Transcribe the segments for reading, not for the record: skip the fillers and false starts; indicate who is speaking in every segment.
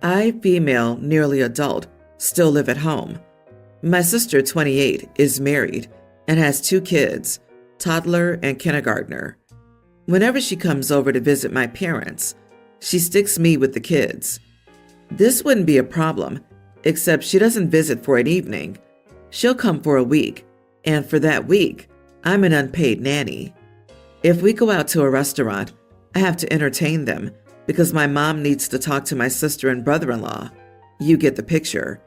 Speaker 1: I, female, nearly adult, still live at home. My sister, 28, is married and has 2 kids, toddler and kindergartner. Whenever she comes over to visit my parents, she sticks me with the kids. This wouldn't be a problem, except she doesn't visit for an evening. She'll come for a week, and for that week, I'm an unpaid nanny. If we go out to a restaurant, I have to entertain them because my mom needs to talk to my sister and brother-in-law. You get the picture.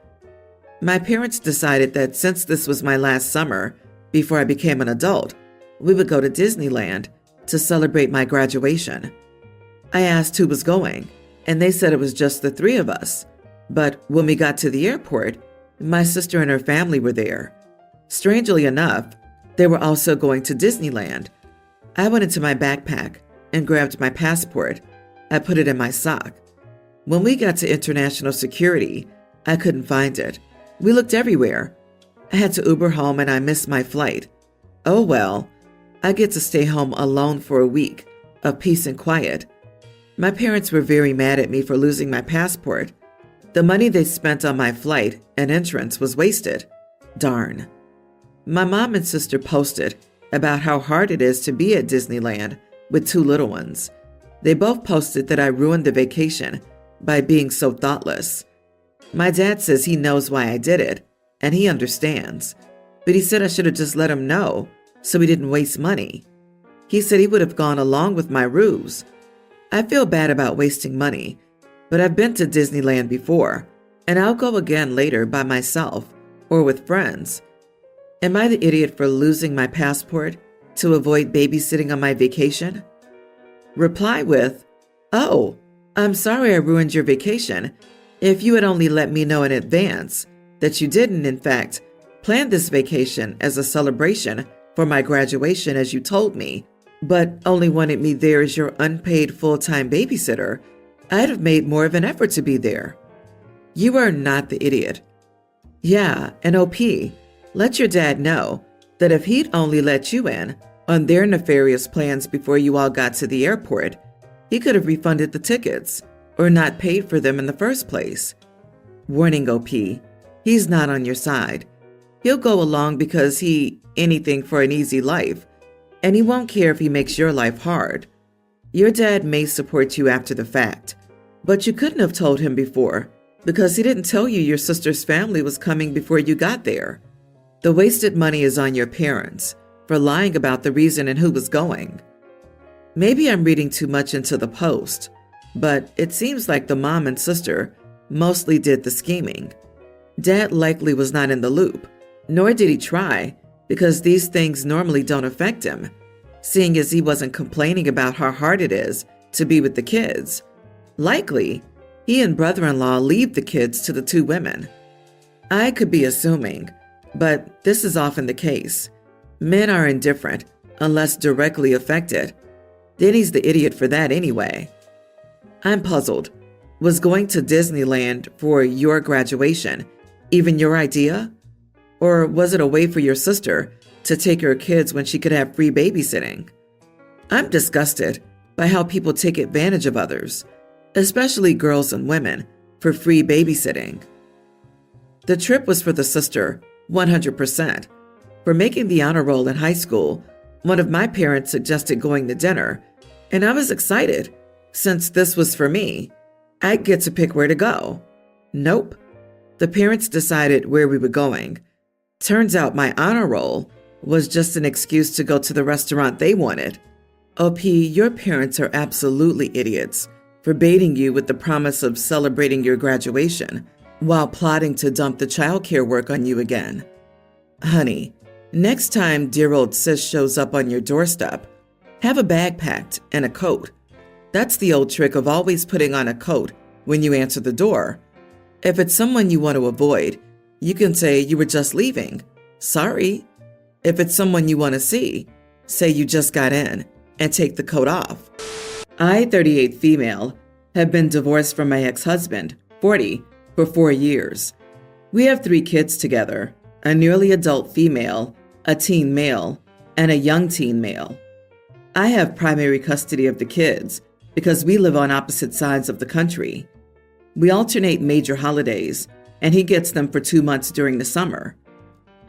Speaker 1: My parents decided that since this was my last summer, before I became an adult, we would go to Disneyland to celebrate my graduation. I asked who was going, and they said it was just the 3 of us. But when we got to the airport, my sister and her family were there. Strangely enough, they were also going to Disneyland. I went into my backpack and grabbed my passport. I put it in my sock. When we got to international security, I couldn't find it. We looked everywhere. I had to Uber home and I missed my flight. Oh well, I get to stay home alone for a week of peace and quiet. My parents were very mad at me for losing my passport. The money they spent on my flight and entrance was wasted. Darn. My mom and sister posted about how hard it is to be at Disneyland with 2 little ones. They both posted that I ruined the vacation by being so thoughtless. My dad says he knows why I did it, and he understands. But he said I should have just let him know so he didn't waste money. He said he would have gone along with my ruse. I feel bad about wasting money, but I've been to Disneyland before, and I'll go again later by myself or with friends. Am I the idiot for losing my passport to avoid babysitting on my vacation? Reply with, "Oh, I'm sorry I ruined your vacation. If you had only let me know in advance that you didn't, in fact, plan this vacation as a celebration for my graduation as you told me, but only wanted me there as your unpaid full-time babysitter, I'd have made more of an effort to be there." You are not the idiot. Yeah, and OP, let your dad know that if he'd only let you in on their nefarious plans before you all got to the airport, he could have refunded the tickets or not paid for them in the first place. Warning, OP, he's not on your side. He'll go along because anything for an easy life, and he won't care if he makes your life hard. Your dad may support you after the fact, but you couldn't have told him before because he didn't tell you your sister's family was coming before you got there. The wasted money is on your parents for lying about the reason and who was going. Maybe I'm reading too much into the post, but it seems like the mom and sister mostly did the scheming. Dad likely was not in the loop, nor did he try, because these things normally don't affect him, seeing as he wasn't complaining about how hard it is to be with the kids. Likely, he and brother-in-law leave the kids to the 2 women. I could be assuming, but this is often the case. Men are indifferent unless directly affected. Then he's the idiot for that anyway. I'm puzzled. Was going to Disneyland for your graduation even your idea? Or was it a way for your sister to take her kids when she could have free babysitting? I'm disgusted by how people take advantage of others, especially girls and women, for free babysitting. The trip was for the sister, 100%. For making the honor roll in high school, one of my parents suggested going to dinner, and I was excited. Since this was for me, I'd get to pick where to go. Nope. The parents decided where we were going. Turns out my honor roll was just an excuse to go to the restaurant they wanted. OP, your parents are absolutely idiots for baiting you with the promise of celebrating your graduation while plotting to dump the childcare work on you again. Honey, next time dear old sis shows up on your doorstep, have a bag packed and a coat. That's the old trick of always putting on a coat when you answer the door. If it's someone you want to avoid, you can say you were just leaving. Sorry. If it's someone you want to see, say you just got in and take the coat off. I, 38 female, have been divorced from my ex-husband, 40, for 4 years. We have 3 kids together, a nearly adult female, a teen male, and a young teen male. I have primary custody of the kids because we live on opposite sides of the country. We alternate major holidays, and he gets them for 2 months during the summer.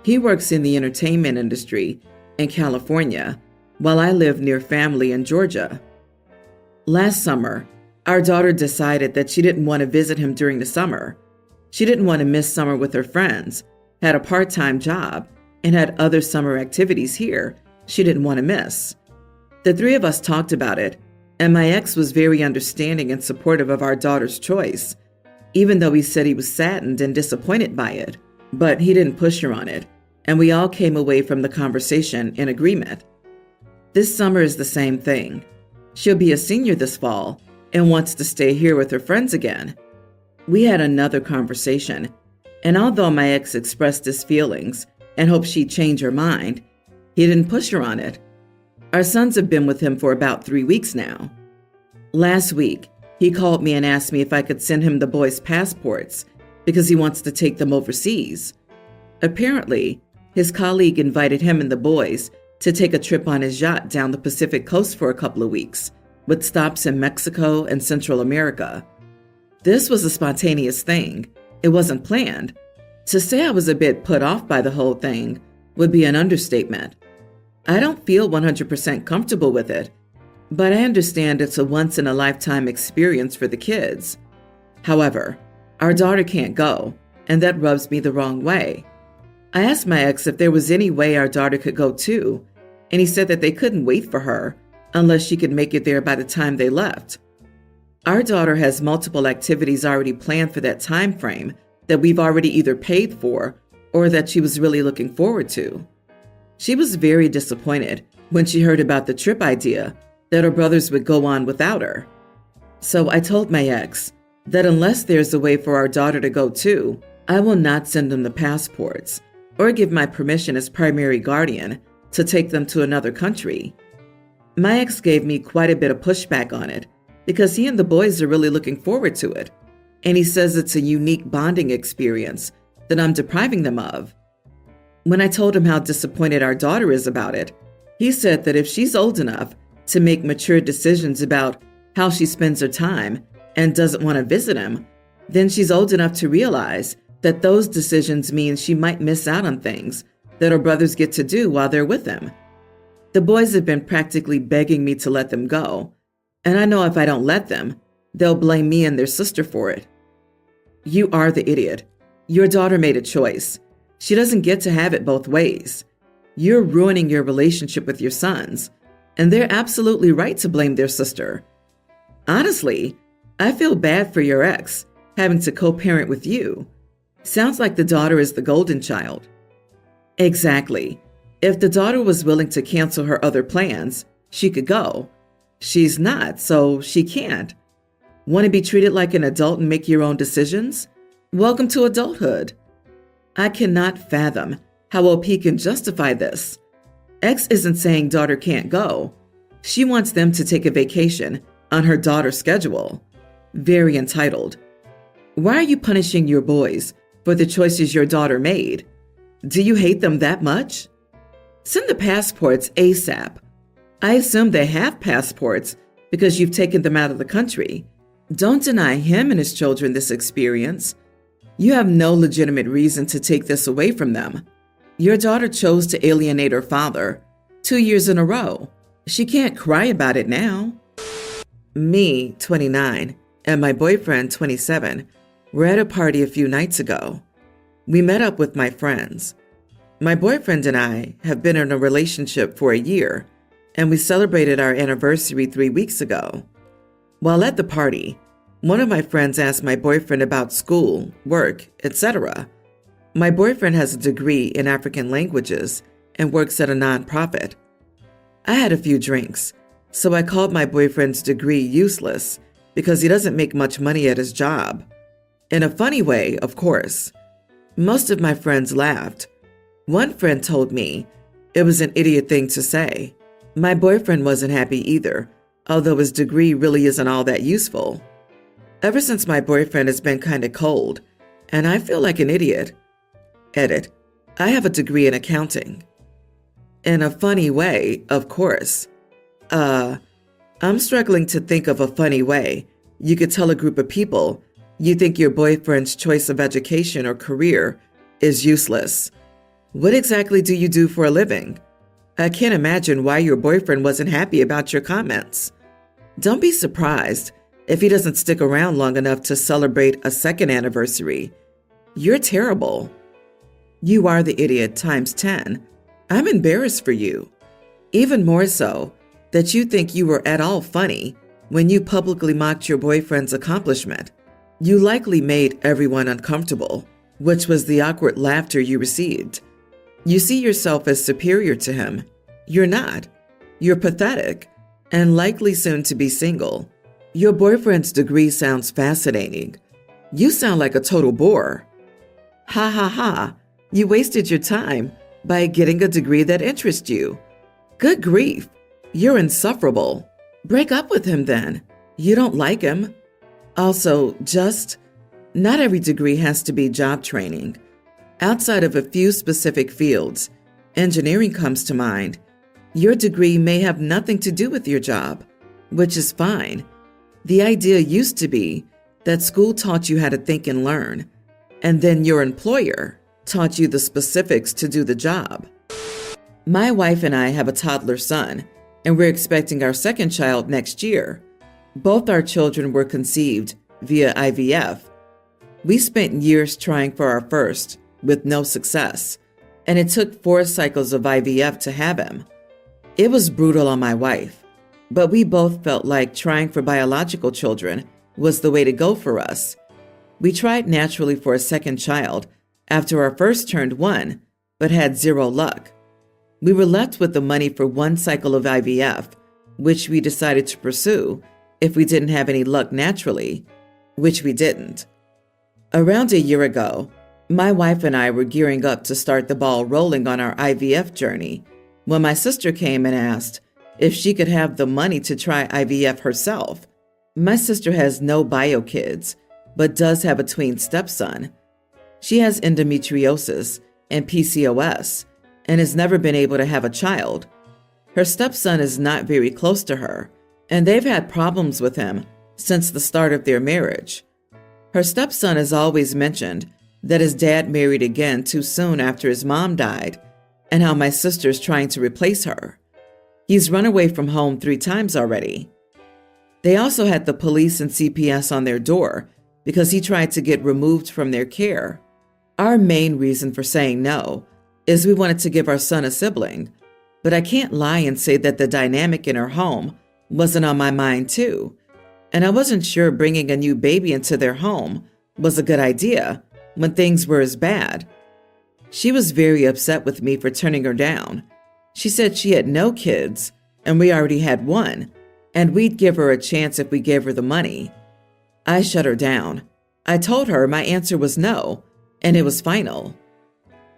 Speaker 1: He works in the entertainment industry in California, while I live near family in Georgia. Last summer, our daughter decided that she didn't want to visit him during the summer. She didn't want to miss summer with her friends, had a part-time job, and had other summer activities here she didn't want to miss. The three of us talked about it, and my ex was very understanding and supportive of our daughter's choice, even though he said he was saddened and disappointed by it. But he didn't push her on it, and we all came away from the conversation in agreement. This summer is the same thing. She'll be a senior this fall and wants to stay here with her friends again. We had another conversation, and although my ex expressed his feelings and hoped she'd change her mind, he didn't push her on it. Our sons have been with him for about 3 weeks now. Last week, he called me and asked me if I could send him the boys' passports because he wants to take them overseas. Apparently, his colleague invited him and the boys to take a trip on his yacht down the Pacific coast for a couple of weeks, with stops in Mexico and Central America. This was a spontaneous thing. It wasn't planned. To say I was a bit put off by the whole thing would be an understatement. I don't feel 100% comfortable with it, but I understand it's a once-in-a-lifetime experience for the kids. However, our daughter can't go, and that rubs me the wrong way. I asked my ex if there was any way our daughter could go too, and he said that they couldn't wait for her unless she could make it there by the time they left. Our daughter has multiple activities already planned for that time frame that we've already either paid for or that she was really looking forward to. She was very disappointed when she heard about the trip idea that her brothers would go on without her. So I told my ex that unless there's a way for our daughter to go too, I will not send them the passports or give my permission as primary guardian to take them to another country. My ex gave me quite a bit of pushback on it because he and the boys are really looking forward to it, and he says it's a unique bonding experience that I'm depriving them of. When I told him how disappointed our daughter is about it, he said that if she's old enough to make mature decisions about how she spends her time and doesn't want to visit him, then she's old enough to realize that those decisions mean she might miss out on things that her brothers get to do while they're with him. The boys have been practically begging me to let them go, and I know if I don't let them, they'll blame me and their sister for it. You are the idiot. Your daughter made a choice. She doesn't get to have it both ways. You're ruining your relationship with your sons, and they're absolutely right to blame their sister. Honestly, I feel bad for your ex having to co-parent with you. Sounds like the daughter is the golden child. Exactly. If the daughter was willing to cancel her other plans, she could go. She's not, so she can't. Want to be treated like an adult and make your own decisions? Welcome to adulthood. I cannot fathom how OP can justify this. X isn't saying daughter can't go. She wants them to take a vacation on her daughter's schedule. Very entitled. Why are you punishing your boys for the choices your daughter made? Do you hate them that much? Send the passports ASAP. I assume they have passports because you've taken them out of the country. Don't deny him and his children this experience. You have no legitimate reason to take this away from them. Your daughter chose to alienate her father 2 years in a row. She can't cry about it now. Me, 29, and my boyfriend, 27, were at a party a few nights ago. We met up with my friends. My boyfriend and I have been in a relationship for a year, and we celebrated our anniversary 3 weeks ago. While at the party, one of my friends asked my boyfriend about school, work, etc. My boyfriend has a degree in African languages and works at a nonprofit. I had a few drinks, so I called my boyfriend's degree useless because he doesn't make much money at his job. In a funny way, of course. Most of my friends laughed. One friend told me it was an idiot thing to say. My boyfriend wasn't happy either, although his degree really isn't all that useful. Ever since my boyfriend has been kind of cold, and I feel like an idiot. Edit. I have a degree in accounting. In a funny way, of course. I'm struggling to think of a funny way you could tell a group of people You think your boyfriend's choice of education or career is useless. What exactly do you do for a living? I can't imagine why your boyfriend wasn't happy about your comments. Don't be surprised if he doesn't stick around long enough to celebrate a second anniversary. You're terrible. You are the idiot times 10. I'm embarrassed for you. Even more so that you think you were at all funny when you publicly mocked your boyfriend's accomplishment. You likely made everyone uncomfortable, which was the awkward laughter you received. You see yourself as superior to him. You're not. You're pathetic and likely soon to be single. Your boyfriend's degree sounds fascinating. You sound like a total bore. Ha ha ha. You wasted your time by getting a degree that interests you. Good grief. You're insufferable. Break up with him then. You don't like him. Also, not every degree has to be job training. Outside of a few specific fields, engineering comes to mind. Your degree may have nothing to do with your job, which is fine. The idea used to be that school taught you how to think and learn, and then your employer taught you the specifics to do the job. My wife and I have a toddler son, and we're expecting our second child next year. Both our children were conceived via IVF. We spent years trying for our first, with no success, and it took 4 cycles of IVF to have him. It was brutal on my wife, but we both felt like trying for biological children was the way to go for us. We tried naturally for a second child after our first turned 1, but had 0 luck. We were left with the money for 1 cycle of IVF, which we decided to pursue if we didn't have any luck naturally, which we didn't. Around a year ago, my wife and I were gearing up to start the ball rolling on our IVF journey when my sister came and asked if she could have the money to try IVF herself. My sister has no bio kids, but does have a tween stepson. She has endometriosis and PCOS and has never been able to have a child. Her stepson is not very close to her, and they've had problems with him since the start of their marriage. Her stepson has always mentioned that his dad married again too soon after his mom died, and how my sister's trying to replace her. He's run away from home 3 times already. They also had the police and CPS on their door because he tried to get removed from their care. Our main reason for saying no is we wanted to give our son a sibling, but I can't lie and say that the dynamic in our home wasn't on my mind too, and I wasn't sure bringing a new baby into their home was a good idea when things were as bad. She was very upset with me for turning her down. She said she had no kids, and we already had 1, and we'd give her a chance if we gave her the money. I shut her down. I told her my answer was no, and it was final.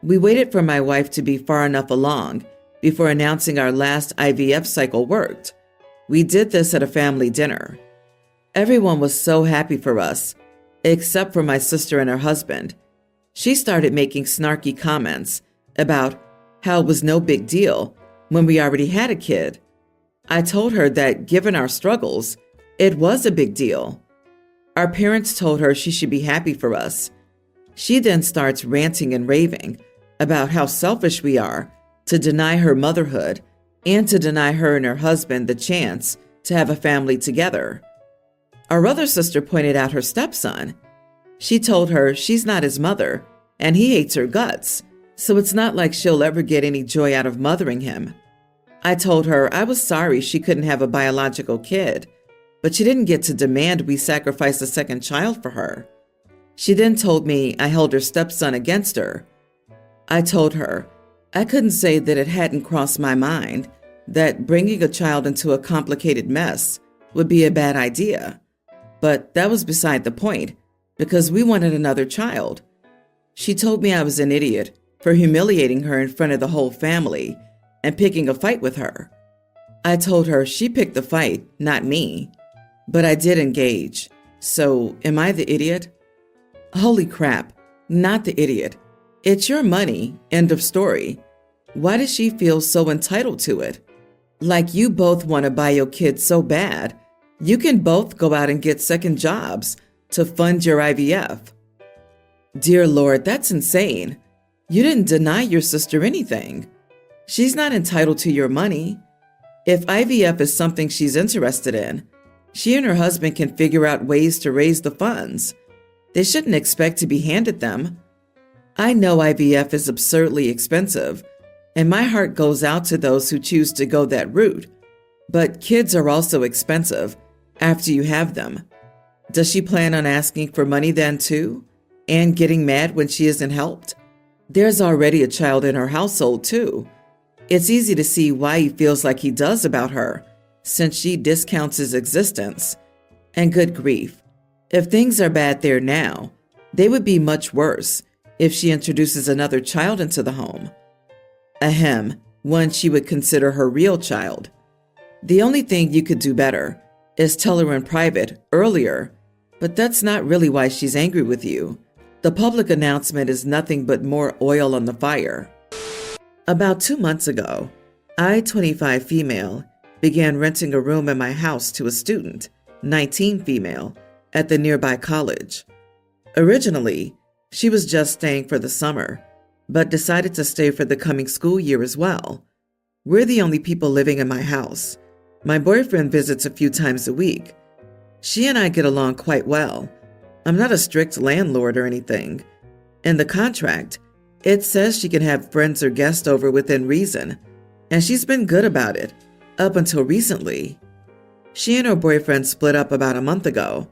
Speaker 1: We waited for my wife to be far enough along before announcing our last IVF cycle worked. We did this at a family dinner. Everyone was so happy for us, except for my sister and her husband. She started making snarky comments about how it was no big deal when we already had a kid. I told her that given our struggles, it was a big deal. Our parents told her she should be happy for us. She then starts ranting and raving about how selfish we are to deny her motherhood and to deny her and her husband the chance to have a family together. Our other sister pointed out her stepson. She told her she's not his mother and he hates her guts, so it's not like she'll ever get any joy out of mothering him. I told her I was sorry she couldn't have a biological kid, but she didn't get to demand we sacrifice a second child for her. She then told me I held her stepson against her. I told her I couldn't say that it hadn't crossed my mind that bringing a child into a complicated mess would be a bad idea. But that was beside the point, because we wanted another child. She told me I was an idiot for humiliating her in front of the whole family and picking a fight with her. I told her she picked the fight, not me. But I did engage. So, am I the idiot? Holy crap, not the idiot. It's your money, end of story. Why does she feel so entitled to it? Like you both want to buy your kids so bad, you can both go out and get second jobs to fund your IVF. Dear Lord, that's insane. You didn't deny your sister anything. She's not entitled to your money. If IVF is something she's interested in, she and her husband can figure out ways to raise the funds. They shouldn't expect to be handed them. I know IVF is absurdly expensive, and my heart goes out to those who choose to go that route. But kids are also expensive after you have them. Does she plan on asking for money then too? And getting mad when she isn't helped? There's already a child in her household too. It's easy to see why he feels like he does about her, since she discounts his existence. And good grief, if things are bad there now, they would be much worse if she introduces another child into the home. Ahem, one she would consider her real child. The only thing you could do better is tell her in private earlier, but that's not really why she's angry with you. The public announcement is nothing but more oil on the fire. About 2 months ago, I, 25 female, began renting a room in my house to a student, 19 female, at the nearby college. Originally, she was just staying for the summer, but decided to stay for the coming school year as well. We're the only people living in my house. My boyfriend visits a few times a week. She and I get along quite well. I'm not a strict landlord or anything. In the contract, it says she can have friends or guests over within reason, and she's been good about it, up until recently. She and her boyfriend split up about a month ago.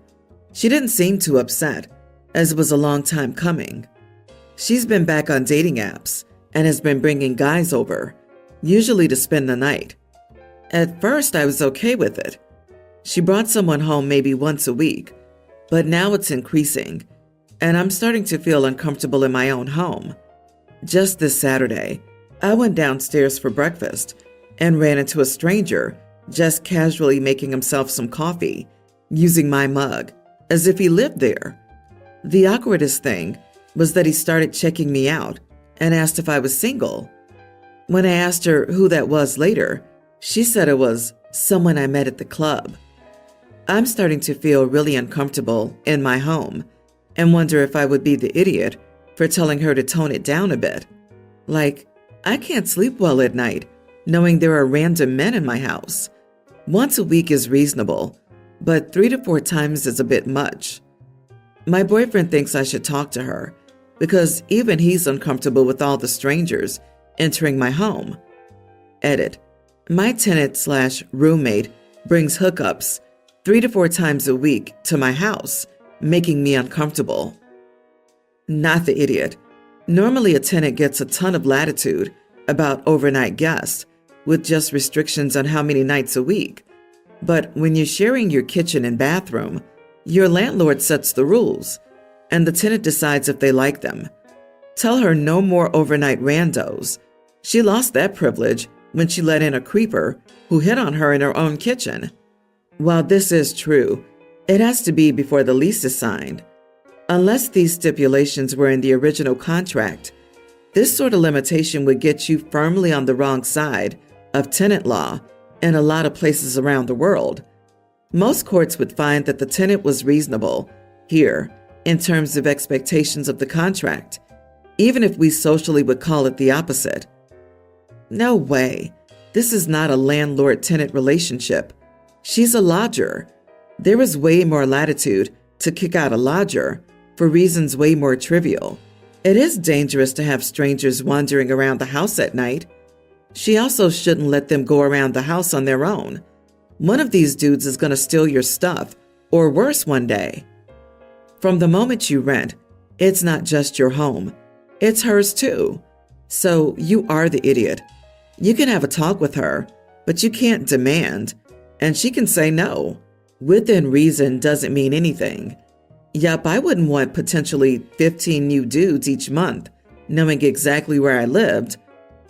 Speaker 1: She didn't seem too upset, as it was a long time coming. She's been back on dating apps and has been bringing guys over, usually to spend the night. At first, I was okay with it. She brought someone home maybe once a week, but now it's increasing, and I'm starting to feel uncomfortable in my own home. Just this Saturday, I went downstairs for breakfast and ran into a stranger just casually making himself some coffee, using my mug, as if he lived there. The awkwardest thing was that he started checking me out and asked if I was single. When I asked her who that was later, she said it was someone I met at the club. I'm starting to feel really uncomfortable in my home and wonder if I would be the idiot for telling her to tone it down a bit. Like, I can't sleep well at night knowing there are random men in my house. Once a week is reasonable, but 3 to 4 times is a bit much. My boyfriend thinks I should talk to her because even he's uncomfortable with all the strangers entering my home. Edit. My tenant/roommate brings hookups 3 to 4 times a week to my house, making me uncomfortable. Not the idiot. Normally a tenant gets a ton of latitude about overnight guests, with just restrictions on how many nights a week. But when you're sharing your kitchen and bathroom, your landlord sets the rules, and the tenant decides if they like them. Tell her no more overnight randos. She lost that privilege when she let in a creeper who hit on her in her own kitchen. While this is true, it has to be before the lease is signed. Unless these stipulations were in the original contract, this sort of limitation would get you firmly on the wrong side of tenant law in a lot of places around the world. Most courts would find that the tenant was reasonable here in terms of expectations of the contract, even if we socially would call it the opposite. No way. This is not a landlord-tenant relationship. She's a lodger. There is way more latitude to kick out a lodger for reasons way more trivial. It is dangerous to have strangers wandering around the house at night. She also shouldn't let them go around the house on their own. One of these dudes is going to steal your stuff, or worse one day. From the moment you rent, it's not just your home. It's hers too. So you are the idiot. You can have a talk with her, but you can't demand, and she can say no. Within reason doesn't mean anything. Yup, I wouldn't want potentially 15 new dudes each month, knowing exactly where I lived.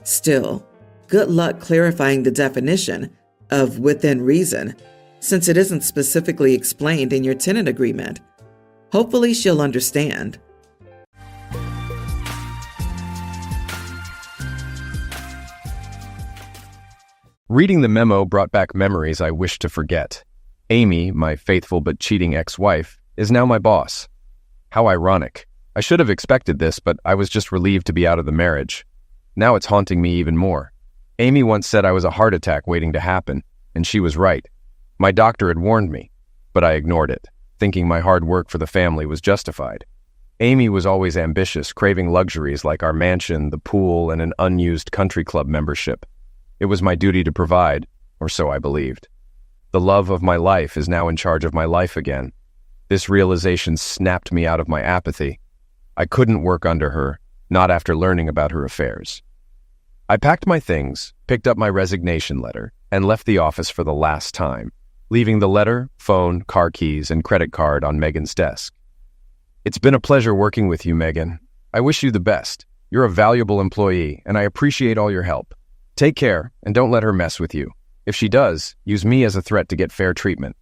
Speaker 1: Still, good luck clarifying the definition of within reason, since it isn't specifically explained in your tenant agreement. Hopefully she'll understand.
Speaker 2: Reading the memo brought back memories I wished to forget. Amy, my faithful but cheating ex-wife, is now my boss. How ironic. I should have expected this, but I was just relieved to be out of the marriage. Now it's haunting me even more. Amy once said I was a heart attack waiting to happen, and she was right. My doctor had warned me, but I ignored it, thinking my hard work for the family was justified. Amy was always ambitious, craving luxuries like our mansion, the pool, and an unused country club membership. It was my duty to provide, or so I believed. The love of my life is now in charge of my life again. This realization snapped me out of my apathy. I couldn't work under her, not after learning about her affairs. I packed my things, picked up my resignation letter, and left the office for the last time, leaving the letter, phone, car keys, and credit card on Megan's desk. It's been a pleasure working with you, Megan. I wish you the best. You're a valuable employee, and I appreciate all your help. Take care, and don't let her mess with you. If she does, use me as a threat to get fair treatment.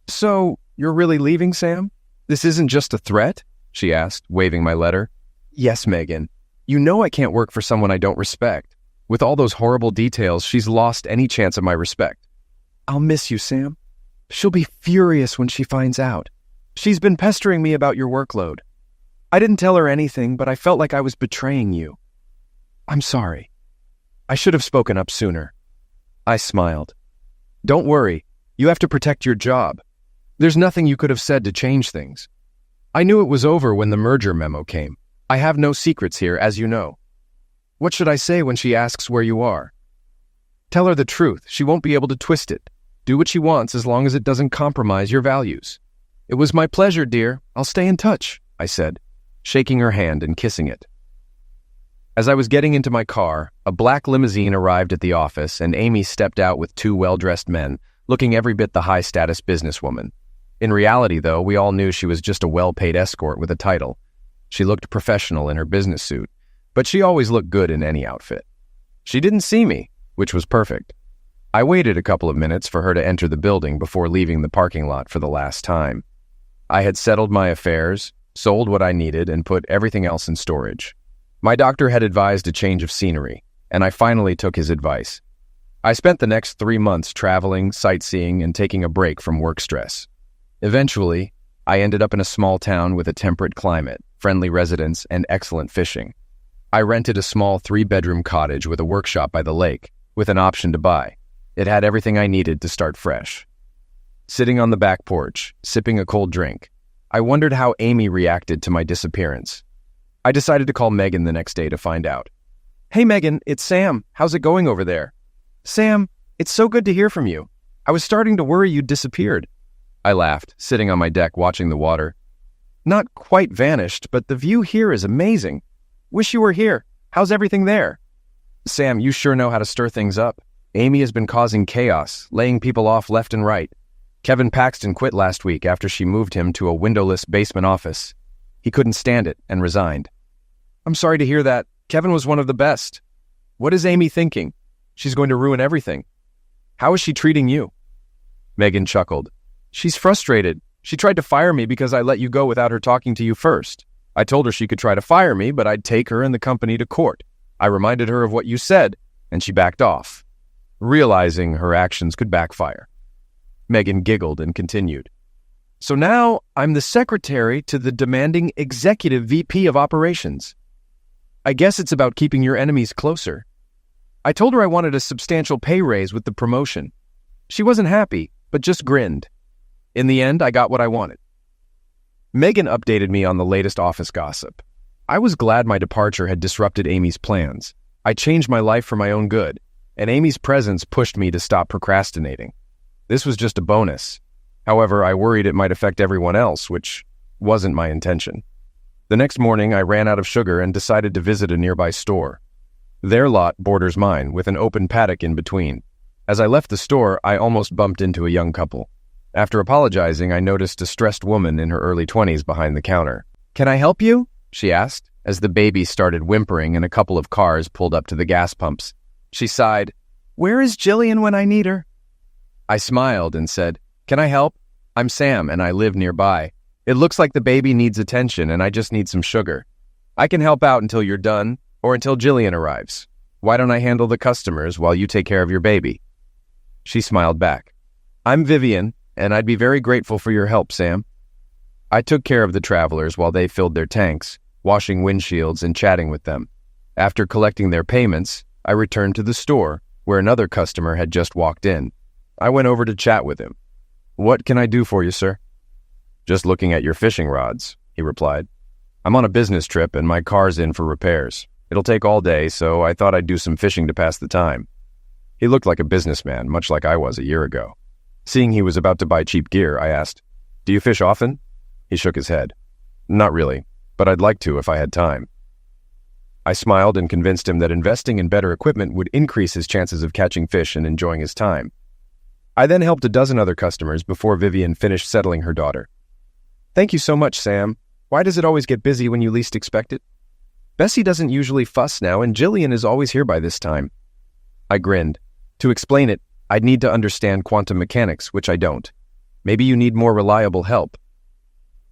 Speaker 2: So, you're really leaving, Sam? This isn't just a threat? She asked, waving my letter. Yes, Megan. You know I can't work for someone I don't respect. With all those horrible details, she's lost any chance of my respect. I'll miss you, Sam. She'll be furious when she finds out. She's been pestering me about your workload. I didn't tell her anything, but I felt like I was betraying you. I'm sorry. I should have spoken up sooner. I smiled. Don't worry. You have to protect your job. There's nothing you could have said to change things. I knew it was over when the merger memo came. I have no secrets here, as you know. What should I say when she asks where you are? Tell her the truth. She won't be able to twist it. Do what she wants as long as it doesn't compromise your values. It was my pleasure, dear. I'll stay in touch, I said, shaking her hand and kissing it. As I was getting into my car, a black limousine arrived at the office and Amy stepped out with two well-dressed men, looking every bit the high-status businesswoman. In reality, though, we all knew she was just a well-paid escort with a title. She looked professional in her business suit, but she always looked good in any outfit. She didn't see me, which was perfect. I waited a couple of minutes for her to enter the building before leaving the parking lot for the last time. I had settled my affairs, sold what I needed, and put everything else in storage. My doctor had advised a change of scenery, and I finally took his advice. I spent the next 3 months traveling, sightseeing, and taking a break from work stress. Eventually, I ended up in a small town with a temperate climate, friendly residents, and excellent fishing. I rented a small 3-bedroom cottage with a workshop by the lake, with an option to buy. It had everything I needed to start fresh. Sitting on the back porch, sipping a cold drink, I wondered how Amy reacted to my disappearance. I decided to call Megan the next day to find out. Hey Megan, it's Sam. How's it going over there? Sam, it's so good to hear from you. I was starting to worry you'd disappeared. I laughed, sitting on my deck watching the water. Not quite vanished, but the view here is amazing. Wish you were here. How's everything there? Sam, you sure know how to stir things up. Amy has been causing chaos, laying people off left and right. Kevin Paxton quit last week after she moved him to a windowless basement office. He couldn't stand it and resigned. I'm sorry to hear that. Kevin was one of the best. What is Amy thinking? She's going to ruin everything. How is she treating you? Megan chuckled. She's frustrated. She tried to fire me because I let you go without her talking to you first. I told her she could try to fire me, but I'd take her and the company to court. I reminded her of what you said, and she backed off, realizing her actions could backfire. Megan giggled and continued. So now I'm the secretary to the demanding executive VP of operations. I guess it's about keeping your enemies closer. I told her I wanted a substantial pay raise with the promotion. She wasn't happy, but just grinned. In the end, I got what I wanted. Megan updated me on the latest office gossip. I was glad my departure had disrupted Amy's plans. I changed my life for my own good, and Amy's presence pushed me to stop procrastinating. This was just a bonus. However, I worried it might affect everyone else, which wasn't my intention. The next morning, I ran out of sugar and decided to visit a nearby store. Their lot borders mine, with an open paddock in between. As I left the store, I almost bumped into a young couple. After apologizing, I noticed a stressed woman in her early 20s behind the counter. Can I help you? She asked, as the baby started whimpering and a couple of cars pulled up to the gas pumps. She sighed, Where is Jillian when I need her? I smiled and said, Can I help? I'm Sam and I live nearby. It looks like the baby needs attention and I just need some sugar. I can help out until you're done or until Jillian arrives. Why don't I handle the customers while you take care of your baby? She smiled back. I'm Vivian, and I'd be very grateful for your help, Sam. I took care of the travelers while they filled their tanks, washing windshields and chatting with them. After collecting their payments, I returned to the store, where another customer had just walked in. I went over to chat with him. "What can I do for you, sir?" "Just looking at your fishing rods," he replied. "I'm on a business trip and my car's in for repairs. It'll take all day, so I thought I'd do some fishing to pass the time." He looked like a businessman, much like I was a year ago. Seeing he was about to buy cheap gear, I asked, "Do you fish often?" He shook his head. "Not really, but I'd like to if I had time." I smiled and convinced him that investing in better equipment would increase his chances of catching fish and enjoying his time. I then helped a dozen other customers before Vivian finished settling her daughter. "Thank you so much, Sam. Why does it always get busy when you least expect it?" "Bessie doesn't usually fuss now, and Jillian is always here by this time." I grinned. To explain it, I'd need to understand quantum mechanics, which I don't. "Maybe you need more reliable help."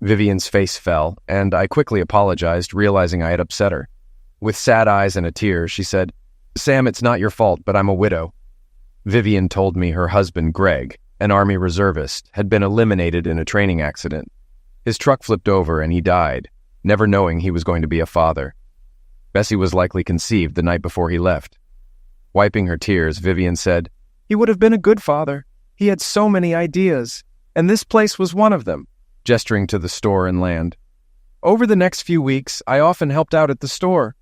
Speaker 2: Vivian's face fell, and I quickly apologized, realizing I had upset her. With sad eyes and a tear, she said, "Sam, it's not your fault, but I'm a widow." Vivian told me her husband, Greg, an Army reservist, had been eliminated in a training accident. His truck flipped over and he died, never knowing he was going to be a father. Bessie was likely conceived the night before he left. Wiping her tears, Vivian said, "He would have been a good father. He had so many ideas, and this place was one of them," gesturing to the store and land. "Over the next few weeks, I often helped out at the store.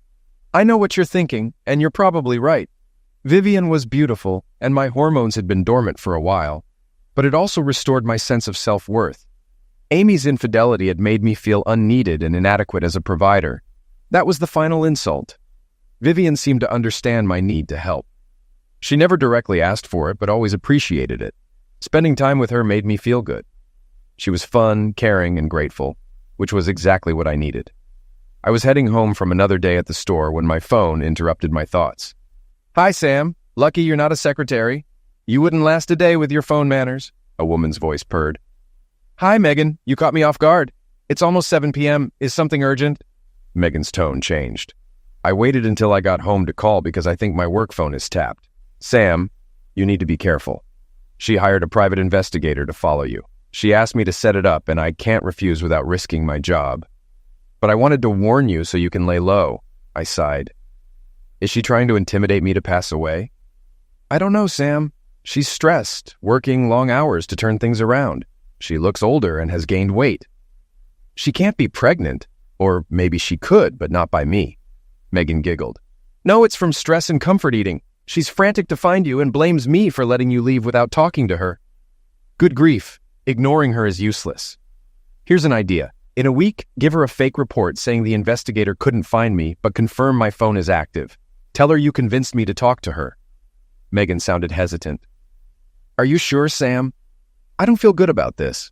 Speaker 2: I know what you're thinking, and you're probably right. Vivian was beautiful, and my hormones had been dormant for a while, but it also restored my sense of self-worth. Amy's infidelity had made me feel unneeded and inadequate as a provider. That was the final insult. Vivian seemed to understand my need to help. She never directly asked for it, but always appreciated it. Spending time with her made me feel good. She was fun, caring, and grateful, which was exactly what I needed. I was heading home from another day at the store when my phone interrupted my thoughts. "Hi, Sam. Lucky you're not a secretary. You wouldn't last a day with your phone manners," a woman's voice purred. "Hi, Megan. You caught me off guard. It's almost 7 p.m. Is something urgent?" Megan's tone changed. "I waited until I got home to call because I think my work phone is tapped. Sam, you need to be careful. She hired a private investigator to follow you. She asked me to set it up, and I can't refuse without risking my job. But I wanted to warn you so you can lay low," I sighed. "Is she trying to intimidate me to pass away?" "I don't know, Sam. She's stressed, working long hours to turn things around. She looks older and has gained weight." "She can't be pregnant. Or maybe she could, but not by me." Megan giggled. "No, it's from stress and comfort eating. She's frantic to find you and blames me for letting you leave without talking to her." Good grief. Ignoring her is useless. Here's an idea. In a week, give her a fake report saying the investigator couldn't find me, but confirm my phone is active. Tell her you convinced me to talk to her. Megan sounded hesitant. "Are you sure, Sam? I don't feel good about this."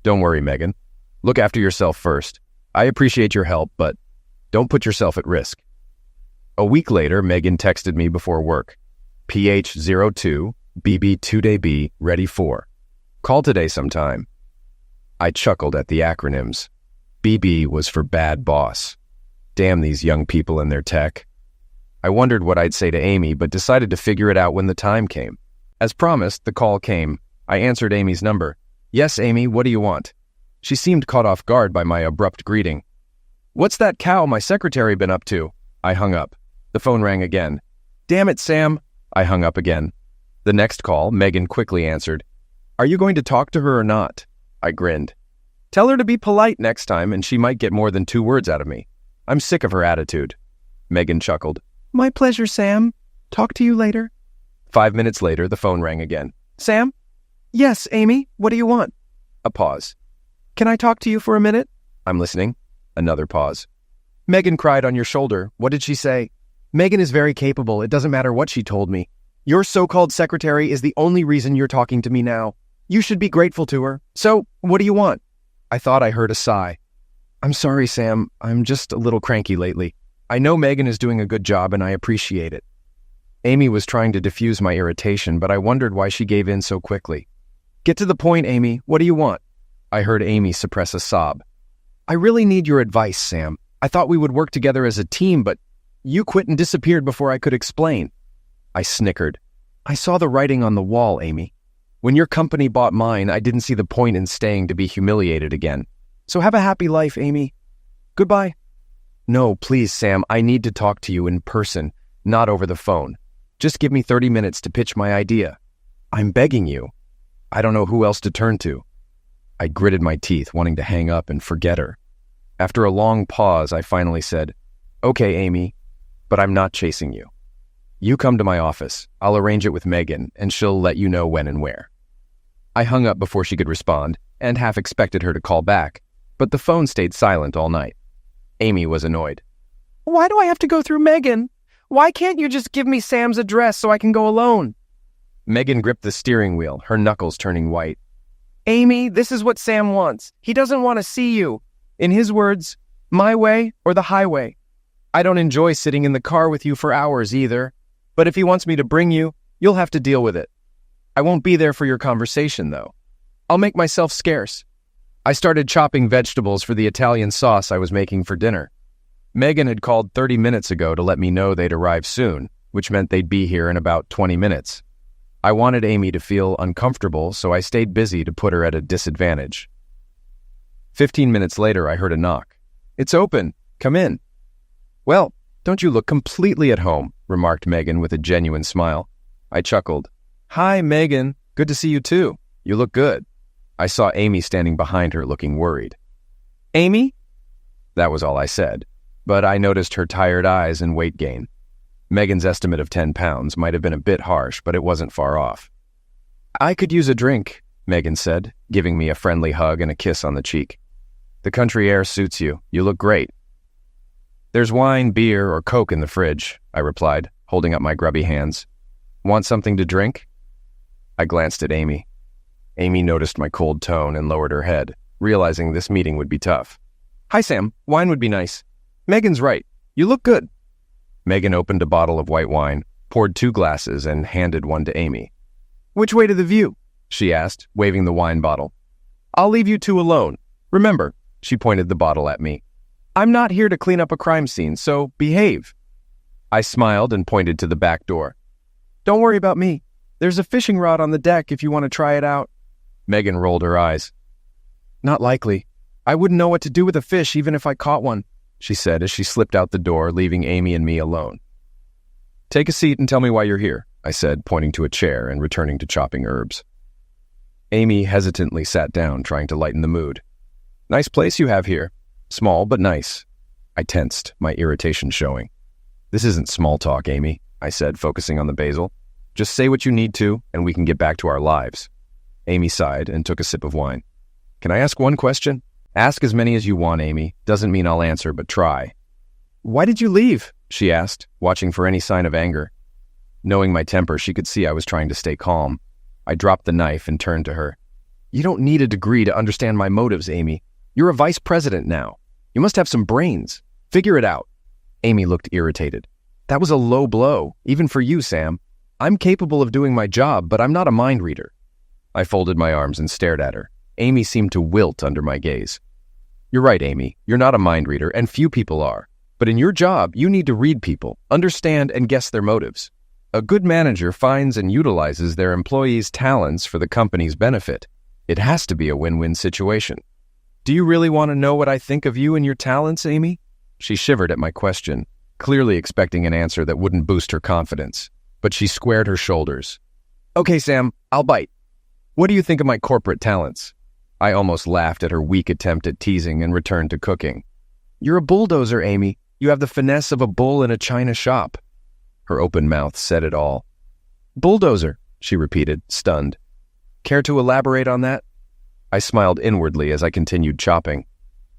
Speaker 2: "Don't worry, Megan. Look after yourself first. I appreciate your help, but don't put yourself at risk." A week later, Megan texted me before work. "PH02, BB2DayB, ready for. Call today sometime." I chuckled at the acronyms. BB was for bad boss. Damn these young people and their tech. I wondered what I'd say to Amy, but decided to figure it out when the time came. As promised, the call came. I answered Amy's number. "Yes, Amy, what do you want?" She seemed caught off guard by my abrupt greeting. "What's that cow my secretary been up to?" I hung up. The phone rang again. "Damn it, Sam." I hung up again. The next call, Megan quickly answered. "Are you going to talk to her or not?" I grinned. "Tell her to be polite next time and she might get more than 2 words out of me. I'm sick of her attitude." Megan chuckled. "My pleasure, Sam. Talk to you later." 5 minutes later, the phone rang again. "Sam?" "Yes, Amy. What do you want?" A pause. "Can I talk to you for a minute?" "I'm listening." Another pause. "Megan cried on your shoulder. What did she say?" "Megan is very capable. It doesn't matter what she told me. Your so-called secretary is the only reason you're talking to me now. You should be grateful to her. So, what do you want?" I thought I heard a sigh. "I'm sorry, Sam. I'm just a little cranky lately. I know Megan is doing a good job and I appreciate it." Amy was trying to diffuse my irritation, but I wondered why she gave in so quickly. "Get to the point, Amy. What do you want?" I heard Amy suppress a sob. "I really need your advice, Sam. I thought we would work together as a team, but you quit and disappeared before I could explain." I snickered. "I saw the writing on the wall, Amy. When your company bought mine, I didn't see the point in staying to be humiliated again. So have a happy life, Amy. Goodbye. No, please, Sam, I need to talk to you in person, not over the phone. Just give me 30 minutes to pitch my idea. I'm begging you. I don't know who else to turn to. I gritted my teeth, wanting to hang up and forget her. After a long pause, I finally said, "Okay, Amy, but I'm not chasing you. You come to my office. I'll arrange it with Megan, and she'll let you know when and where." I hung up before she could respond, and half expected her to call back, but the phone stayed silent all night. Amy was annoyed. "Why do I have to go through Megan? Why can't you just give me Sam's address so I can go alone?" Megan gripped the steering wheel, her knuckles turning white. "Amy, this is what Sam wants. He doesn't want to see you. In his words, my way or the highway. I don't enjoy sitting in the car with you for hours either, but if he wants me to bring you, you'll have to deal with it. I won't be there for your conversation, though. I'll make myself scarce." I started chopping vegetables for the Italian sauce I was making for dinner. Megan had called 30 minutes ago to let me know they'd arrive soon, which meant they'd be here in about 20 minutes. I wanted Amy to feel uncomfortable, so I stayed busy to put her at a disadvantage. 15 minutes later, I heard a knock. "It's open. Come in." "Well, don't you look completely at home," remarked Megan with a genuine smile. I chuckled. "Hi, Megan. Good to see you too. You look good." I saw Amy standing behind her looking worried. "Amy?" That was all I said, but I noticed her tired eyes and weight gain. Megan's estimate of 10 pounds might have been a bit harsh, but it wasn't far off. "I could use a drink," Megan said, giving me a friendly hug and a kiss on the cheek. "The country air suits you. You look great." "There's wine, beer, or Coke in the fridge," I replied, holding up my grubby hands. "Want something to drink?" I glanced at Amy. Amy noticed my cold tone and lowered her head, realizing this meeting would be tough. "Hi, Sam. Wine would be nice. Megan's right. You look good." Megan opened a bottle of white wine, poured 2 glasses, and handed one to Amy. "Which way to the view?" she asked, waving the wine bottle. "I'll leave you two alone. Remember," she pointed the bottle at me, "I'm not here to clean up a crime scene, so behave." I smiled and pointed to the back door. "Don't worry about me. There's a fishing rod on the deck if you want to try it out." Megan rolled her eyes. "Not likely. I wouldn't know what to do with a fish even if I caught one," she said as she slipped out the door, leaving Amy and me alone. "Take a seat and tell me why you're here," I said, pointing to a chair and returning to chopping herbs. Amy hesitantly sat down, trying to lighten the mood. "Nice place you have here. Small, but nice." I tensed, my irritation showing. "This isn't small talk, Amy," I said, focusing on the basil. "Just say what you need to, and we can get back to our lives." Amy sighed and took a sip of wine. "Can I ask one question?" "Ask as many as you want, Amy. Doesn't mean I'll answer, but try." "Why did you leave?" she asked, watching for any sign of anger. Knowing my temper, she could see I was trying to stay calm. I dropped the knife and turned to her. "You don't need a degree to understand my motives, Amy. You're a vice president now. You must have some brains. Figure it out." Amy looked irritated. "That was a low blow, even for you, Sam. I'm capable of doing my job, but I'm not a mind reader." I folded my arms and stared at her. Amy seemed to wilt under my gaze. "You're right, Amy. You're not a mind reader, and few people are. But in your job, you need to read people, understand and guess their motives. A good manager finds and utilizes their employees' talents for the company's benefit. It has to be a win-win situation. Do you really want to know what I think of you and your talents, Amy?" She shivered at my question, clearly expecting an answer that wouldn't boost her confidence. But she squared her shoulders. "Okay, Sam, I'll bite. What do you think of my corporate talents?" I almost laughed at her weak attempt at teasing and returned to cooking. "You're a bulldozer, Amy. You have the finesse of a bull in a china shop." Her open mouth said it all. "Bulldozer," she repeated, stunned. "Care to elaborate on that?" I smiled inwardly as I continued chopping.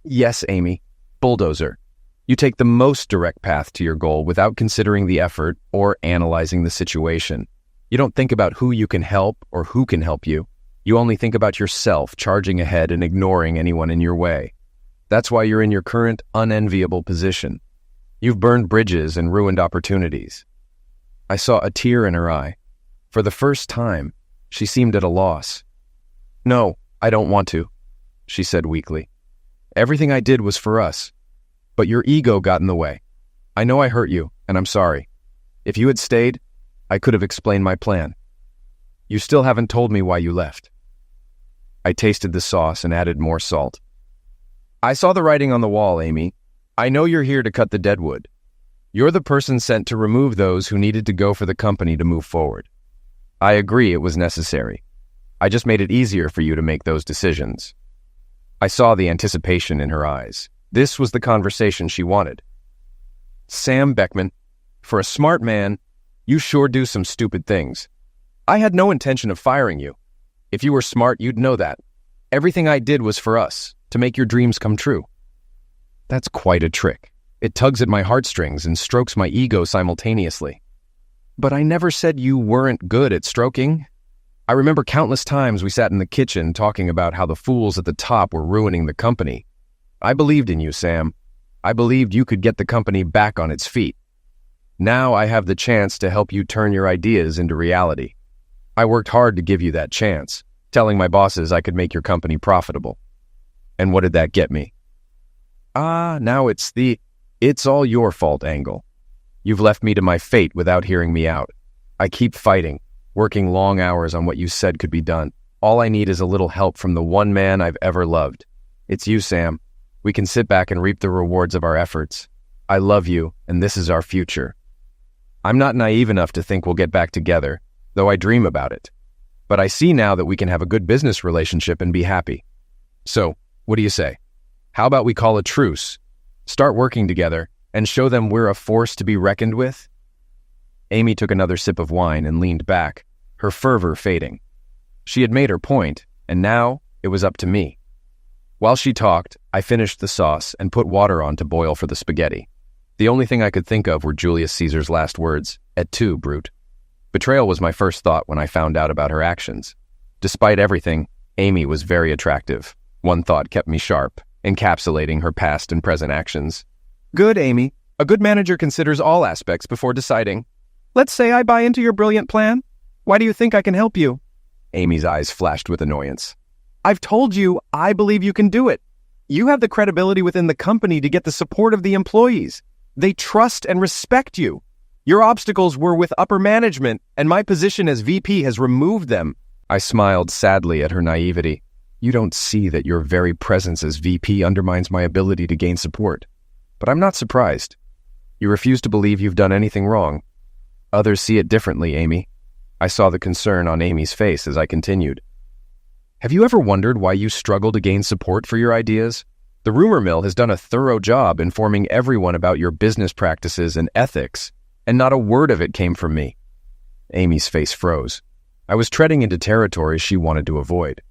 Speaker 2: "Yes, Amy, bulldozer. You take the most direct path to your goal without considering the effort or analyzing the situation. You don't think about who you can help or who can help you. You only think about yourself, charging ahead and ignoring anyone in your way. That's why you're in your current unenviable position. You've burned bridges and ruined opportunities." I saw a tear in her eye. For the first time, she seemed at a loss. "No, I don't want to," she said weakly. "Everything I did was for us. But your ego got in the way. I know I hurt you, and I'm sorry. If you had stayed, I could have explained my plan. You still haven't told me why you left." I tasted the sauce and added more salt. I saw the writing on the wall, Amy. I know you're here to cut the deadwood. You're the person sent to remove those who needed to go for the company to move forward. I agree it was necessary. I just made it easier for you to make those decisions. I saw the anticipation in her eyes. This was the conversation she wanted. Sam Beckman, for a smart man, you sure do some stupid things. I had no intention of firing you. If you were smart, you'd know that. Everything I did was for us, to make your dreams come true. That's quite a trick. It tugs at my heartstrings and strokes my ego simultaneously. But I never said you weren't good at stroking. I remember countless times we sat in the kitchen talking about how the fools at the top were ruining the company. I believed in you, Sam. I believed you could get the company back on its feet. Now I have the chance to help you turn your ideas into reality. I worked hard to give you that chance, telling my bosses I could make your company profitable. And what did that get me? Now it's the "it's all your fault" angle. You've left me to my fate without hearing me out. I keep fighting, working long hours on what you said could be done. All I need is a little help from the one man I've ever loved. It's you, Sam. We can sit back and reap the rewards of our efforts. I love you, and this is our future. I'm not naive enough to think we'll get back together, though I dream about it. But I see now that we can have a good business relationship and be happy. So, what do you say? How about we call a truce, start working together, and show them we're a force to be reckoned with? Amy took another sip of wine and leaned back, her fervor fading. She had made her point, and now it was up to me. While she talked, I finished the sauce and put water on to boil for the spaghetti. The only thing I could think of were Julius Caesar's last words, "Et tu, brute." Betrayal was my first thought when I found out about her actions. Despite everything, Amy was very attractive. One thought kept me sharp, encapsulating her past and present actions. Good, Amy. A good manager considers all aspects before deciding. Let's say I buy into your brilliant plan. Why do you think I can help you? Amy's eyes flashed with annoyance. I've told you I believe you can do it. You have the credibility within the company to get the support of the employees. They trust and respect you. Your obstacles were with upper management, and my position as VP has removed them. I smiled sadly at her naivety. You don't see that your very presence as VP undermines my ability to gain support. But I'm not surprised. You refuse to believe you've done anything wrong. Others see it differently, Amy. I saw the concern on Amy's face as I continued. Have you ever wondered why you struggle to gain support for your ideas? The rumor mill has done a thorough job informing everyone about your business practices and ethics, and not a word of it came from me. Amy's face froze. I was treading into territory she wanted to avoid.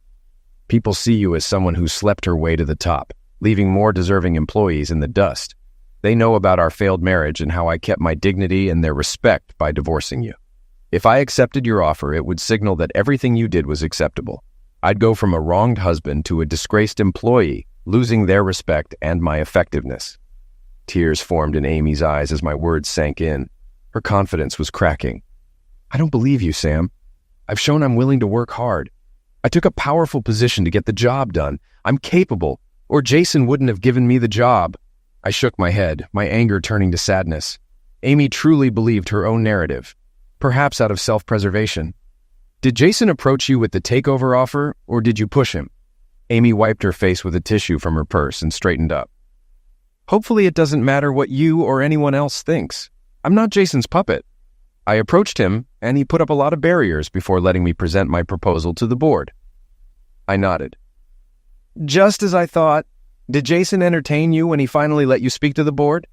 Speaker 2: People see you as someone who slept her way to the top, leaving more deserving employees in the dust. They know about our failed marriage and how I kept my dignity and their respect by divorcing you. If I accepted your offer, it would signal that everything you did was acceptable. I'd go from a wronged husband to a disgraced employee, losing their respect and my effectiveness. Tears formed in Amy's eyes as my words sank in. Her confidence was cracking. I don't believe you, Sam. I've shown I'm willing to work hard. I took a powerful position to get the job done. I'm capable, or Jason wouldn't have given me the job. I shook my head, my anger turning to sadness. Amy truly believed her own narrative, perhaps out of self-preservation. Did Jason approach you with the takeover offer, or did you push him? Amy wiped her face with a tissue from her purse and straightened up. Hopefully it doesn't matter what you or anyone else thinks. I'm not Jason's puppet. I approached him, and he put up a lot of barriers before letting me present my proposal to the board. I nodded. Just as I thought. Did Jason entertain you when he finally let you speak to the board?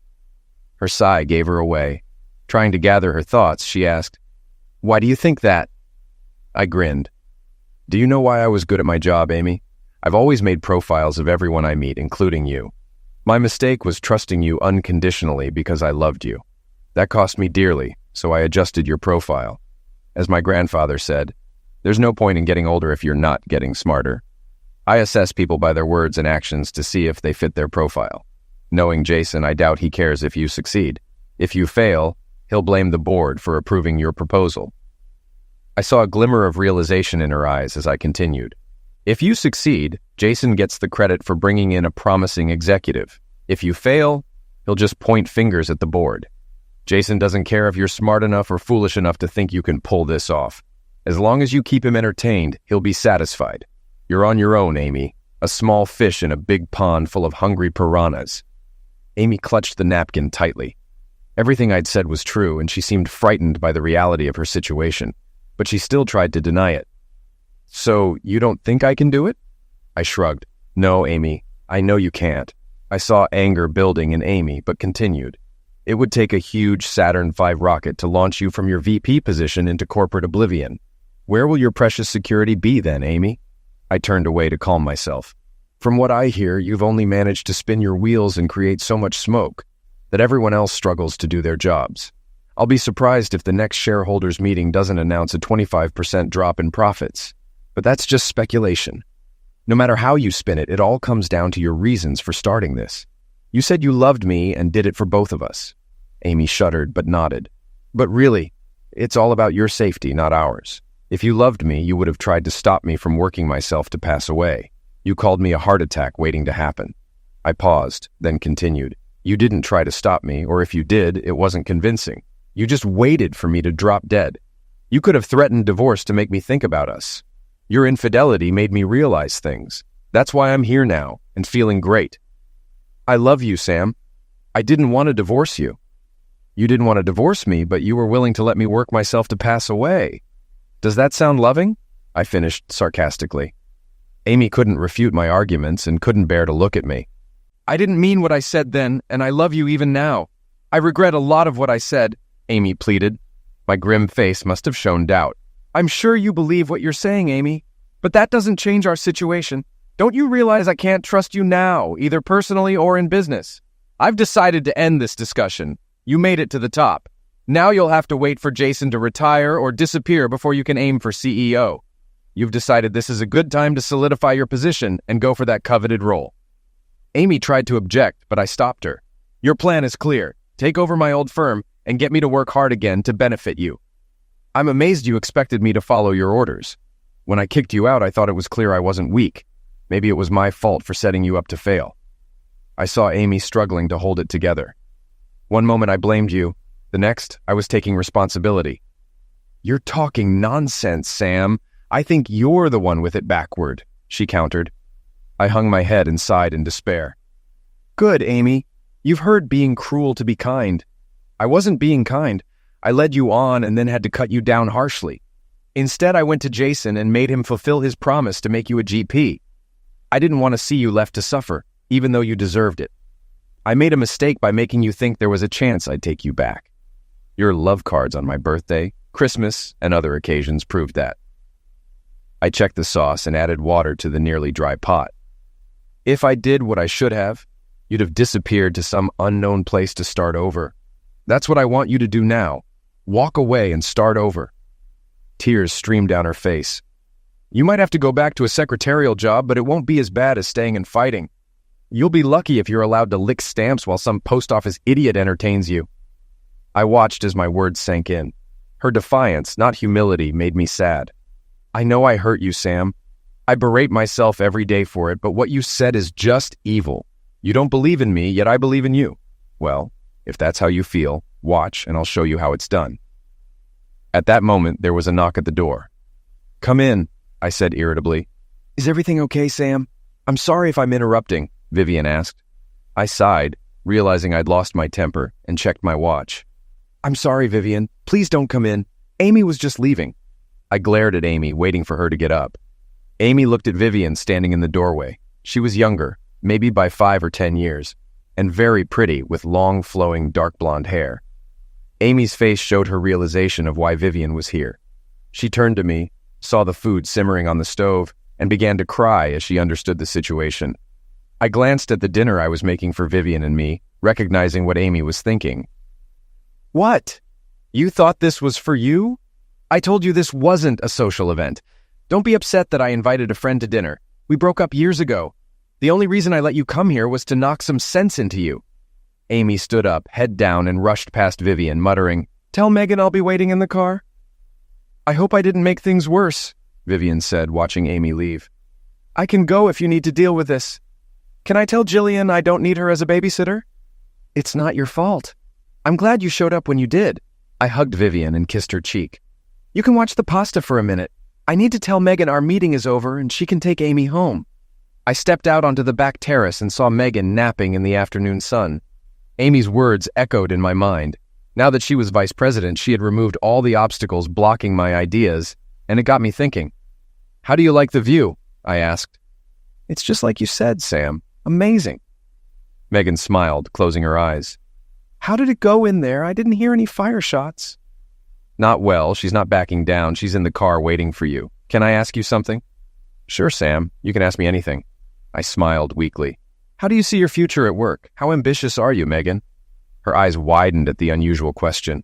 Speaker 2: Her sigh gave her away. Trying to gather her thoughts, she asked, Why do you think that? I grinned. Do you know why I was good at my job, Amy? I've always made profiles of everyone I meet, including you. My mistake was trusting you unconditionally because I loved you. That cost me dearly, so I adjusted your profile. As my grandfather said, there's no point in getting older if you're not getting smarter. I assess people by their words and actions to see if they fit their profile. Knowing Jason, I doubt he cares if you succeed. If you fail, he'll blame the board for approving your proposal. I saw a glimmer of realization in her eyes as I continued. If you succeed, Jason gets the credit for bringing in a promising executive. If you fail, he'll just point fingers at the board. Jason doesn't care if you're smart enough or foolish enough to think you can pull this off. As long as you keep him entertained, he'll be satisfied. You're on your own, Amy. a small fish in a big pond full of hungry piranhas. Amy clutched the napkin tightly. Everything I'd said was true, and she seemed frightened by the reality of her situation, but she still tried to deny it. So, you don't think I can do it? I shrugged. No, Amy, I know you can't. I saw anger building in Amy, but continued. It would take a huge Saturn V rocket to launch you from your VP position into corporate oblivion. Where will your precious security be then, Amy? I turned away to calm myself. From what I hear, you've only managed to spin your wheels and create so much smoke that everyone else struggles to do their jobs. I'll be surprised if the next shareholders meeting doesn't announce a 25% drop in profits. But that's just speculation. No matter how you spin it, it all comes down to your reasons for starting this. You said you loved me and did it for both of us. Amy shuddered but nodded. But really, it's all about your safety, not ours. If you loved me, you would have tried to stop me from working myself to pass away. You called me a heart attack waiting to happen. I paused, then continued. You didn't try to stop me, or if you did, it wasn't convincing. You just waited for me to drop dead. You could have threatened divorce to make me think about us. Your infidelity made me realize things. That's why I'm here now, and feeling great. I love you, Sam. I didn't want to divorce you. You didn't want to divorce me, but you were willing to let me work myself to pass away. Does that sound loving? I finished sarcastically. Amy couldn't refute my arguments and couldn't bear to look at me. I didn't mean what I said then, and I love you even now. I regret a lot of what I said, Amy pleaded. My grim face must have shown doubt. I'm sure you believe what you're saying, Amy, but that doesn't change our situation. Don't you realize I can't trust you now, either personally or in business? I've decided to end this discussion. You made it to the top. Now you'll have to wait for Jason to retire or disappear before you can aim for CEO. You've decided this is a good time to solidify your position and go for that coveted role. Amy tried to object, but I stopped her. Your plan is clear. Take over my old firm and get me to work hard again to benefit you. I'm amazed you expected me to follow your orders. When I kicked you out, I thought it was clear I wasn't weak. Maybe it was my fault for setting you up to fail. I saw Amy struggling to hold it together. One moment I blamed you. The next, I was taking responsibility. You're talking nonsense, Sam. I think you're the one with it backward, she countered. I hung my head and sighed in despair. Good, Amy. You've heard being cruel to be kind. I wasn't being kind. I led you on and then had to cut you down harshly. Instead, I went to Jason and made him fulfill his promise to make you a GP. I didn't want to see you left to suffer, even though you deserved it. I made a mistake by making you think there was a chance I'd take you back. Your love cards on my birthday, Christmas, and other occasions proved that. I checked the sauce and added water to the nearly dry pot. If I did what I should have, you'd have disappeared to some unknown place to start over. That's what I want you to do now. Walk away and start over. Tears streamed down her face. You might have to go back to a secretarial job, but it won't be as bad as staying and fighting. You'll be lucky if you're allowed to lick stamps while some post office idiot entertains you. I watched as my words sank in. Her defiance, not humility, made me sad. I know I hurt you, Sam. I berate myself every day for it, but what you said is just evil. You don't believe in me, yet I believe in you. Well, if that's how you feel, watch and I'll show you how it's done. At that moment, there was a knock at the door. Come in, I said irritably. Is everything okay, Sam? I'm sorry if I'm interrupting, Vivian asked. I sighed, realizing I'd lost my temper, and checked my watch. I'm sorry, Vivian. Please don't come in. Amy was just leaving. I glared at Amy, waiting for her to get up. Amy looked at Vivian standing in the doorway. She was younger, maybe by 5 or 10 years, and very pretty with long, flowing, dark blonde hair. Amy's face showed her realization of why Vivian was here. She turned to me, saw the food simmering on the stove, and began to cry as she understood the situation. I glanced at the dinner I was making for Vivian and me, recognizing what Amy was thinking. What? You thought this was for you? I told you this wasn't a social event. Don't be upset that I invited a friend to dinner. We broke up years ago. The only reason I let you come here was to knock some sense into you. Amy stood up, head down, and rushed past Vivian, muttering, Tell Megan I'll be waiting in the car. I hope I didn't make things worse, Vivian said, watching Amy leave. I can go if you need to deal with this. Can I tell Jillian I don't need her as a babysitter? It's not your fault. I'm glad you showed up when you did. I hugged Vivian and kissed her cheek. You can watch the pasta for a minute. I need to tell Megan our meeting is over and she can take Amy home. I stepped out onto the back terrace and saw Megan napping in the afternoon sun. Amy's words echoed in my mind. Now that she was vice president, she had removed all the obstacles blocking my ideas, and it got me thinking. How do you like the view? I asked. It's just like you said, Sam. Amazing. Megan smiled, closing her eyes. How did it go in there? I didn't hear any fire shots. Not well. She's not backing down. She's in the car waiting for you. Can I ask you something? Sure, Sam. You can ask me anything. I smiled weakly. How do you see your future at work? How ambitious are you, Megan? Her eyes widened at the unusual question.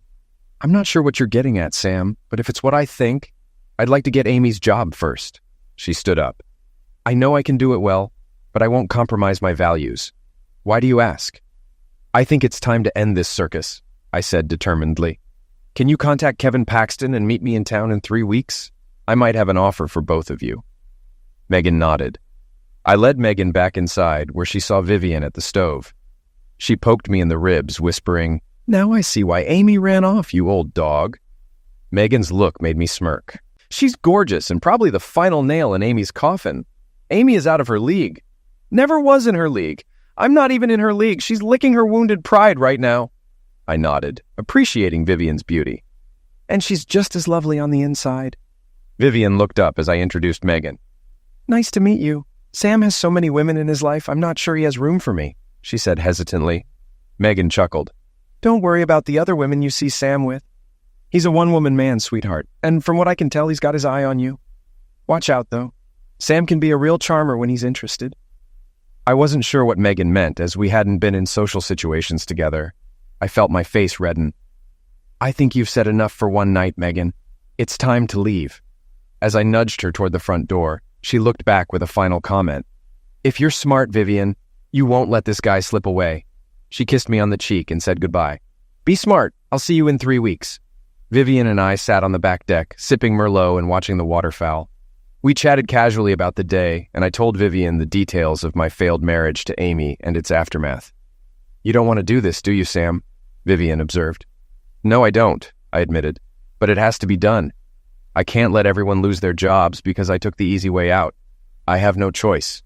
Speaker 2: I'm not sure what you're getting at, Sam, but if it's what I think, I'd like to get Amy's job first. She stood up. I know I can do it well, but I won't compromise my values. Why do you ask? I think it's time to end this circus, I said determinedly. Can you contact Kevin Paxton and meet me in town in 3 weeks? I might have an offer for both of you. Megan nodded. I led Megan back inside, where she saw Vivian at the stove. She poked me in the ribs, whispering, Now I see why Amy ran off, you old dog. Megan's look made me smirk. She's gorgeous and probably the final nail in Amy's coffin. Amy is out of her league. Never was in her league. I'm not even in her league. She's licking her wounded pride right now. I nodded, appreciating Vivian's beauty. And she's just as lovely on the inside. Vivian looked up as I introduced Megan. Nice to meet you. Sam has so many women in his life, I'm not sure he has room for me, she said hesitantly. Megan chuckled. Don't worry about the other women you see Sam with. He's a one-woman man, sweetheart, and from what I can tell, he's got his eye on you. Watch out, though. Sam can be a real charmer when he's interested. I wasn't sure what Megan meant, as we hadn't been in social situations together. I felt my face redden. I think you've said enough for one night, Megan. It's time to leave. As I nudged her toward the front door, she looked back with a final comment. If you're smart, Vivian, you won't let this guy slip away. She kissed me on the cheek and said goodbye. Be smart. I'll see you in 3 weeks. Vivian and I sat on the back deck, sipping Merlot and watching the waterfowl. We chatted casually about the day, and I told Vivian the details of my failed marriage to Amy and its aftermath. You don't want to do this, do you, Sam? Vivian observed. No, I don't, I admitted, but it has to be done. I can't let everyone lose their jobs because I took the easy way out. I have no choice.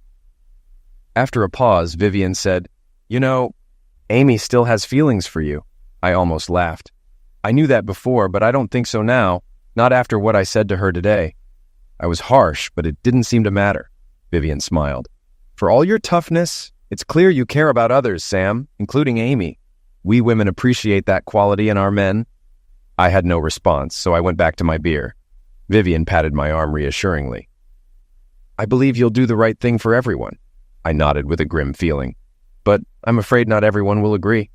Speaker 2: After a pause, Vivian said, You know, Amy still has feelings for you. I almost laughed. I knew that before, but I don't think so now, not after what I said to her today. I was harsh, but it didn't seem to matter. Vivian smiled. For all your toughness, it's clear you care about others, Sam, including Amy. We women appreciate that quality in our men. I had no response, so I went back to my beer. Vivian patted my arm reassuringly. I believe you'll do the right thing for everyone. I nodded with a grim feeling. But I'm afraid not everyone will agree.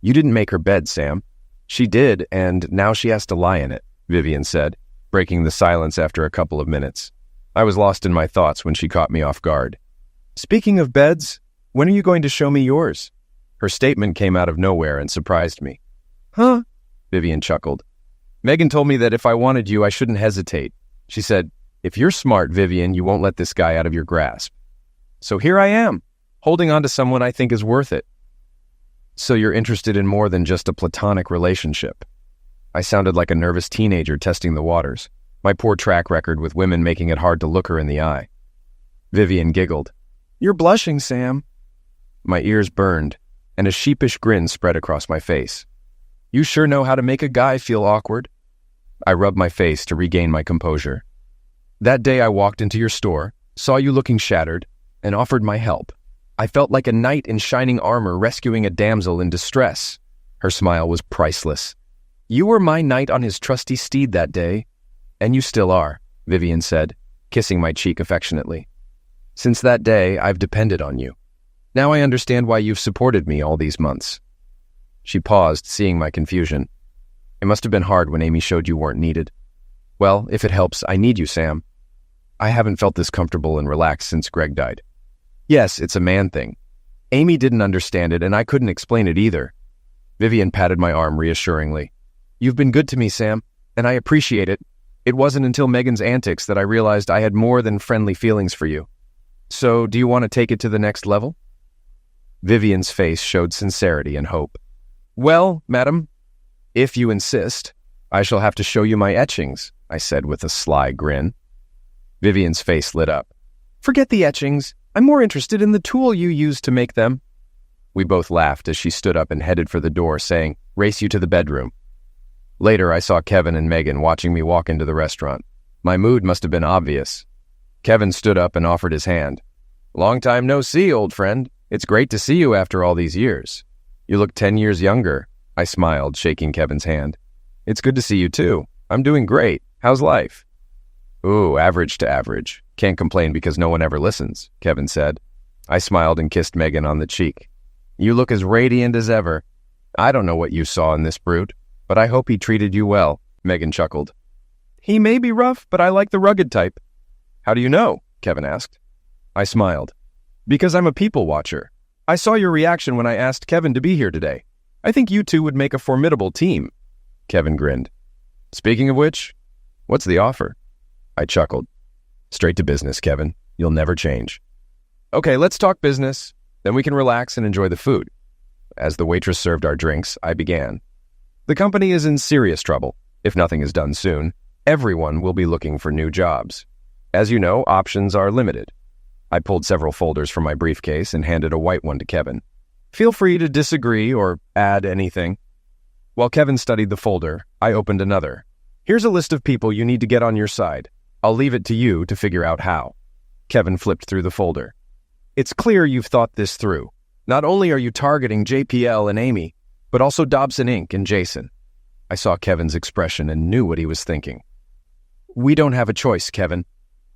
Speaker 2: You didn't make her bed, Sam. She did, and now she has to lie in it, Vivian said, breaking the silence after a couple of minutes. I was lost in my thoughts when she caught me off guard. Speaking of beds, when are you going to show me yours? Her statement came out of nowhere and surprised me. Huh? Vivian chuckled. Megan told me that if I wanted you, I shouldn't hesitate. She said, if you're smart, Vivian, you won't let this guy out of your grasp. So here I am, holding on to someone I think is worth it. So you're interested in more than just a platonic relationship. I sounded like a nervous teenager testing the waters, my poor track record with women making it hard to look her in the eye. Vivian giggled. You're blushing, Sam. My ears burned, and a sheepish grin spread across my face. You sure know how to make a guy feel awkward. I rubbed my face to regain my composure. That day I walked into your store, saw you looking shattered, and offered my help. I felt like a knight in shining armor rescuing a damsel in distress. Her smile was priceless. You were my knight on his trusty steed that day, and you still are, Vivian said, kissing my cheek affectionately. Since that day, I've depended on you. Now I understand why you've supported me all these months. She paused, seeing my confusion. It must have been hard when Amy showed you weren't needed. Well, if it helps, I need you, Sam. I haven't felt this comfortable and relaxed since Greg died. Yes, it's a man thing. Amy didn't understand it, and I couldn't explain it either. Vivian patted my arm reassuringly. You've been good to me, Sam, and I appreciate it. It wasn't until Megan's antics that I realized I had more than friendly feelings for you. So, do you want to take it to the next level? Vivian's face showed sincerity and hope. Well, madam, if you insist, I shall have to show you my etchings, I said with a sly grin. Vivian's face lit up. Forget the etchings. I'm more interested in the tool you used to make them. We both laughed as she stood up and headed for the door, saying, "Race you to the bedroom." Later, I saw Kevin and Megan watching me walk into the restaurant. My mood must have been obvious. Kevin stood up and offered his hand. "Long time no see, old friend. It's great to see you after all these years. You look 10 years younger." I smiled, shaking Kevin's hand. "It's good to see you too. I'm doing great. How's life?" "Ooh, average to average. Can't complain because no one ever listens," Kevin said. I smiled and kissed Megan on the cheek. "You look as radiant as ever. I don't know what you saw in this brute, but I hope he treated you well," Megan chuckled. "He may be rough, but I like the rugged type." "How do you know?" Kevin asked. I smiled. "Because I'm a people watcher. I saw your reaction when I asked Kevin to be here today. I think you two would make a formidable team." Kevin grinned. "Speaking of which, what's the offer?" I chuckled. "Straight to business, Kevin. You'll never change." "Okay, let's talk business. Then we can relax and enjoy the food." As the waitress served our drinks, I began. "The company is in serious trouble. If nothing is done soon, everyone will be looking for new jobs. As you know, options are limited." I pulled several folders from my briefcase and handed a white one to Kevin. "Feel free to disagree or add anything." While Kevin studied the folder, I opened another. "Here's a list of people you need to get on your side. I'll leave it to you to figure out how." Kevin flipped through the folder. "It's clear you've thought this through. Not only are you targeting JPL and Amy, but also Dobson Inc. and Jason." I saw Kevin's expression and knew what he was thinking. "We don't have a choice, Kevin.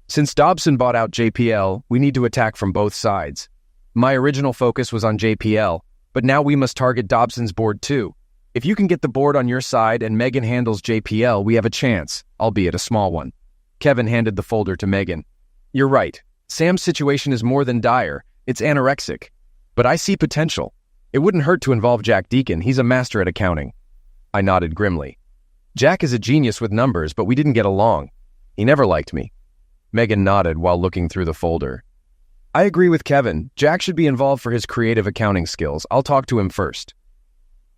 Speaker 2: Since Dobson bought out JPL, we need to attack from both sides. My original focus was on JPL, but now we must target Dobson's board too. If you can get the board on your side and Megan handles JPL, we have a chance, albeit a small one." Kevin handed the folder to Megan. "You're right. Sam's situation is more than dire. It's anorexic. But I see potential. It wouldn't hurt to involve Jack Deacon. He's a master at accounting." I nodded grimly. "Jack is a genius with numbers, but we didn't get along. He never liked me." Megan nodded while looking through the folder. "I agree with Kevin. Jack should be involved for his creative accounting skills. I'll talk to him first."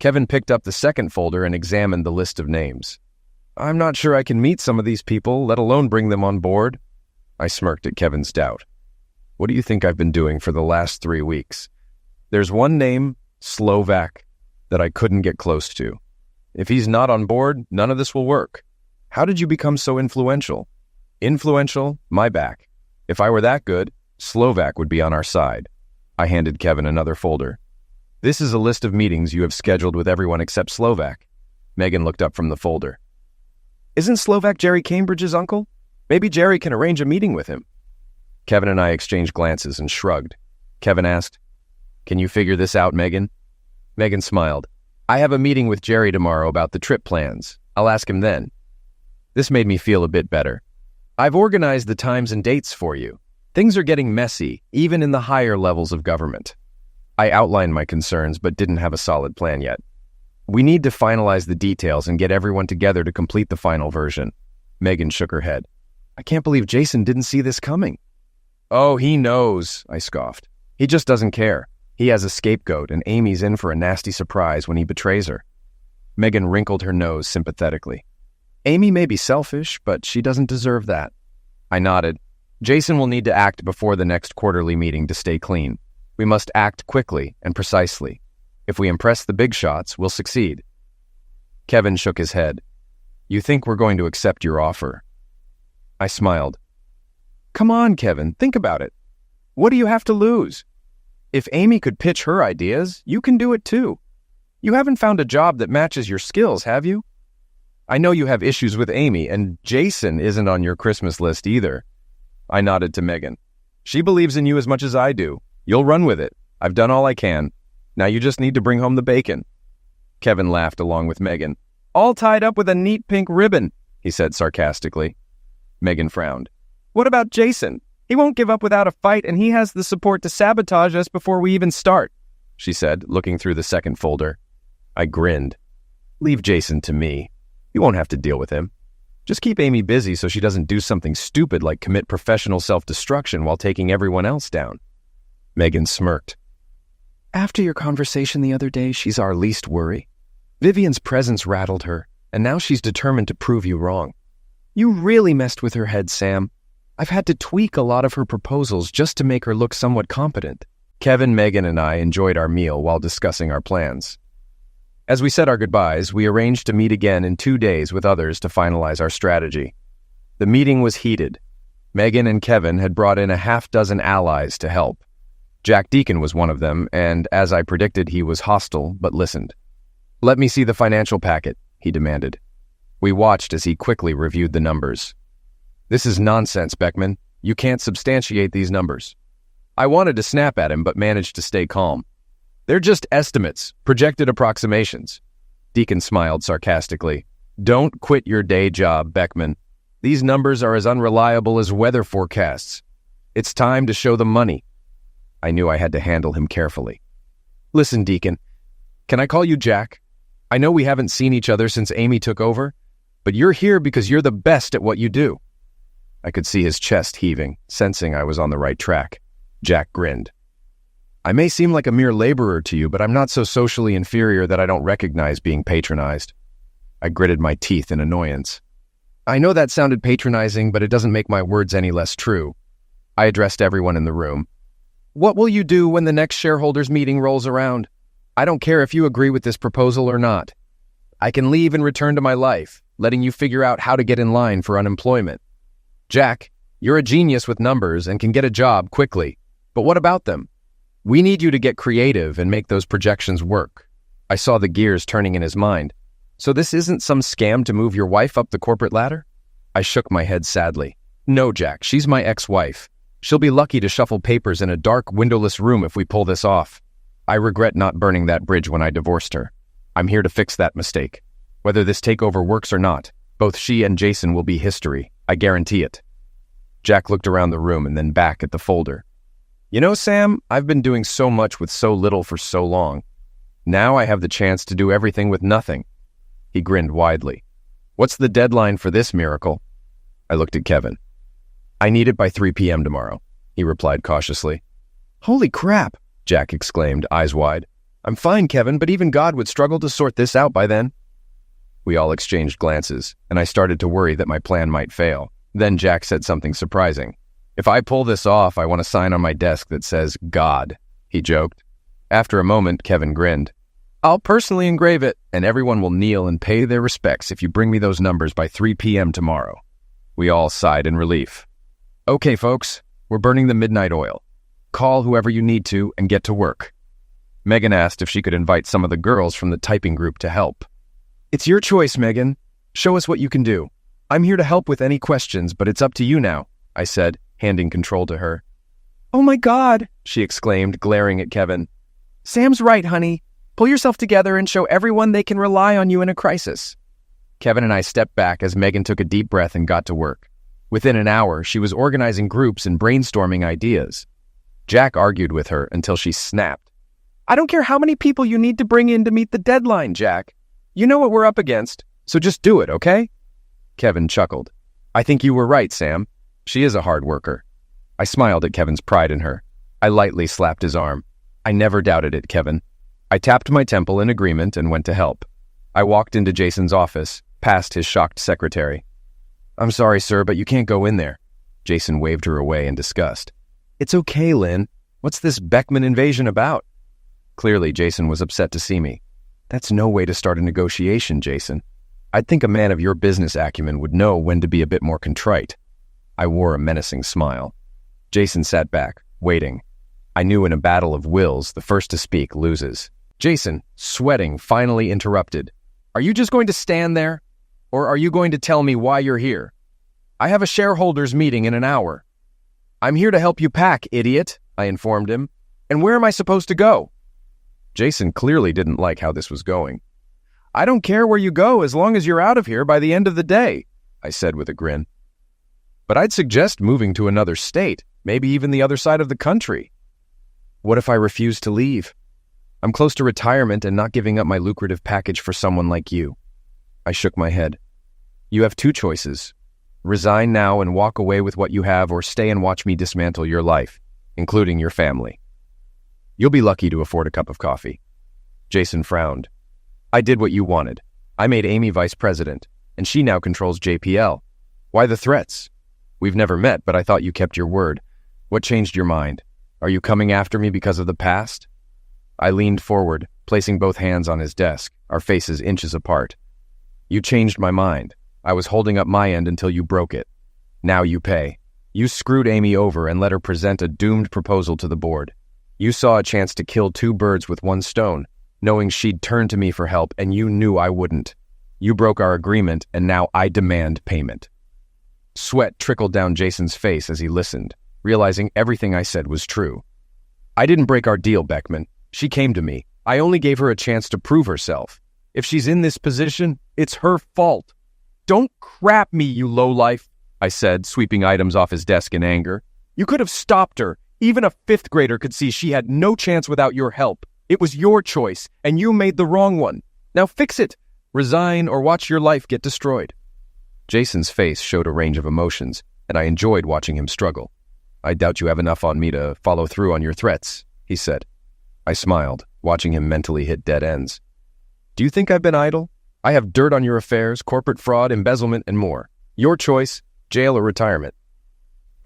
Speaker 2: Kevin picked up the second folder and examined the list of names. "I'm not sure I can meet some of these people, let alone bring them on board." I smirked at Kevin's doubt. "What do you think I've been doing for the last 3 weeks? There's one name, Slovak, that I couldn't get close to. If he's not on board, none of this will work. How did you become so influential?" "Influential? My back. If I were that good, Slovak would be on our side." I handed Kevin another folder. "This is a list of meetings you have scheduled with everyone except Slovak." Megan looked up from the folder. "Isn't Slovak Jerry Cambridge's uncle? Maybe Jerry can arrange a meeting with him." Kevin and I exchanged glances and shrugged. Kevin asked, "Can you figure this out, Megan?" Megan smiled. "I have a meeting with Jerry tomorrow about the trip plans. I'll ask him then." This made me feel a bit better. "I've organized the times and dates for you. Things are getting messy, even in the higher levels of government." I outlined my concerns, but didn't have a solid plan yet. "We need to finalize the details and get everyone together to complete the final version." Megan shook her head. "I can't believe Jason didn't see this coming." "Oh, he knows," I scoffed. "He just doesn't care. He has a scapegoat, and Amy's in for a nasty surprise when he betrays her." Megan wrinkled her nose sympathetically. "Amy may be selfish, but she doesn't deserve that." I nodded. "Jason will need to act before the next quarterly meeting to stay clean. We must act quickly and precisely. If we impress the big shots, we'll succeed." Kevin shook his head. "You think we're going to accept your offer?" I smiled. "Come on, Kevin, think about it. What do you have to lose? If Amy could pitch her ideas, you can do it too. You haven't found a job that matches your skills, have you? I know you have issues with Amy, and Jason isn't on your Christmas list either." I nodded to Megan. "She believes in you as much as I do. You'll run with it. I've done all I can. Now you just need to bring home the bacon." Kevin laughed along with Megan. "All tied up with a neat pink ribbon," he said sarcastically. Megan frowned. "What about Jason? He won't give up without a fight, and he has the support to sabotage us before we even start," she said, looking through the second folder. I grinned. "Leave Jason to me. You won't have to deal with him. Just keep Amy busy so she doesn't do something stupid like commit professional self-destruction while taking everyone else down." Megan smirked. "After your conversation the other day, she's our least worry. Vivian's presence rattled her, and now she's determined to prove you wrong. You really messed with her head, Sam. I've had to tweak a lot of her proposals just to make her look somewhat competent. Kevin, Megan, and I enjoyed our meal while discussing our plans. As we said our goodbyes, we arranged to meet again in 2 days with others to finalize our strategy. The meeting was heated. Megan and Kevin had brought in a half-dozen allies to help. Jack Deacon was one of them, and as I predicted, he was hostile but listened. "Let me see the financial packet," he demanded. We watched as he quickly reviewed the numbers. "This is nonsense, Beckman. You can't substantiate these numbers." I wanted to snap at him, but managed to stay calm. "They're just estimates, projected approximations." Deacon smiled sarcastically. "Don't quit your day job, Beckman. These numbers are as unreliable as weather forecasts. It's time to show the money." I knew I had to handle him carefully. "Listen, Deacon, can I call you Jack? I know we haven't seen each other since Amy took over, but you're here because you're the best at what you do." I could see his chest heaving, sensing I was on the right track. Jack grinned. "I may seem like a mere laborer to you, but I'm not so socially inferior that I don't recognize being patronized." I gritted my teeth in annoyance. "I know that sounded patronizing, but it doesn't make my words any less true." I addressed everyone in the room. "What will you do when the next shareholders meeting rolls around? I don't care if you agree with this proposal or not. I can leave and return to my life, letting you figure out how to get in line for unemployment. Jack, you're a genius with numbers and can get a job quickly. But what about them? We need you to get creative and make those projections work." I saw the gears turning in his mind. "So this isn't some scam to move your wife up the corporate ladder?" I shook my head sadly. "No, Jack, she's my ex-wife. She'll be lucky to shuffle papers in a dark, windowless room if we pull this off. I regret not burning that bridge when I divorced her. I'm here to fix that mistake. Whether this takeover works or not, both she and Jason will be history. I guarantee it." Jack looked around the room and then back at the folder. "You know, Sam, I've been doing so much with so little for so long. Now I have the chance to do everything with nothing." He grinned widely. "What's the deadline for this miracle?" I looked at Kevin. "I need it by 3 p.m. tomorrow," he replied cautiously. "Holy crap," Jack exclaimed, eyes wide. "I'm fine, Kevin, but even God would struggle to sort this out by then." We all exchanged glances, and I started to worry that my plan might fail. Then Jack said something surprising. "If I pull this off, I want a sign on my desk that says, God," he joked. After a moment, Kevin grinned. "I'll personally engrave it, and everyone will kneel and pay their respects if you bring me those numbers by 3 p.m. tomorrow." We all sighed in relief. "Okay, folks, we're burning the midnight oil. Call whoever you need to and get to work." Megan asked if she could invite some of the girls from the typing group to help. "It's your choice, Megan. Show us what you can do. I'm here to help with any questions, but it's up to you now," I said, handing control to her. "Oh my God," she exclaimed, glaring at Kevin. "Sam's right, honey. Pull yourself together and show everyone they can rely on you in a crisis." Kevin and I stepped back as Megan took a deep breath and got to work. Within an hour, she was organizing groups and brainstorming ideas. Jack argued with her until she snapped. "I don't care how many people you need to bring in to meet the deadline, Jack. You know what we're up against, so just do it, okay?" Kevin chuckled. "I think you were right, Sam. She is a hard worker." I smiled at Kevin's pride in her. I lightly slapped his arm. "I never doubted it, Kevin." I tapped my temple in agreement and went to help. I walked into Jason's office, past his shocked secretary. "I'm sorry, sir, but you can't go in there." Jason waved her away in disgust. "It's okay, Lynn. What's this Beckman invasion about?" Clearly, Jason was upset to see me. "That's no way to start a negotiation, Jason. I'd think a man of your business acumen would know when to be a bit more contrite." I wore a menacing smile. Jason sat back, waiting. I knew in a battle of wills, the first to speak loses. Jason, sweating, finally interrupted. "Are you just going to stand there? Or are you going to tell me why you're here? I have a shareholders meeting in an hour." "I'm here to help you pack, idiot," I informed him. "And where am I supposed to go?" Jason clearly didn't like how this was going. "I don't care where you go as long as you're out of here by the end of the day," I said with a grin. "But I'd suggest moving to another state, maybe even the other side of the country." "What if I refuse to leave? I'm close to retirement and not giving up my lucrative package for someone like you." I shook my head. "You have two choices. Resign now and walk away with what you have, or stay and watch me dismantle your life, including your family. You'll be lucky to afford a cup of coffee." Jason frowned. "I did what you wanted. I made Amy vice president, and she now controls JPL. Why the threats? We've never met, but I thought you kept your word. What changed your mind? Are you coming after me because of the past? I leaned forward, placing both hands on his desk, our faces inches apart. You changed my mind. I was holding up my end until you broke it. Now you pay. You screwed Amy over and let her present a doomed proposal to the board. You saw a chance to kill two birds with one stone, knowing she'd turn to me for help, and you knew I wouldn't. You broke our agreement, and now I demand payment. Sweat trickled down Jason's face as he listened, realizing everything I said was true. I didn't break our deal, Beckman. She came to me. I only gave her a chance to prove herself. If she's in this position, it's her fault. Don't crap me, you lowlife, I said, sweeping items off his desk in anger. You could have stopped her. Even a fifth grader could see she had no chance without your help. It was your choice, and you made the wrong one. Now fix it. Resign or watch your life get destroyed. Jason's face showed a range of emotions, and I enjoyed watching him struggle. I doubt you have enough on me to follow through on your threats, he said. I smiled, watching him mentally hit dead ends. Do you think I've been idle? I have dirt on your affairs, corporate fraud, embezzlement, and more. Your choice, jail or retirement.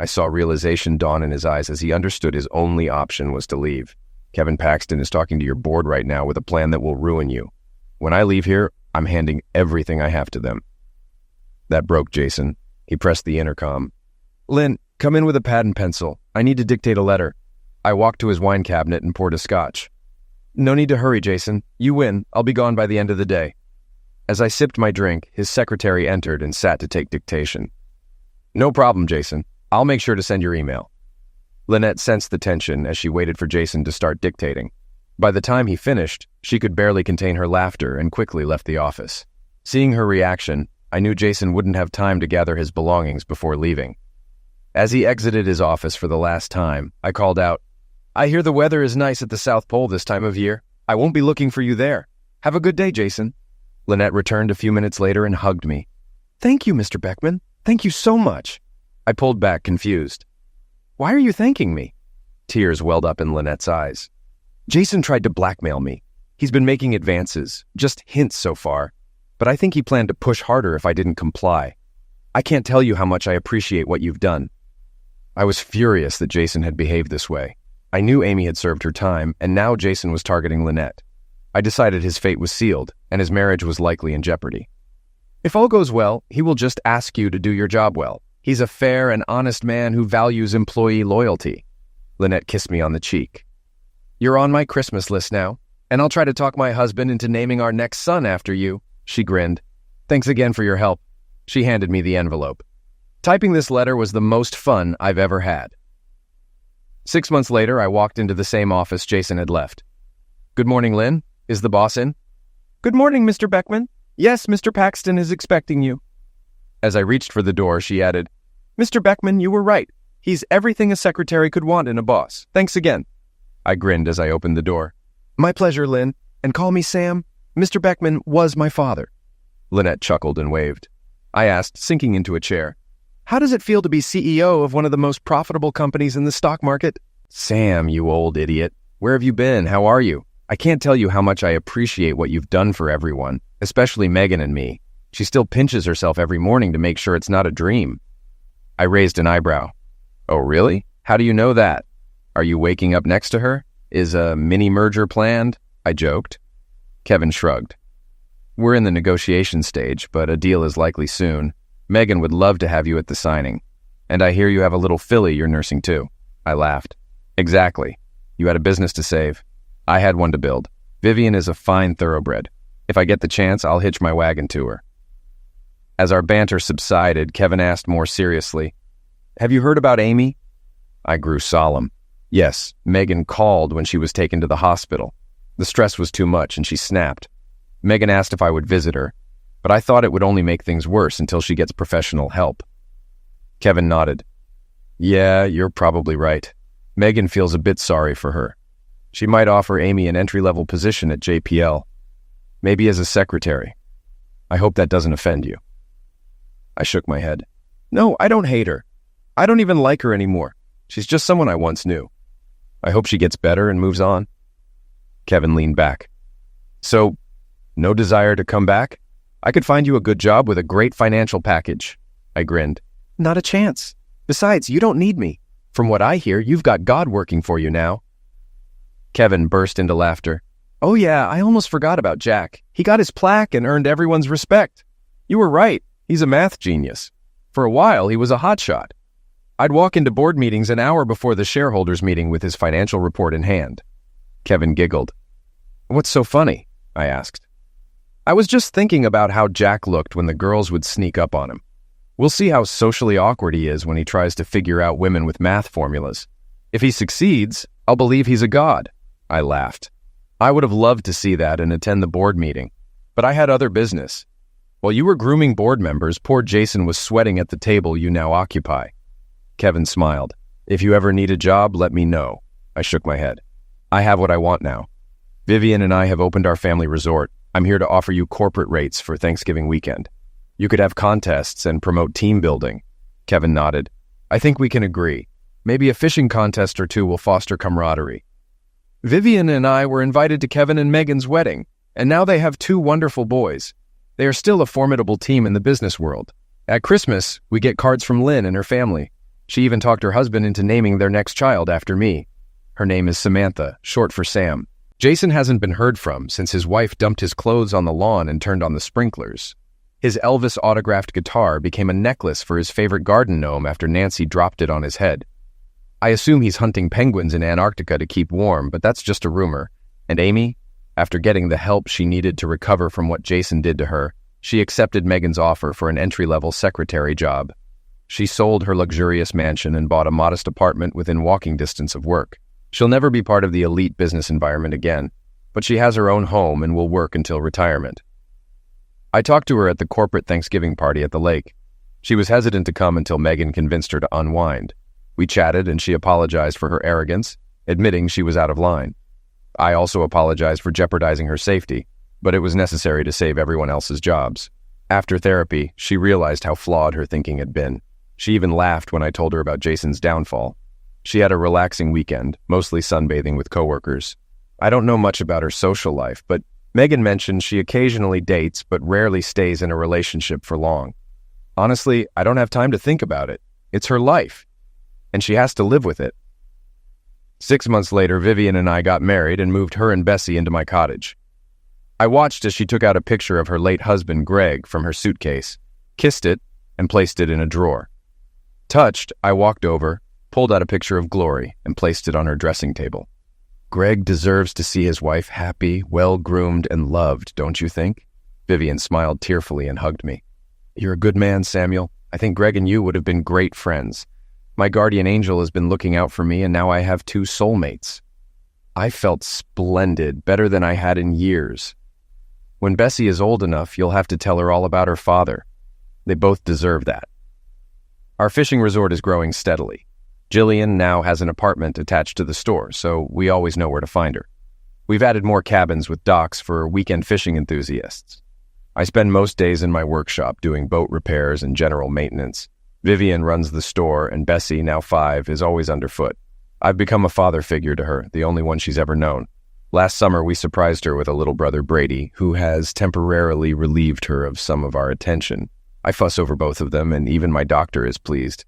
Speaker 2: I saw realization dawn in his eyes as he understood his only option was to leave. Kevin Paxton is talking to your board right now with a plan that will ruin you. When I leave here, I'm handing everything I have to them. That broke Jason. He pressed the intercom. Lynn, come in with a pad and pencil. I need to dictate a letter. I walked to his wine cabinet and poured a scotch. No need to hurry, Jason. You win. I'll be gone by the end of the day. As I sipped my drink, his secretary entered and sat to take dictation. No problem, Jason. I'll make sure to send your email. Lynette sensed the tension as she waited for Jason to start dictating. By the time he finished, she could barely contain her laughter and quickly left the office. Seeing her reaction, I knew Jason wouldn't have time to gather his belongings before leaving. As he exited his office for the last time, I called out, I hear the weather is nice at the South Pole this time of year. I won't be looking for you there. Have a good day, Jason. Lynette returned a few minutes later and hugged me. Thank you, Mr. Beckman. Thank you so much. I pulled back, confused. Why are you thanking me? Tears welled up in Lynette's eyes. Jason tried to blackmail me. He's been making advances, just hints so far, but I think he planned to push harder if I didn't comply. I can't tell you how much I appreciate what you've done. I was furious that Jason had behaved this way. I knew Amy had served her time, and now Jason was targeting Lynette. I decided his fate was sealed, and his marriage was likely in jeopardy. If all goes well, he will just ask you to do your job well. He's a fair and honest man who values employee loyalty. Lynette kissed me on the cheek. You're on my Christmas list now, and I'll try to talk my husband into naming our next son after you, she grinned. Thanks again for your help. She handed me the envelope. Typing this letter was the most fun I've ever had. 6 months later, I walked into the same office Jason had left. Good morning, Lynn. Is the boss in? Good morning, Mr. Beckman. Yes, Mr. Paxton is expecting you. As I reached for the door, she added, Mr. Beckman, you were right. He's everything a secretary could want in a boss. Thanks again. I grinned as I opened the door. My pleasure, Lynn. And call me Sam. Mr. Beckman was my father. Lynette chuckled and waved. I asked, sinking into a chair, how does it feel to be CEO of one of the most profitable companies in the stock market? Sam, you old idiot. Where have you been? How are you? I can't tell you how much I appreciate what you've done for everyone, especially Megan and me. She still pinches herself every morning to make sure it's not a dream. I raised an eyebrow. Oh, really? How do you know that? Are you waking up next to her? Is a mini merger planned? I joked. Kevin shrugged. We're in the negotiation stage, but a deal is likely soon. Megan would love to have you at the signing. And I hear you have a little filly you're nursing too. I laughed. Exactly. You had a business to save. I had one to build. Vivian is a fine thoroughbred. If I get the chance, I'll hitch my wagon to her. As our banter subsided, Kevin asked more seriously, have you heard about Amy? I grew solemn. Yes, Megan called when she was taken to the hospital. The stress was too much and she snapped. Megan asked if I would visit her, but I thought it would only make things worse until she gets professional help. Kevin nodded. Yeah, you're probably right. Megan feels a bit sorry for her. She might offer Amy an entry-level position at JPL, maybe as a secretary. I hope that doesn't offend you. I shook my head. No, I don't hate her. I don't even like her anymore. She's just someone I once knew. I hope she gets better and moves on. Kevin leaned back. So, no desire to come back? I could find you a good job with a great financial package. I grinned. Not a chance. Besides, you don't need me. From what I hear, you've got God working for you now. Kevin burst into laughter. Oh yeah, I almost forgot about Jack. He got his plaque and earned everyone's respect. You were right. He's a math genius. For a while, he was a hotshot. I'd walk into board meetings an hour before the shareholders meeting with his financial report in hand. Kevin giggled. What's so funny? I asked. I was just thinking about how Jack looked when the girls would sneak up on him. We'll see how socially awkward he is when he tries to figure out women with math formulas. If he succeeds, I'll believe he's a god. I laughed. I would have loved to see that and attend the board meeting, but I had other business. While you were grooming board members, poor Jason was sweating at the table you now occupy. Kevin smiled. If you ever need a job, let me know. I shook my head. I have what I want now. Vivian and I have opened our family resort. I'm here to offer you corporate rates for Thanksgiving weekend. You could have contests and promote team building. Kevin nodded. I think we can agree. Maybe a fishing contest or two will foster camaraderie. Vivian and I were invited to Kevin and Megan's wedding, and now they have 2 wonderful boys. They are still a formidable team in the business world. At Christmas, we get cards from Lynn and her family. She even talked her husband into naming their next child after me. Her name is Samantha, short for Sam. Jason hasn't been heard from since his wife dumped his clothes on the lawn and turned on the sprinklers. His Elvis autographed guitar became a necklace for his favorite garden gnome after Nancy dropped it on his head. I assume he's hunting penguins in Antarctica to keep warm, but that's just a rumor. And Amy, after getting the help she needed to recover from what Jason did to her, she accepted Megan's offer for an entry-level secretary job. She sold her luxurious mansion and bought a modest apartment within walking distance of work. She'll never be part of the elite business environment again, but she has her own home and will work until retirement. I talked to her at the corporate Thanksgiving party at the lake. She was hesitant to come until Megan convinced her to unwind. We chatted and she apologized for her arrogance, admitting she was out of line. I also apologized for jeopardizing her safety, but it was necessary to save everyone else's jobs. After therapy, she realized how flawed her thinking had been. She even laughed when I told her about Jason's downfall. She had a relaxing weekend, mostly sunbathing with coworkers. I don't know much about her social life, but Megan mentioned she occasionally dates but rarely stays in a relationship for long. Honestly, I don't have time to think about it. It's her life, and she has to live with it. 6 months later, Vivian and I got married and moved her and Bessie into my cottage. I watched as she took out a picture of her late husband, Greg, from her suitcase, kissed it, and placed it in a drawer. Touched, I walked over, pulled out a picture of Glory, and placed it on her dressing table. Greg deserves to see his wife happy, well-groomed, and loved, don't you think? Vivian smiled tearfully and hugged me. You're a good man, Samuel. I think Greg and you would have been great friends. My guardian angel has been looking out for me, and now I have 2 soulmates. I felt splendid, better than I had in years. When Bessie is old enough, you'll have to tell her all about her father. They both deserve that. Our fishing resort is growing steadily. Jillian now has an apartment attached to the store, so we always know where to find her. We've added more cabins with docks for weekend fishing enthusiasts. I spend most days in my workshop doing boat repairs and general maintenance. Vivian runs the store, and Bessie, now 5, is always underfoot. I've become a father figure to her, the only one she's ever known. Last summer, we surprised her with a little brother, Brady, who has temporarily relieved her of some of our attention. I fuss over both of them, and even my doctor is pleased.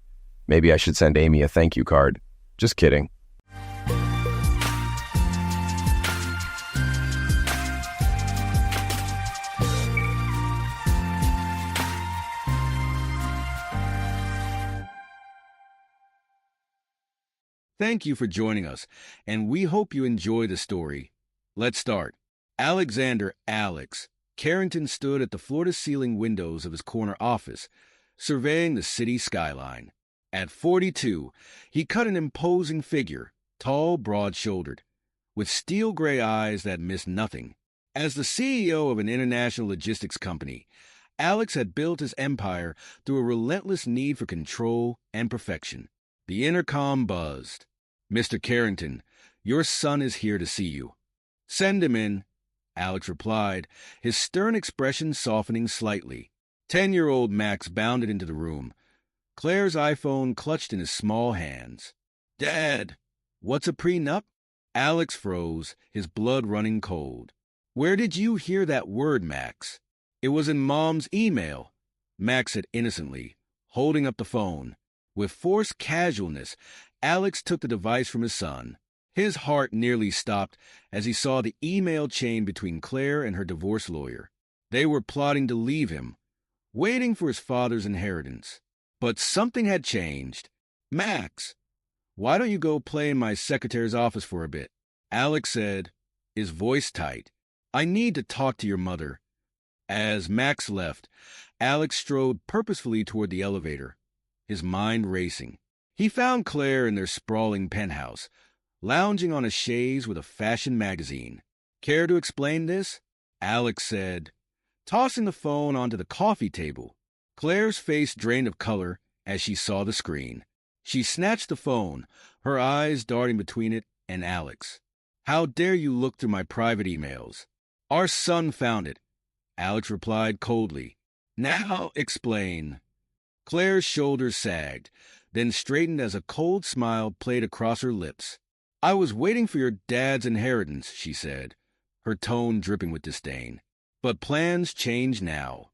Speaker 2: Maybe I should send Amy a thank you card. Just kidding.
Speaker 3: Thank you for joining us, and we hope you enjoy the story. Let's start. Alexander Alex Carrington stood at the floor-to-ceiling windows of his corner office, surveying the city skyline. At 42, he cut an imposing figure, tall, broad-shouldered, with steel-gray eyes that missed nothing. As the CEO of an international logistics company, Alex had built his empire through a relentless need for control and perfection. The intercom buzzed. Mr. Carrington, your son is here to see you. Send him in, Alex replied, his stern expression softening slightly. 10-year-old Max bounded into the room, Claire's iPhone clutched in his small hands. Dad, what's a prenup? Alex froze, his blood running cold. Where did you hear that word, Max? It was in Mom's email, Max said innocently, holding up the phone. With forced casualness, Alex took the device from his son. His heart nearly stopped as he saw the email chain between Claire and her divorce lawyer. They were plotting to leave him, waiting for his father's inheritance. But something had changed. "Max, why don't you go play in my secretary's office for a bit?" Alex said, his voice tight. "I need to talk to your mother." As Max left, Alex strode purposefully toward the elevator, his mind racing. He found Claire in their sprawling penthouse, lounging on a chaise with a fashion magazine. "Care to explain this?" Alex said, tossing the phone onto the coffee table. Claire's face drained of color as she saw the screen. She snatched the phone, her eyes darting between it and Alex. "How dare you look through my private emails?" "Our son found it," Alex replied coldly. "Now explain." Claire's shoulders sagged, then straightened as a cold smile played across her lips. "I was waiting for your dad's inheritance," she said, her tone dripping with disdain. "But plans change now."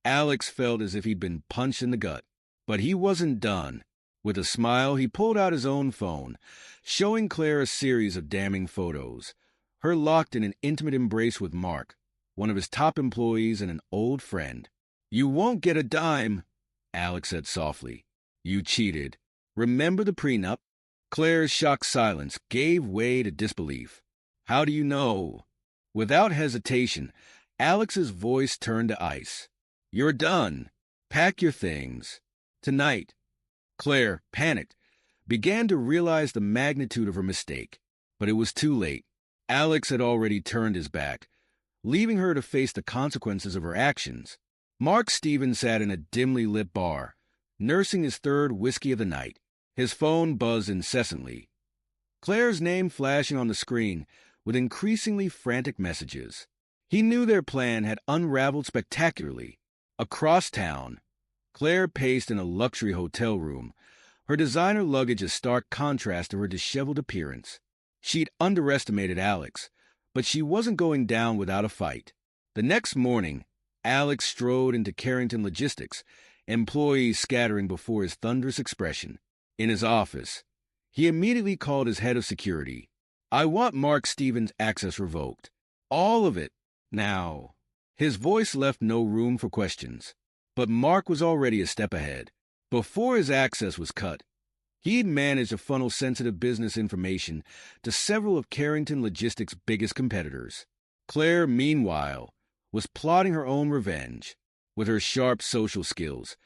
Speaker 3: Alex felt as if he'd been punched in the gut. But he wasn't done. With a smile, he pulled out his own phone, showing Claire a series of damning photos. Her locked in an intimate embrace with Mark, one of his top employees and an old friend. "You won't get a dime," Alex said softly. "You cheated. Remember the prenup?" Claire's shocked silence gave way to disbelief. "How do you know?" Without hesitation, Alex's voice turned to ice. "You're done. Pack your things. Tonight." Claire, panicked, began to realize the magnitude of her mistake. But it was too late. Alex had already turned his back, leaving her to face the consequences of her actions. Mark Stevens sat in a dimly lit bar, nursing his third whiskey of the night. His phone buzzed incessantly, Claire's name flashing on the screen with increasingly frantic messages. He knew their plan had unraveled spectacularly. Across town, Claire paced in a luxury hotel room, her designer luggage a stark contrast to her disheveled appearance. She'd underestimated Alex, but she wasn't going down without a fight. The next morning, Alex strode into Carrington Logistics, employees scattering before his thunderous expression. In his office, he immediately called his head of security. "I want Mark Stevens' access revoked. All of it. Now." His voice left no room for questions. But Mark was already a step ahead. Before his access was cut, he'd managed to funnel sensitive business information to several of Carrington Logistics' biggest competitors. Claire, meanwhile, was plotting her own revenge. With her sharp social skills,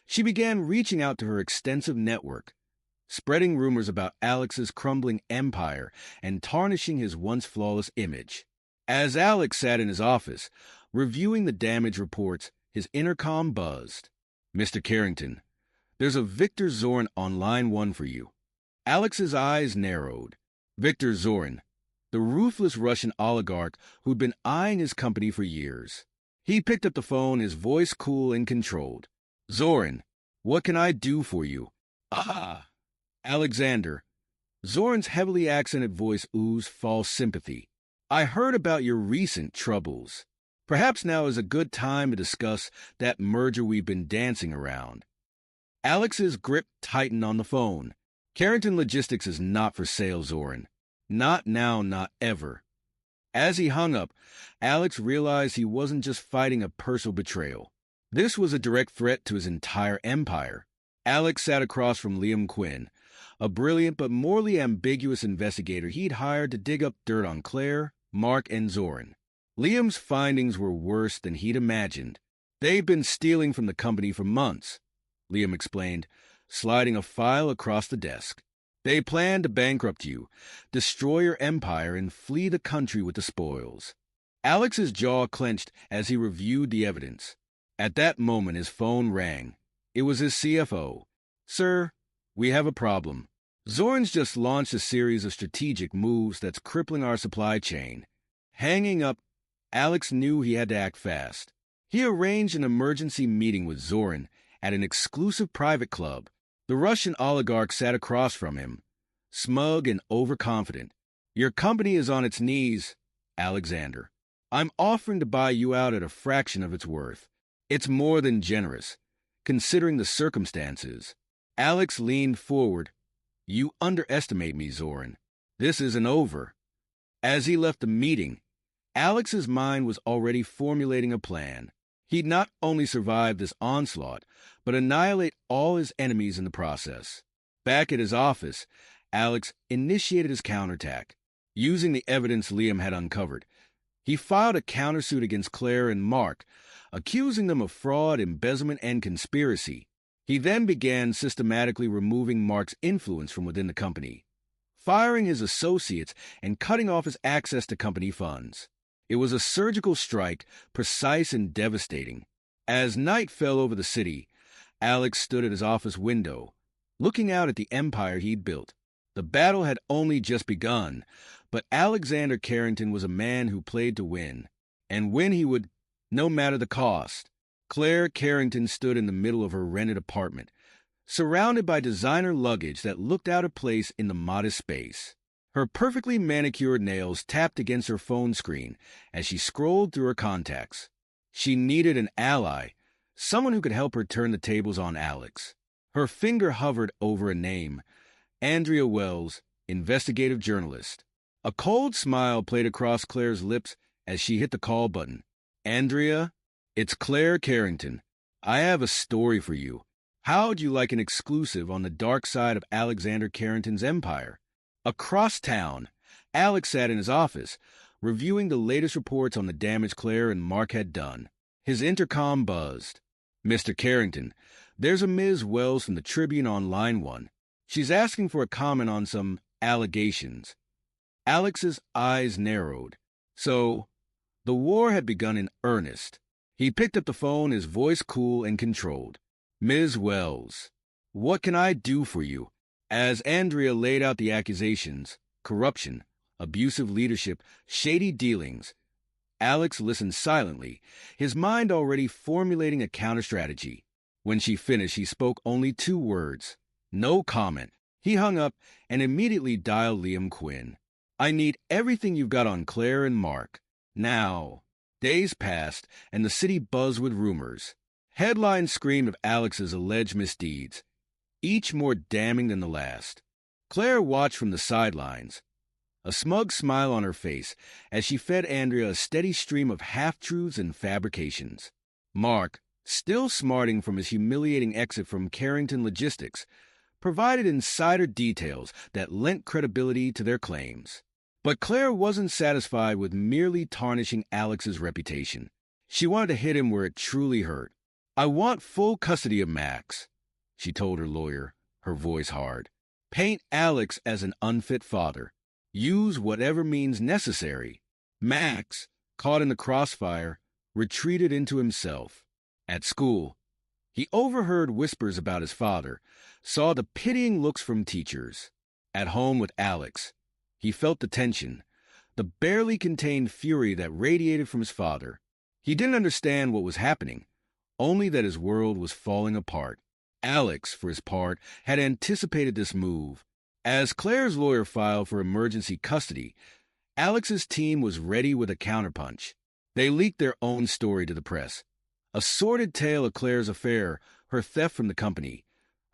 Speaker 3: she began reaching out to her extensive network, spreading rumors about Alex's crumbling empire and tarnishing his once flawless image. As Alex sat in his office, reviewing the damage reports, his intercom buzzed. "Mr. Carrington, there's a Victor Zorn on line 1 for you." Alex's eyes narrowed. Victor Zorn, the ruthless Russian oligarch who'd been eyeing his company for years. He picked up the phone, his voice cool and controlled. "Zorn, what can I do for you?" "Ah, Alexander." Zorn's heavily accented voice oozed false sympathy. "I heard about your recent troubles. Perhaps now is a good time to discuss that merger we've been dancing around." Alex's grip tightened on the phone. "Carrington Logistics is not for sale, Zorn. Not now, not ever." As he hung up, Alex realized he wasn't just fighting a personal betrayal. This was a direct threat to his entire empire. Alex sat across from Liam Quinn, a brilliant but morally ambiguous investigator he'd hired to dig up dirt on Claire, Mark, and Zorn. Liam's findings were worse than he'd imagined. "They've been stealing from the company for months," Liam explained, sliding a file across the desk. "They plan to bankrupt you, destroy your empire, and flee the country with the spoils." Alex's jaw clenched as he reviewed the evidence. At that moment, his phone rang. It was his CFO. "Sir, we have a problem. Zorn's just launched a series of strategic moves that's crippling our supply chain." Hanging up, Alex knew he had to act fast. He arranged an emergency meeting with Zorn at an exclusive private club. The Russian oligarch sat across from him, smug and overconfident. "Your company is on its knees, Alexander. I'm offering to buy you out at a fraction of its worth. It's more than generous, considering the circumstances." Alex leaned forward. You underestimate me, Zoran. This isn't over. As he left the meeting, Alex's mind was already formulating a plan. He'd not only survive this onslaught, but annihilate all his enemies in the process. Back at his office, Alex initiated his counterattack. Using the evidence Liam had uncovered, he filed a countersuit against Claire and Mark, accusing them of fraud, embezzlement, and conspiracy. He then began systematically removing Mark's influence from within the company, firing his associates and cutting off his access to company funds. It was a surgical strike, precise and devastating. As night fell over the city, Alex stood at his office window, looking out at the empire he'd built. The battle had only just begun, but Alexander Carrington was a man who played to win, and win he would, no matter the cost. Claire Carrington stood in the middle of her rented apartment, surrounded by designer luggage that looked out of place in the modest space. Her perfectly manicured nails tapped against her phone screen as she scrolled through her contacts. She needed an ally, someone who could help her turn the tables on Alex. Her finger hovered over a name, Andrea Wells, investigative journalist. A cold smile played across Claire's lips as she hit the call button. Andrea, it's Claire Carrington. I have a story for you. How'd you like an exclusive on the dark side of Alexander Carrington's empire? Across town, Alex sat in his office, reviewing the latest reports on the damage Claire and Mark had done. His intercom buzzed. Mr. Carrington, there's a Ms. Wells from the Tribune on line 1. She's asking for a comment on some allegations. Alex's eyes narrowed. So, the war had begun in earnest. He picked up the phone, his voice cool and controlled. Ms. Wells, what can I do for you? As Andrea laid out the accusations, corruption, abusive leadership, shady dealings, Alex listened silently, his mind already formulating a counter-strategy. When she finished, he spoke only 2 words. No comment. He hung up and immediately dialed Liam Quinn. I need everything you've got on Claire and Mark. Now. Days passed, and the city buzzed with rumors. Headlines screamed of Alex's alleged misdeeds, each more damning than the last. Claire watched from the sidelines, a smug smile on her face as she fed Andrea a steady stream of half-truths and fabrications. Mark, still smarting from his humiliating exit from Carrington Logistics, provided insider details that lent credibility to their claims. But Claire wasn't satisfied with merely tarnishing Alex's reputation. She wanted to hit him where it truly hurt. I want full custody of Max, she told her lawyer, her voice hard. Paint Alex as an unfit father. Use whatever means necessary. Max, caught in the crossfire, retreated into himself. At school, he overheard whispers about his father, saw the pitying looks from teachers. At home with Alex, he felt the tension, the barely contained fury that radiated from his father. He didn't understand what was happening, only that his world was falling apart. Alex, for his part, had anticipated this move. As Claire's lawyer filed for emergency custody, Alex's team was ready with a counterpunch. They leaked their own story to the press. A sordid tale of Claire's affair, her theft from the company,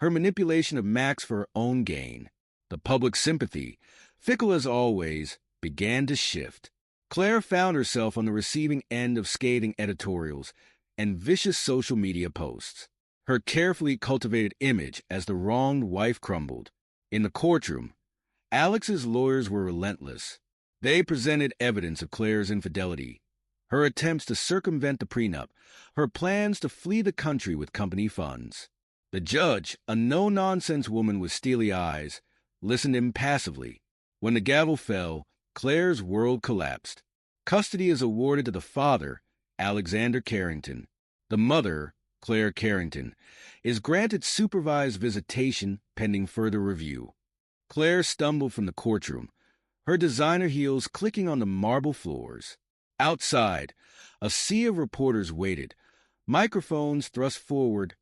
Speaker 3: her manipulation of Max for her own gain. The public sympathy, fickle as always, began to shift. Claire found herself on the receiving end of scathing editorials and vicious social media posts. Her carefully cultivated image as the wronged wife crumbled. In the courtroom, Alex's lawyers were relentless. They presented evidence of Claire's infidelity, her attempts to circumvent the prenup, her plans to flee the country with company funds. The judge, a no-nonsense woman with steely eyes, listened impassively. When the gavel fell, Claire's world collapsed. Custody is awarded to the father, Alexander Carrington. The mother, Claire Carrington, is granted supervised visitation pending further review. Claire stumbled from the courtroom, her designer heels clicking on the marble floors. Outside, a sea of reporters waited, microphones thrust forward,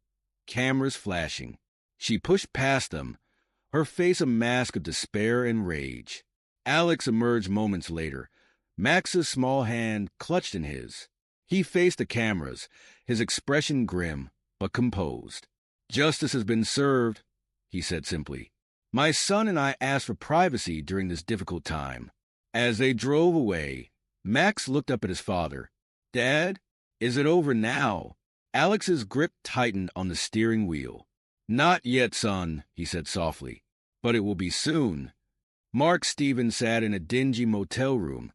Speaker 3: cameras flashing. She pushed past them, her face a mask of despair and rage. Alex emerged moments later, Max's small hand clutched in his. He faced the cameras, his expression grim but composed. Justice has been served, he said simply. My son and I asked for privacy during this difficult time. As they drove away, Max looked up at his father. Dad, is it over now? Alex's grip tightened on the steering wheel. Not yet, son, he said softly, but it will be soon. Mark Stevens sat in a dingy motel room,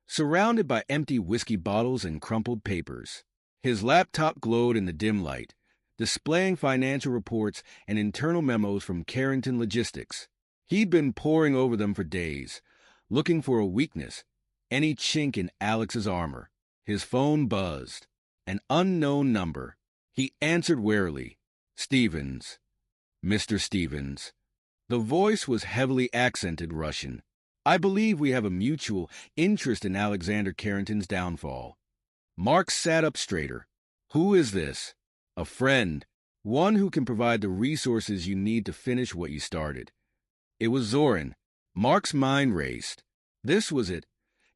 Speaker 3: surrounded by empty whiskey bottles and crumpled papers. His laptop glowed in the dim light, displaying financial reports and internal memos from Carrington Logistics. He'd been poring over them for days, looking for a weakness, any chink in Alex's armor. His phone buzzed. An unknown number. He answered warily. Stevens. Mr. Stevens. The voice was heavily accented Russian. I believe we have a mutual interest in Alexander Carrington's downfall. Mark sat up straighter. Who is this? A friend. One who can provide the resources you need to finish what you started. It was Zoran. Mark's mind raced. This was it.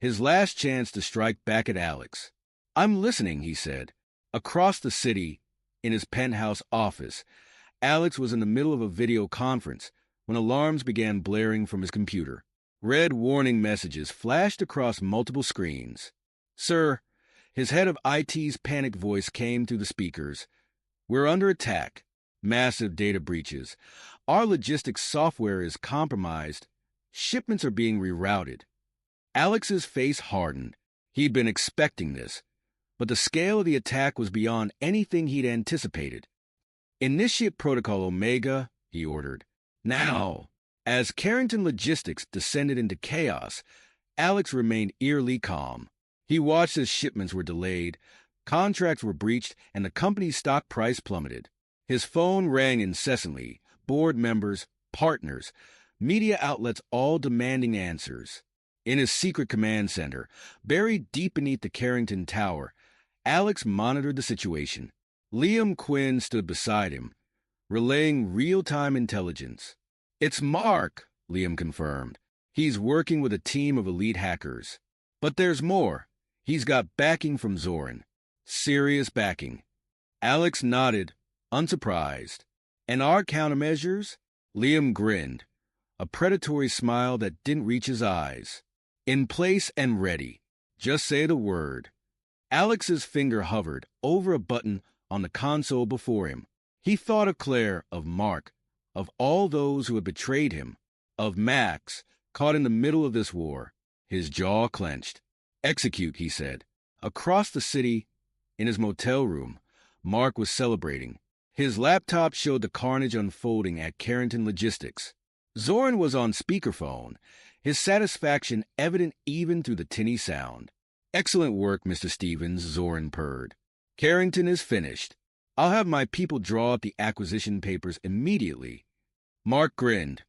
Speaker 3: His last chance to strike back at Alex. I'm listening, he said. Across the city, in his penthouse office, Alex was in the middle of a video conference when alarms began blaring from his computer. Red warning messages flashed across multiple screens. Sir, his head of IT's panicked voice came through the speakers. We're under attack. Massive data breaches. Our logistics software is compromised. Shipments are being rerouted. Alex's face hardened. He'd been expecting this, but the scale of the attack was beyond anything he'd anticipated. Initiate Protocol Omega, he ordered. Now! As Carrington Logistics descended into chaos, Alex remained eerily calm. He watched as shipments were delayed, contracts were breached, and the company's stock price plummeted. His phone rang incessantly, board members, partners, media outlets all demanding answers. In his secret command center, buried deep beneath the Carrington Tower, Alex monitored the situation. Liam Quinn stood beside him, relaying real-time intelligence. It's Mark, Liam confirmed. He's working with a team of elite hackers. But there's more. He's got backing from Zoran. Serious backing. Alex nodded, unsurprised. And our countermeasures? Liam grinned, a predatory smile that didn't reach his eyes. In place and ready. Just say the word. Alex's finger hovered over a button on the console before him. He thought of Claire, of Mark, of all those who had betrayed him, of Max, caught in the middle of this war. His jaw clenched. Execute, he said. Across the city, in his motel room, Mark was celebrating. His laptop showed the carnage unfolding at Carrington Logistics. Zoran was on speakerphone, his satisfaction evident even through the tinny sound. Excellent work, Mr. Stevens, Zoran purred. Carrington is finished. I'll have my people draw up the acquisition papers immediately. Mark grinned,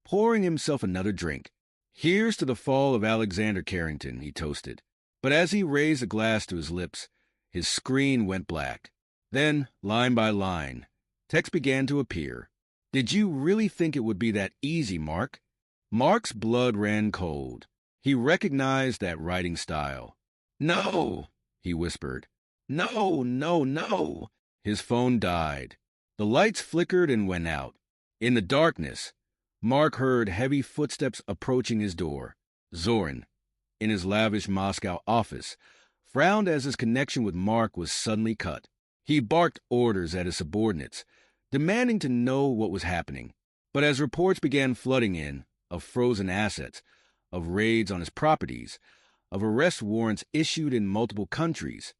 Speaker 3: pouring himself another drink. Here's to the fall of Alexander Carrington, he toasted. But as he raised a glass to his lips, his screen went black. Then, line by line, text began to appear. Did you really think it would be that easy, Mark? Mark's blood ran cold. He recognized that writing style. No, he whispered. No, no, no. His phone died. The lights flickered and went out. In the darkness, Mark heard heavy footsteps approaching his door. Zoran, in his lavish Moscow office, frowned as his connection with Mark was suddenly cut. He barked orders at his subordinates, demanding to know what was happening. But as reports began flooding in of frozen assets, of raids on his properties, of arrest warrants issued in multiple countries,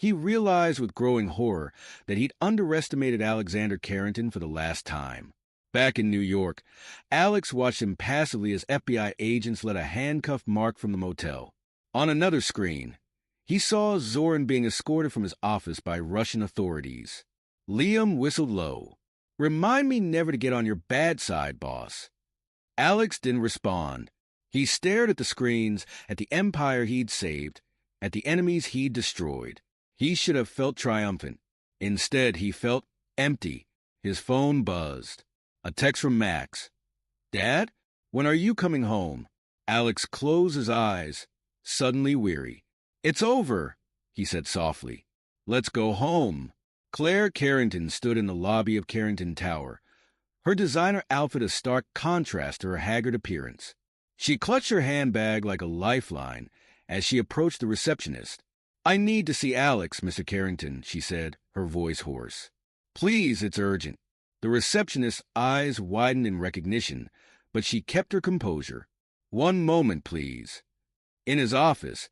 Speaker 3: he realized with growing horror that he'd underestimated Alexander Carrington for the last time. Back in New York, Alex watched impassively as FBI agents let a handcuffed Mark from the motel. On another screen, he saw Zoran being escorted from his office by Russian authorities. Liam whistled low. Remind me never to get on your bad side, boss. Alex didn't respond. He stared at the screens, at the empire he'd saved, at the enemies he'd destroyed. He should have felt triumphant. Instead, he felt empty. His phone buzzed. A text from Max. Dad, when are you coming home? Alex closed his eyes, suddenly weary. It's over, he said softly. Let's go home. Claire Carrington stood in the lobby of Carrington Tower, her designer outfit a stark contrast to her haggard appearance. She clutched her handbag like a lifeline as she approached the receptionist. "I need to see Alex, Mr. Carrington," she said, her voice hoarse. "Please, it's urgent." The receptionist's eyes widened in recognition, but she kept her composure. "One moment, please." In his office,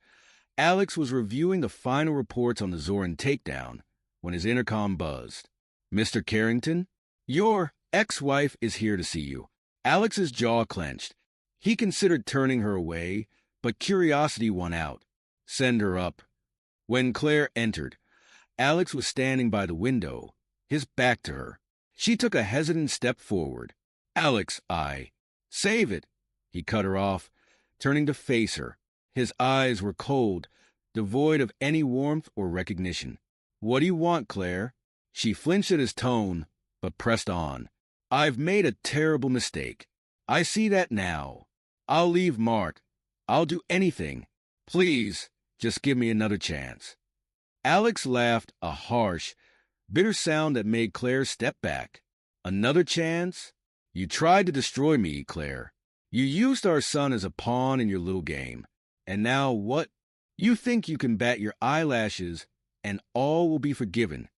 Speaker 3: Alex was reviewing the final reports on the Zoran takedown when his intercom buzzed. "Mr. Carrington, your ex-wife is here to see you." Alex's jaw clenched. He considered turning her away, but curiosity won out. "Send her up." When Claire entered, Alex was standing by the window, his back to her. She took a hesitant step forward. "Alex, Save it." He cut her off, turning to face her. His eyes were cold, devoid of any warmth or recognition. "What do you want, Claire?" She flinched at his tone, but pressed on. "I've made a terrible mistake. I see that now. I'll leave Mark. I'll do anything. Please, just give me another chance." Alex laughed, a harsh, bitter sound that made Claire step back. "Another chance? You tried to destroy me, Claire. You used our son as a pawn in your little game. And now what? You think you can bat your eyelashes and all will be forgiven."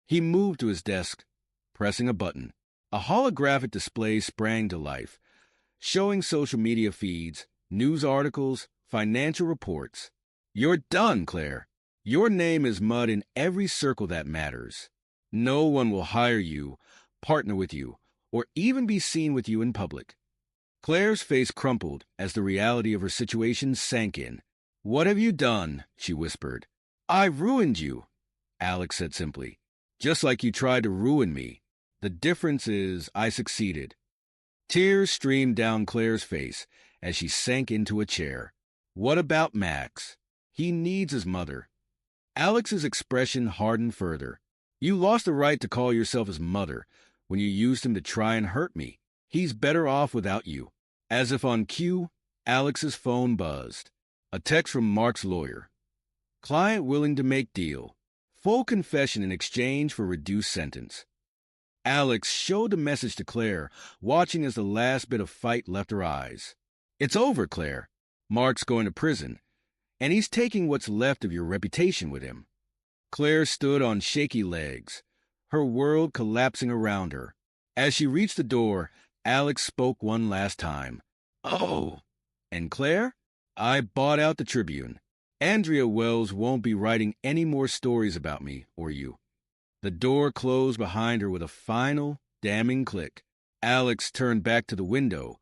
Speaker 3: He moved to his desk, pressing a button. A holographic display sprang to life, showing social media feeds, news articles, financial reports. "You're done, Claire. Your name is mud in every circle that matters. No one will hire you, partner with you, or even be seen with you in public." Claire's face crumpled as the reality of her situation sank in. "What have you done?" she whispered. "I ruined you," Alex said simply. "Just like you tried to ruin me. The difference is I succeeded." Tears streamed down Claire's face as she sank into a chair. "What about Max? He needs his mother." Alex's expression hardened further. "You lost the right to call yourself his mother when you used him to try and hurt me. He's better off without you." As if on cue, Alex's phone buzzed. A text from Mark's lawyer. "Client willing to make deal. Full confession in exchange for reduced sentence." Alex showed the message to Claire, watching as the last bit of fight left her eyes. "It's over, Claire. Mark's going to prison, and he's taking what's left of your reputation with him." Claire stood on shaky legs, her world collapsing around her. As she reached the door, Alex spoke one last time. "Oh, and Claire, I bought out the Tribune. Andrea Wells won't be writing any more stories about me or you." The door closed behind her with a final, damning click. Alex turned back to the window,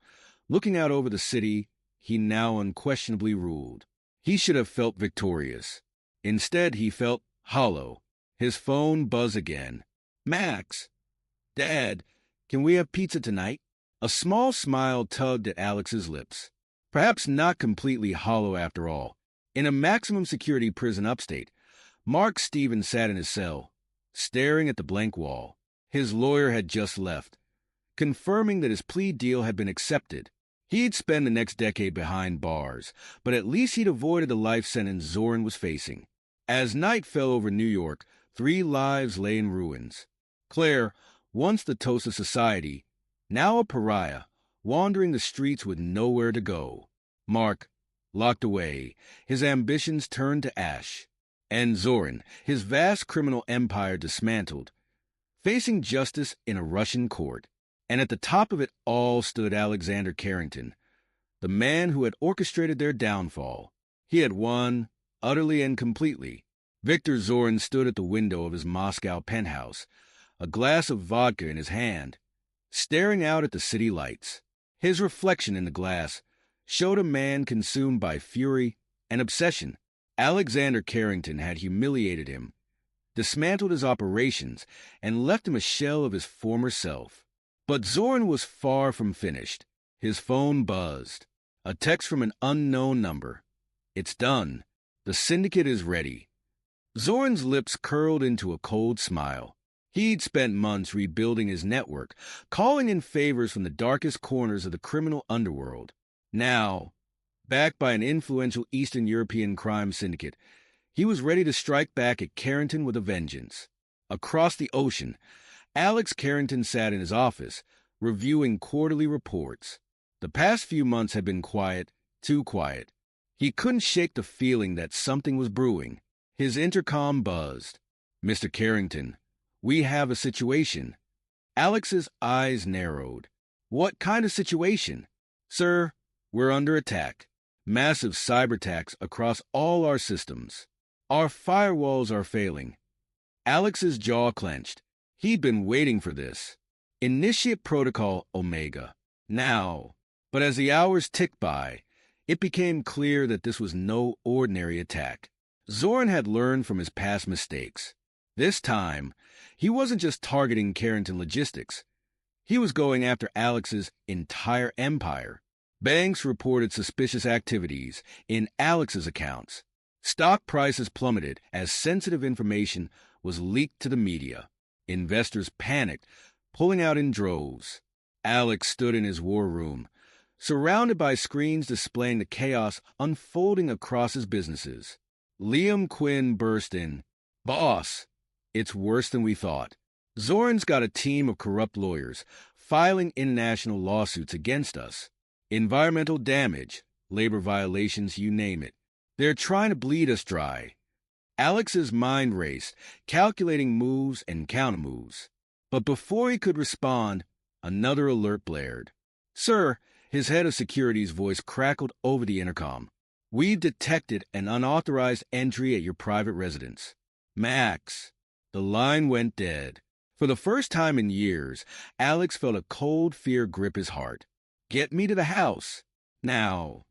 Speaker 3: looking out over the city he now unquestionably ruled. He should have felt victorious. Instead, he felt hollow. His phone buzzed again. "Max! Dad, can we have pizza tonight?" A small smile tugged at Alex's lips. Perhaps not completely hollow after all. In a maximum security prison upstate, Mark Stevens sat in his cell, staring at the blank wall. His lawyer had just left, confirming that his plea deal had been accepted. He'd spend the next decade behind bars, but at least he'd avoided the life sentence Zoran was facing. As night fell over New York, 3 lives lay in ruins. Claire, once the toast of society, now a pariah, wandering the streets with nowhere to go. Mark, locked away, his ambitions turned to ash. And Zoran, his vast criminal empire dismantled, facing justice in a Russian court. And at the top of it all stood Alexander Carrington, the man who had orchestrated their downfall. He had won, utterly and completely. Viktor Zoran stood at the window of his Moscow penthouse, a glass of vodka in his hand, staring out at the city lights. His reflection in the glass showed a man consumed by fury and obsession. Alexander Carrington had humiliated him, dismantled his operations, and left him a shell of his former self. But Zoran was far from finished. His phone buzzed. A text from an unknown number. "It's done. The syndicate is ready." Zoran's lips curled into a cold smile. He'd spent months rebuilding his network, calling in favors from the darkest corners of the criminal underworld. Now, backed by an influential Eastern European crime syndicate, he was ready to strike back at Carrington with a vengeance. Across the ocean, Alex Carrington sat in his office, reviewing quarterly reports. The past few months had been quiet, too quiet. He couldn't shake the feeling that something was brewing. His intercom buzzed. "Mr. Carrington, we have a situation." Alex's eyes narrowed. "What kind of situation?" "Sir, we're under attack. Massive cyber attacks across all our systems. Our firewalls are failing." Alex's jaw clenched. He'd been waiting for this. Initiate Protocol Omega. Now. But as the hours ticked by, it became clear that this was no ordinary attack. Zoran had learned from his past mistakes. This time, he wasn't just targeting Carrington Logistics. He was going after Alex's entire empire. Banks reported suspicious activities in Alex's accounts. Stock prices plummeted as sensitive information was leaked to the media. Investors panicked, pulling out in droves. Alex stood in his war room, surrounded by screens displaying the chaos unfolding across his businesses. Liam Quinn burst in. "Boss, it's worse than we thought. Zoran's got a team of corrupt lawyers filing international lawsuits against us. Environmental damage, labor violations, you name it. They're trying to bleed us dry." Alex's mind raced, calculating moves and countermoves. But before he could respond, another alert blared. "Sir," his head of security's voice crackled over the intercom. "We've detected an unauthorized entry at your private residence." "Max." The line went dead. For the first time in years, Alex felt a cold fear grip his heart. "Get me to the house. Now."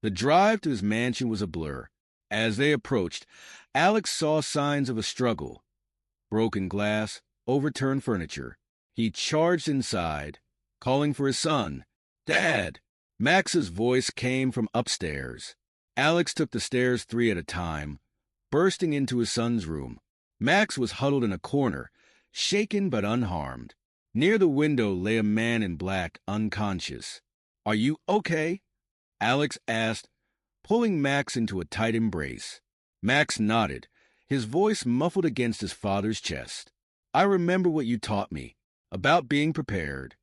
Speaker 3: The drive to his mansion was a blur. As they approached, Alex saw signs of a struggle. Broken glass, overturned furniture. He charged inside, calling for his son. "Dad!" Max's voice came from upstairs. Alex took the stairs 3 at a time, bursting into his son's room. Max was huddled in a corner, shaken but unharmed. Near the window lay a man in black, unconscious. "Are you okay?" Alex asked, pulling Max into a tight embrace. Max nodded, his voice muffled against his father's chest. "I remember what you taught me, about being prepared."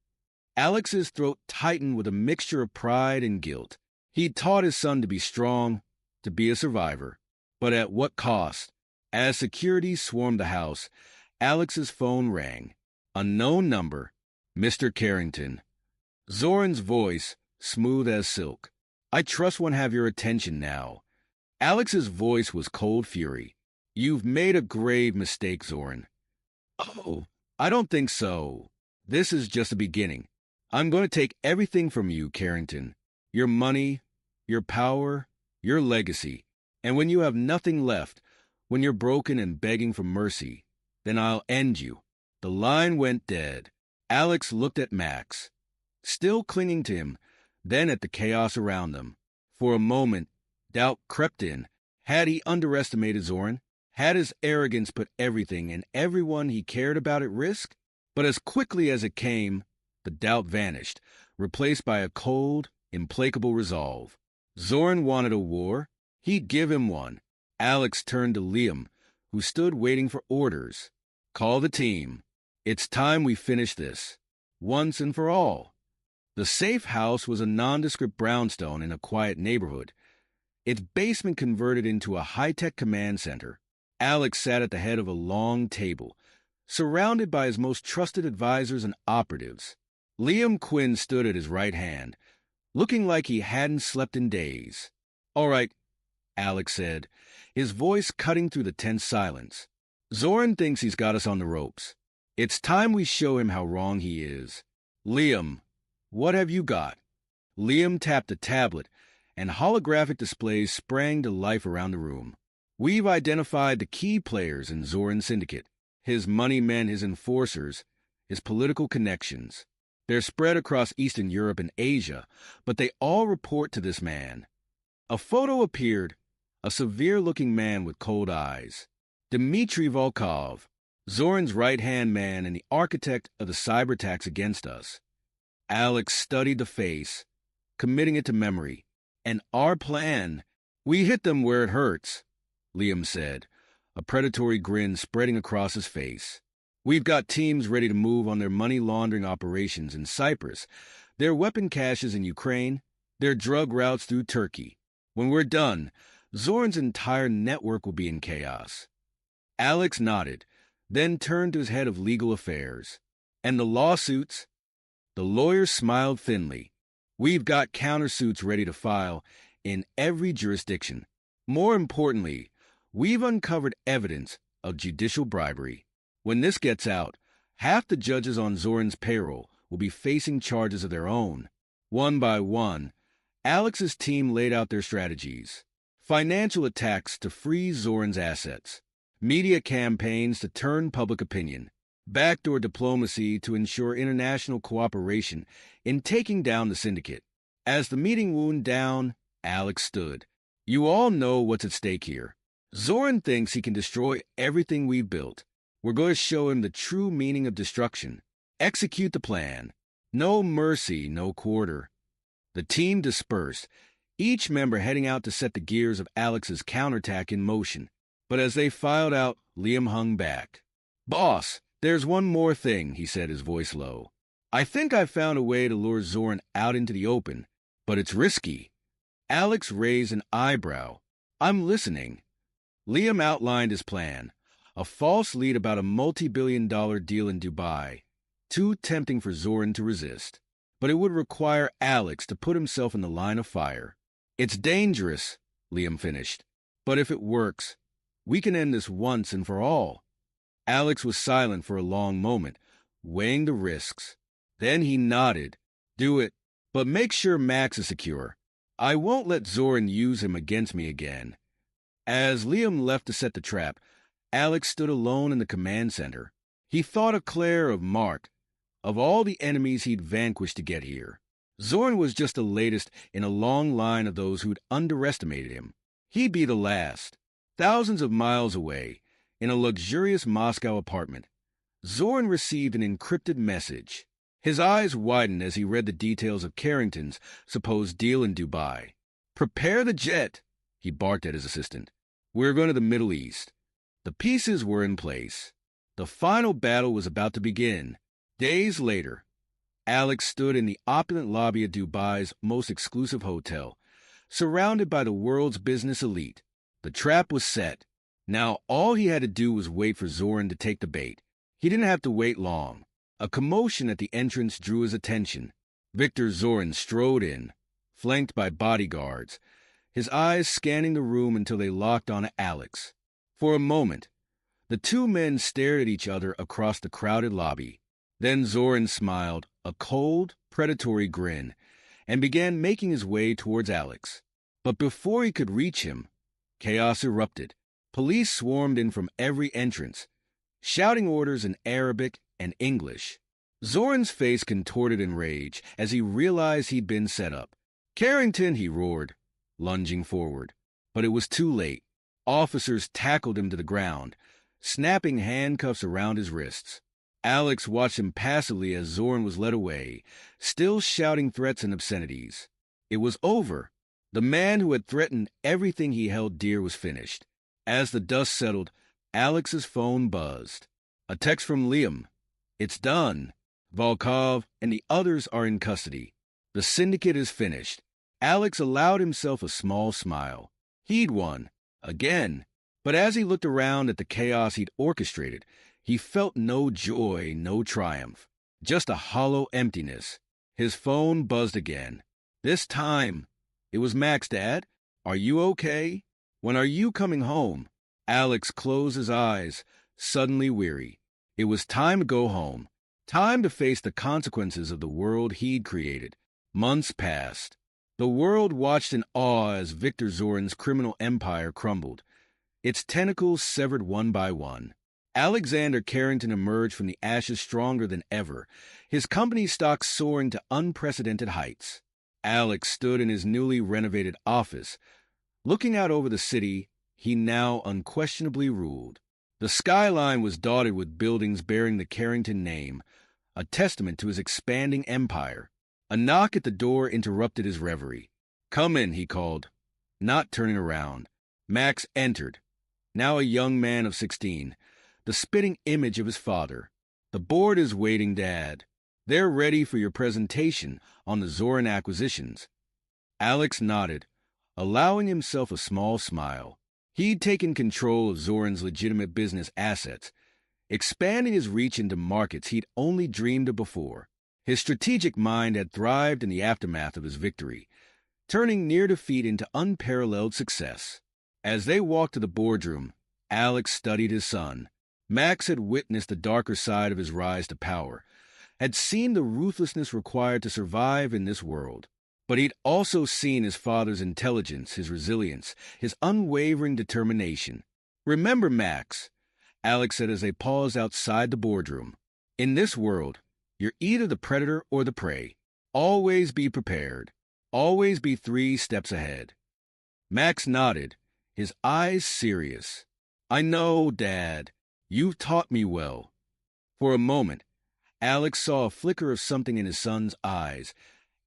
Speaker 3: Alex's throat tightened with a mixture of pride and guilt. He'd taught his son to be strong, to be a survivor. But at what cost? As security swarmed the house, Alex's phone rang. Unknown number, Mr. Carrington. Zoran's voice, smooth as silk. "I trust won't have your attention now." Alex's voice was cold fury. "You've made a grave mistake, Zoran." "Oh, I don't think so. This is just a beginning. I'm going to take everything from you, Carrington. Your money, your power, your legacy. And when you have nothing left, when you're broken and begging for mercy, then I'll end you." The line went dead. Alex looked at Max, still clinging to him, then at the chaos around them. For a moment, doubt crept in. Had he underestimated Zoran? Had his arrogance put everything and everyone he cared about at risk? But as quickly as it came, the doubt vanished, replaced by a cold, implacable resolve. Zoran wanted a war. He'd give him one. Alex turned to Liam, who stood waiting for orders. "Call the team. It's time we finish this, once and for all." The safe house was a nondescript brownstone in a quiet neighborhood, its basement converted into a high-tech command center. Alex sat at the head of a long table, surrounded by his most trusted advisors and operatives. Liam Quinn stood at his right hand, looking like he hadn't slept in days. "All right," Alex said, his voice cutting through the tense silence. "Zoran thinks he's got us on the ropes. It's time we show him how wrong he is. Liam, what have you got?" Liam tapped a tablet, and holographic displays sprang to life around the room. "We've identified the key players in Zoran's syndicate, his money men, his enforcers, his political connections. They're spread across Eastern Europe and Asia, but they all report to this man." A photo appeared, a severe-looking man with cold eyes. Dmitry Volkov, Zoran's right-hand man and the architect of the cyber attacks against us. Alex studied the face, committing it to memory. "And our plan, we hit them where it hurts," Liam said, a predatory grin spreading across his face. We've got teams ready to move on their money laundering operations in Cyprus, their weapon caches in Ukraine, their drug routes through Turkey. When we're done, Zoran's entire network will be in chaos. Alex nodded, then turned to his head of legal affairs. And the lawsuits? The lawyer smiled thinly. We've got countersuits ready to file in every jurisdiction. More importantly, we've uncovered evidence of judicial bribery. When this gets out, half the judges on Zoran's payroll will be facing charges of their own. One by one, Alex's team laid out their strategies. Financial attacks to freeze Zoran's assets. Media campaigns to turn public opinion. Backdoor diplomacy to ensure international cooperation in taking down the syndicate. As the meeting wound down, Alex stood. You all know what's at stake here. Zoran thinks he can destroy everything we've built. We're going to show him the true meaning of destruction. Execute the plan. No mercy, no quarter. The team dispersed, each member heading out to set the gears of Alex's counterattack in motion. But as they filed out, Liam hung back. Boss, there's one more thing, he said, his voice low. I think I've found a way to lure Zoran out into the open, but it's risky. Alex raised an eyebrow. I'm listening. Liam outlined his plan. A false lead about a multi-billion-dollar deal in Dubai. Too tempting for Zoran to resist. But it would require Alex to put himself in the line of fire. It's dangerous, Liam finished. But if it works, we can end this once and for all. Alex was silent for a long moment, weighing the risks. Then he nodded. Do it, but make sure Max is secure. I won't let Zoran use him against me again. As Liam left to set the trap, Alex stood alone in the command center. He thought of Claire, of Mark, of all the enemies he'd vanquished to get here. Zoran was just the latest in a long line of those who'd underestimated him. He'd be the last. Thousands of miles away, in a luxurious Moscow apartment, Zoran received an encrypted message. His eyes widened as he read the details of Carrington's supposed deal in Dubai. Prepare the jet, he barked at his assistant. We're going to the Middle East. The pieces were in place. The final battle was about to begin. Days later, Alex stood in the opulent lobby of Dubai's most exclusive hotel, surrounded by the world's business elite. The trap was set. Now all he had to do was wait for Zoran to take the bait. He didn't have to wait long. A commotion at the entrance drew his attention. Victor Zoran strode in, flanked by bodyguards, his eyes scanning the room until they locked on Alex. For a moment, the two men stared at each other across the crowded lobby. Then Zoran smiled, a cold, predatory grin, and began making his way towards Alex. But before he could reach him, chaos erupted. Police swarmed in from every entrance, shouting orders in Arabic and English. Zoran's face contorted in rage as he realized he'd been set up. Carrington, he roared, lunging forward. But it was too late. Officers tackled him to the ground, snapping handcuffs around his wrists. Alex watched him passively as Zoran was led away, still shouting threats and obscenities. It was over. The man who had threatened everything he held dear was finished. As the dust settled, Alex's phone buzzed. A text from Liam. It's done. Volkov and the others are in custody. The syndicate is finished. Alex allowed himself a small smile. He'd won. Again. But as he looked around at the chaos he'd orchestrated, he felt no joy, no triumph. Just a hollow emptiness. His phone buzzed again. This time, it was Max, Dad. Are you okay? When are you coming home? Alex closed his eyes, suddenly weary. It was time to go home. Time to face the consequences of the world he'd created. Months passed. The world watched in awe as Victor Zoran's criminal empire crumbled, its tentacles severed one by one. Alexander Carrington emerged from the ashes stronger than ever, his company's stock soaring to unprecedented heights. Alex stood in his newly renovated office, looking out over the city he now unquestionably ruled. The skyline was dotted with buildings bearing the Carrington name, a testament to his expanding empire. A knock at the door interrupted his reverie. Come in, he called, not turning around. Max entered, now a young man of 16, the spitting image of his father. "The board is waiting, Dad. They're ready for your presentation on the Zoran acquisitions." Alex nodded, allowing himself a small smile. He'd taken control of Zoran's legitimate business assets, expanding his reach into markets he'd only dreamed of before. His strategic mind had thrived in the aftermath of his victory, turning near defeat into unparalleled success. As they walked to the boardroom, Alex studied his son. Max had witnessed the darker side of his rise to power, had seen the ruthlessness required to survive in this world. But he'd also seen his father's intelligence, his resilience, his unwavering determination. "Remember, Max," Alex said as they paused outside the boardroom, "in this world, you're either the predator or the prey. Always be prepared. Always be 3 steps ahead." Max nodded, his eyes serious. "I know, Dad. You've taught me well." For a moment, Alex saw a flicker of something in his son's eyes,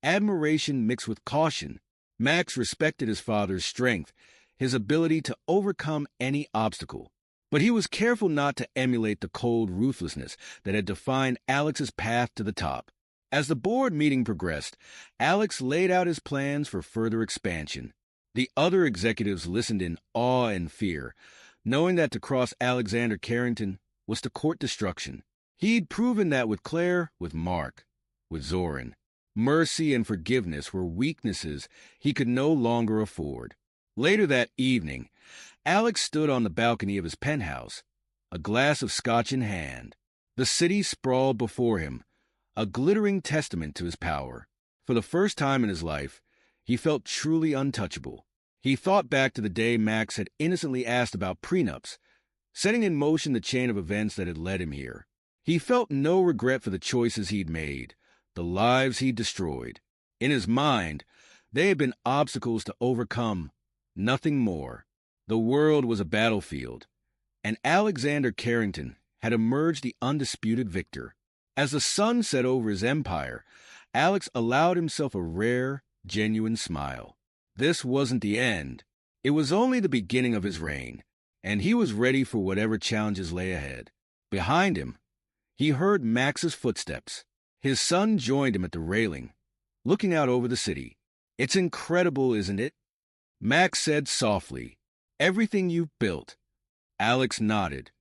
Speaker 3: admiration mixed with caution. Max respected his father's strength, his ability to overcome any obstacle. But he was careful not to emulate the cold ruthlessness that had defined Alex's path to the top. As the board meeting progressed, Alex laid out his plans for further expansion. The other executives listened in awe and fear, knowing that to cross Alexander Carrington was to court destruction. He'd proven that with Claire, with Mark, with Zoran. Mercy and forgiveness were weaknesses he could no longer afford. Later that evening, Alex stood on the balcony of his penthouse, a glass of scotch in hand. The city sprawled before him, a glittering testament to his power. For the first time in his life, he felt truly untouchable. He thought back to the day Max had innocently asked about prenups, setting in motion the chain of events that had led him here. He felt no regret for the choices he'd made, the lives he'd destroyed. In his mind, they had been obstacles to overcome, nothing more. The world was a battlefield, and Alexander Carrington had emerged the undisputed victor. As the sun set over his empire, Alex allowed himself a rare, genuine smile. This wasn't the end. It was only the beginning of his reign, and he was ready for whatever challenges lay ahead. Behind him, he heard Max's footsteps. His son joined him at the railing, looking out over the city. "It's incredible, isn't it?" Max said softly. "Everything you've built." Alex nodded,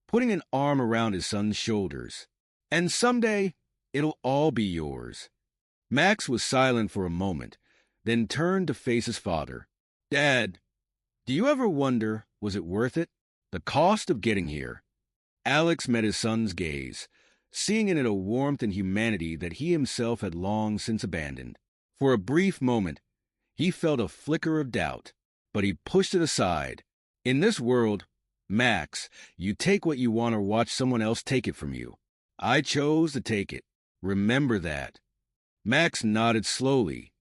Speaker 3: putting an arm around his son's shoulders. "And someday, it'll all be yours." Max was silent for a moment, then turned to face his father. "Dad, do you ever wonder, was it worth it? The cost of getting here?" Alex met his son's gaze, seeing in it a warmth and humanity that he himself had long since abandoned. For a brief moment, he felt a flicker of doubt, but he pushed it aside. In this world, Max, you take what you want or watch someone else take it from you. I chose to take it. Remember that. Max nodded slowly,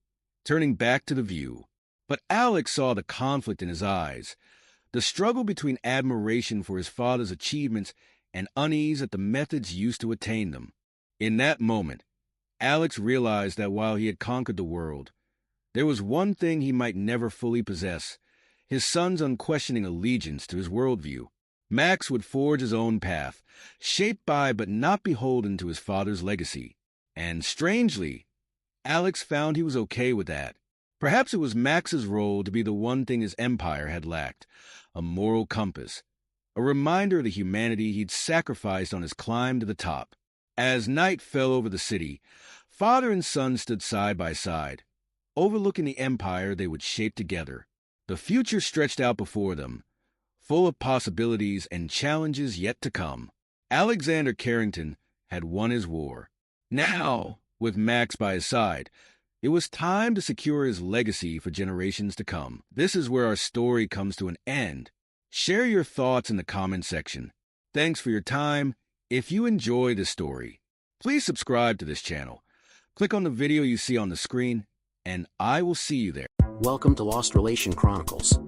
Speaker 3: turning back to the view. But Alex saw the conflict in his eyes, the struggle between admiration for his father's achievements and unease at the methods used to attain them. In that moment, Alex realized that while he had conquered the world, there was one thing he might never fully possess: his son's unquestioning allegiance to his worldview. Max would forge his own path, shaped by but not beholden to his father's legacy. And strangely, Alex found he was okay with that. Perhaps it was Max's role to be the one thing his empire had lacked: a moral compass, a reminder of the humanity he'd sacrificed on his climb to the top. As night fell over the city, father and son stood side by side, overlooking the empire they would shape together. The future stretched out before them, full of possibilities and challenges yet to come. Alexander Carrington had won his war. Now, with Max by his side, it was time to secure his legacy for generations to come. This is where our story comes to an end. Share your thoughts in the comment section. Thanks for your time. If you enjoy this story, please subscribe to this channel. Click on the video you see on the screen, and I will see you there.
Speaker 4: Welcome to Lost Relation Chronicles.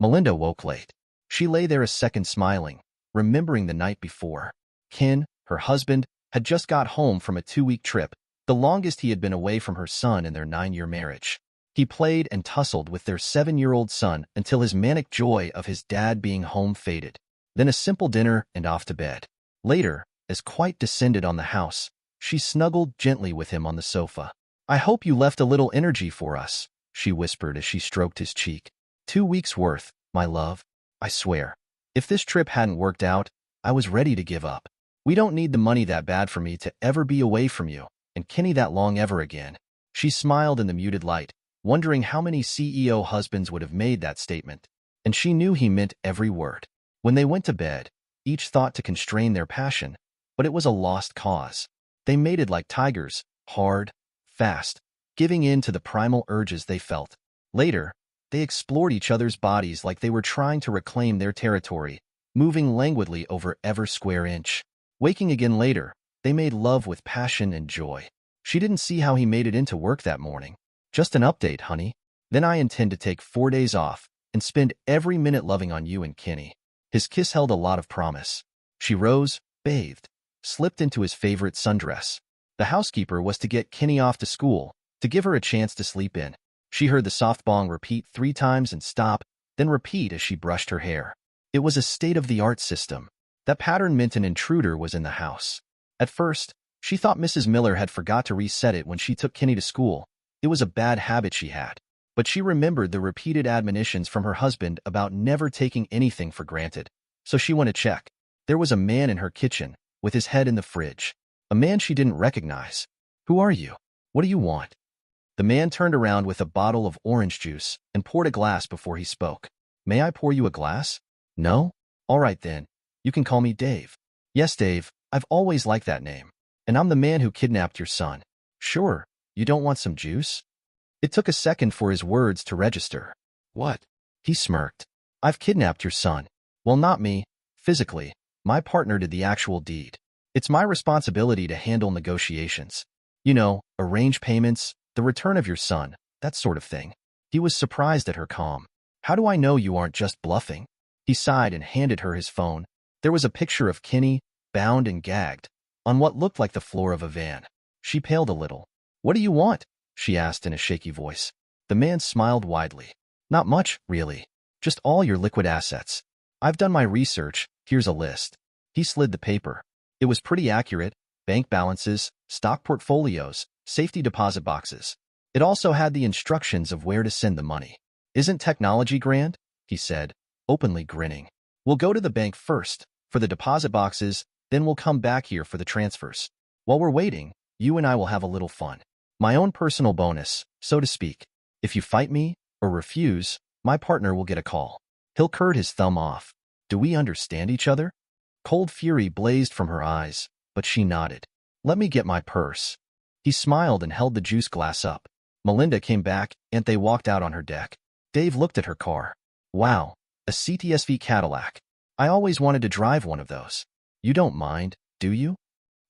Speaker 5: Melinda woke late. She lay there a second smiling, remembering the night before. Ken, her husband, had just got home from a 2-week trip, the longest he had been away from her son in their 9-year marriage. He played and tussled with their 7-year-old son until his manic joy of his dad being home faded. then a simple dinner and off to bed. Later, as quiet descended on the house, she snuggled gently with him on the sofa. "I hope you left a little energy for us," she whispered as she stroked his cheek. "2 weeks' worth, my love. I swear. If this trip hadn't worked out, I was ready to give up. We don't need the money that bad for me to ever be away from you, and Kenny that long ever again." She smiled in the muted light, wondering how many CEO husbands would have made that statement. And she knew he meant every word. When they went to bed, each thought to constrain their passion, but it was a lost cause. They mated like tigers, hard, fast, giving in to the primal urges they felt. Later, they explored each other's bodies like they were trying to reclaim their territory, moving languidly over every square inch. Waking again later, they made love with passion and joy. She didn't see how he made it into work that morning. "Just an update, honey. Then I intend to take 4 days off and spend every minute loving on you and Kenny." His kiss held a lot of promise. She rose, bathed, slipped into his favorite sundress. The housekeeper was to get Kenny off to school, to give her a chance to sleep in. She heard the soft bong repeat 3 times and stop, then repeat as she brushed her hair. It was a state-of-the-art system. That pattern meant an intruder was in the house. At first, she thought Mrs. Miller had forgot to reset it when she took Kenny to school. It was a bad habit she had. But she remembered the repeated admonitions from her husband about never taking anything for granted. So she went to check. There was a man in her kitchen, with his head in the fridge. A man she didn't recognize. "Who are you? What do you want?" The man turned around with a bottle of orange juice and poured a glass before he spoke. "May I pour you a glass?" "No? All right then. You can call me Dave." "Yes, Dave. I've always liked that name. And I'm the man who kidnapped your son." "Sure. You don't want some juice?" It took a second for his words to register. "What?" He smirked. "I've kidnapped your son. Well, not me, physically. My partner did the actual deed. It's my responsibility to handle negotiations. You know, arrange payments, the return of your son, that sort of thing." He was surprised at her calm. "How do I know you aren't just bluffing?" He sighed and handed her his phone. There was a picture of Kenny, bound and gagged, on what looked like the floor of a van. She paled a little. "What do you want?" she asked in a shaky voice. The man smiled widely. "Not much, really. Just all your liquid assets. I've done my research. Here's a list." He slid the paper. It was pretty accurate. Bank balances, stock portfolios, safety deposit boxes. It also had the instructions of where to send the money. "Isn't technology grand?" he said, openly grinning. "We'll go to the bank first, for the deposit boxes, then we'll come back here for the transfers. While we're waiting, you and I will have a little fun. My own personal bonus, so to speak. If you fight me, or refuse, my partner will get a call." He'll curd his thumb off. "Do we understand each other?" Cold fury blazed from her eyes, but she nodded. "Let me get my purse." He smiled and held the juice glass up. Melinda came back, and they walked out on her deck. Dave looked at her car. "Wow, a CTSV Cadillac. I always wanted to drive one of those. You don't mind, do you?"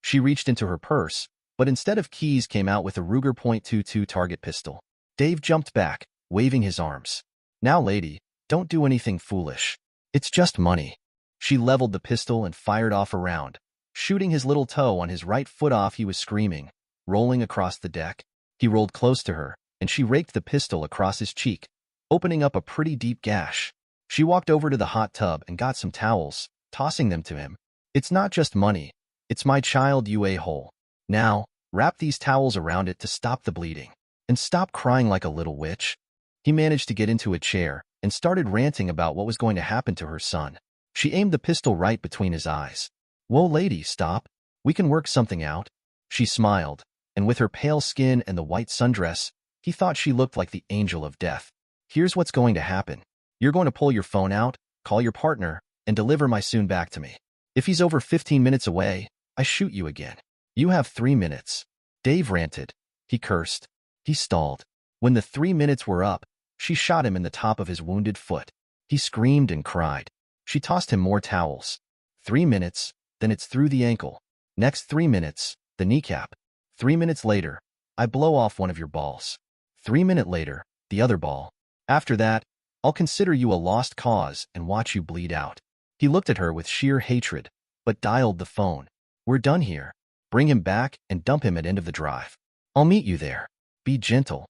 Speaker 5: She reached into her purse, but instead of keys came out with a Ruger .22 target pistol. Dave jumped back, waving his arms. "Now, lady, don't do anything foolish. It's just money." She leveled the pistol and fired off a round. Shooting his little toe on his right foot off, he was screaming, rolling across the deck. He rolled close to her, and she raked the pistol across his cheek, opening up a pretty deep gash. She walked over to the hot tub and got some towels, tossing them to him. "It's not just money. It's my child, you a-hole. Now, wrap these towels around it to stop the bleeding. And stop crying like a little witch." He managed to get into a chair and started ranting about what was going to happen to her son. She aimed the pistol right between his eyes. "Whoa, lady, stop. We can work something out." She smiled, and with her pale skin and the white sundress, he thought she looked like the angel of death. "Here's what's going to happen. You're going to pull your phone out, call your partner, and deliver my son back to me. If he's over 15 minutes away, I shoot you again. You have 3 minutes." Dave ranted. He cursed. He stalled. When the 3 minutes were up, she shot him in the top of his wounded foot. He screamed and cried. She tossed him more towels. 3 minutes, then it's through the ankle. Next 3 minutes, the kneecap. 3 minutes later, I blow off one of your balls. 3 minutes later, the other ball. After that, I'll consider you a lost cause and watch you bleed out." He looked at her with sheer hatred, but dialed the phone. "We're done here. Bring him back and dump him at end of the drive. I'll meet you there. Be gentle."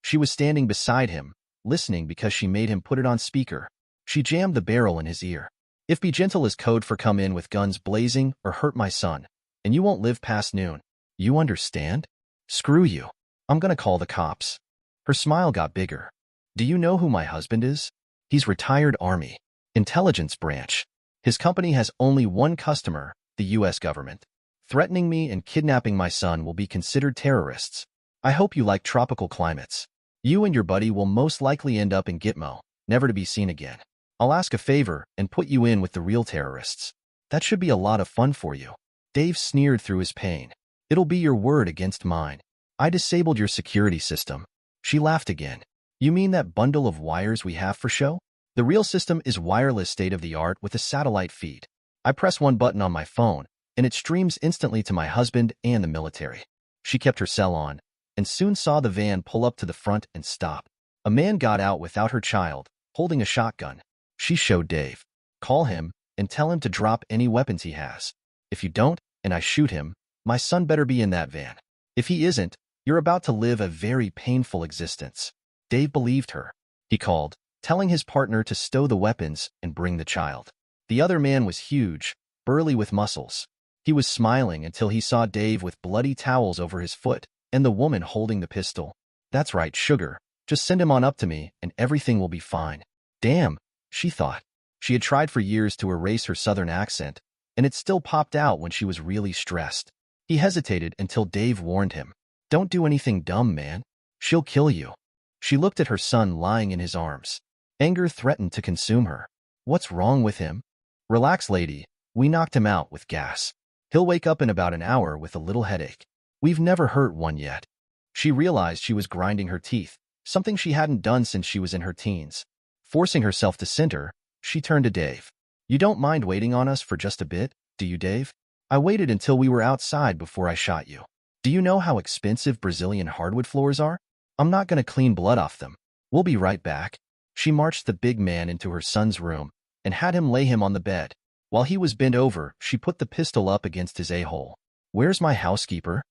Speaker 5: She was standing beside him, listening because she made him put it on speaker. She jammed the barrel in his ear. If be gentle is code for come in with guns blazing or hurt my son, and you won't live past noon. You understand? Screw you. I'm gonna call the cops. Her smile got bigger. Do you know who my husband is? He's retired Army. Intelligence branch. His company has only one customer, the U.S. government. Threatening me and kidnapping my son will be considered terrorists. I hope you like tropical climates. You and your buddy will most likely end up in Gitmo, never to be seen again. I'll ask a favor and put you in with the real terrorists. That should be a lot of fun for you. Dave sneered through his pain. It'll be your word against mine. I disabled your security system. She laughed again. You mean that bundle of wires we have for show? The real system is wireless state-of-the-art with a satellite feed. I press one button on my phone, and it streams instantly to my husband and the military. She kept her cell on, and soon saw the van pull up to the front and stop. A man got out without her child, holding a shotgun. She showed Dave. Call him and tell him to drop any weapons he has. If you don't, and I shoot him, my son better be in that van. If he isn't, you're about to live a very painful existence. Dave believed her. He called, telling his partner to stow the weapons and bring the child. The other man was huge, burly with muscles. He was smiling until he saw Dave with bloody towels over his foot and the woman holding the pistol. That's right, sugar. Just send him on up to me and everything will be fine. Damn, she thought. She had tried for years to erase her southern accent, and it still popped out when she was really stressed. He hesitated until Dave warned him. Don't do anything dumb, man. She'll kill you. She looked at her son lying in his arms. Anger threatened to consume her. What's wrong with him? Relax, lady. We knocked him out with gas. He'll wake up in about an hour with a little headache. We've never hurt one yet. She realized she was grinding her teeth, something she hadn't done since she was in her teens. Forcing herself to center, she turned to Dave. You don't mind waiting on us for just a bit, do you, Dave? I waited until we were outside before I shot you. Do you know how expensive Brazilian hardwood floors are? I'm not going to clean blood off them. We'll be right back. She marched the big man into her son's room and had him lay him on the bed. While he was bent over, she put the pistol up against his a-hole. Where's my housekeeper?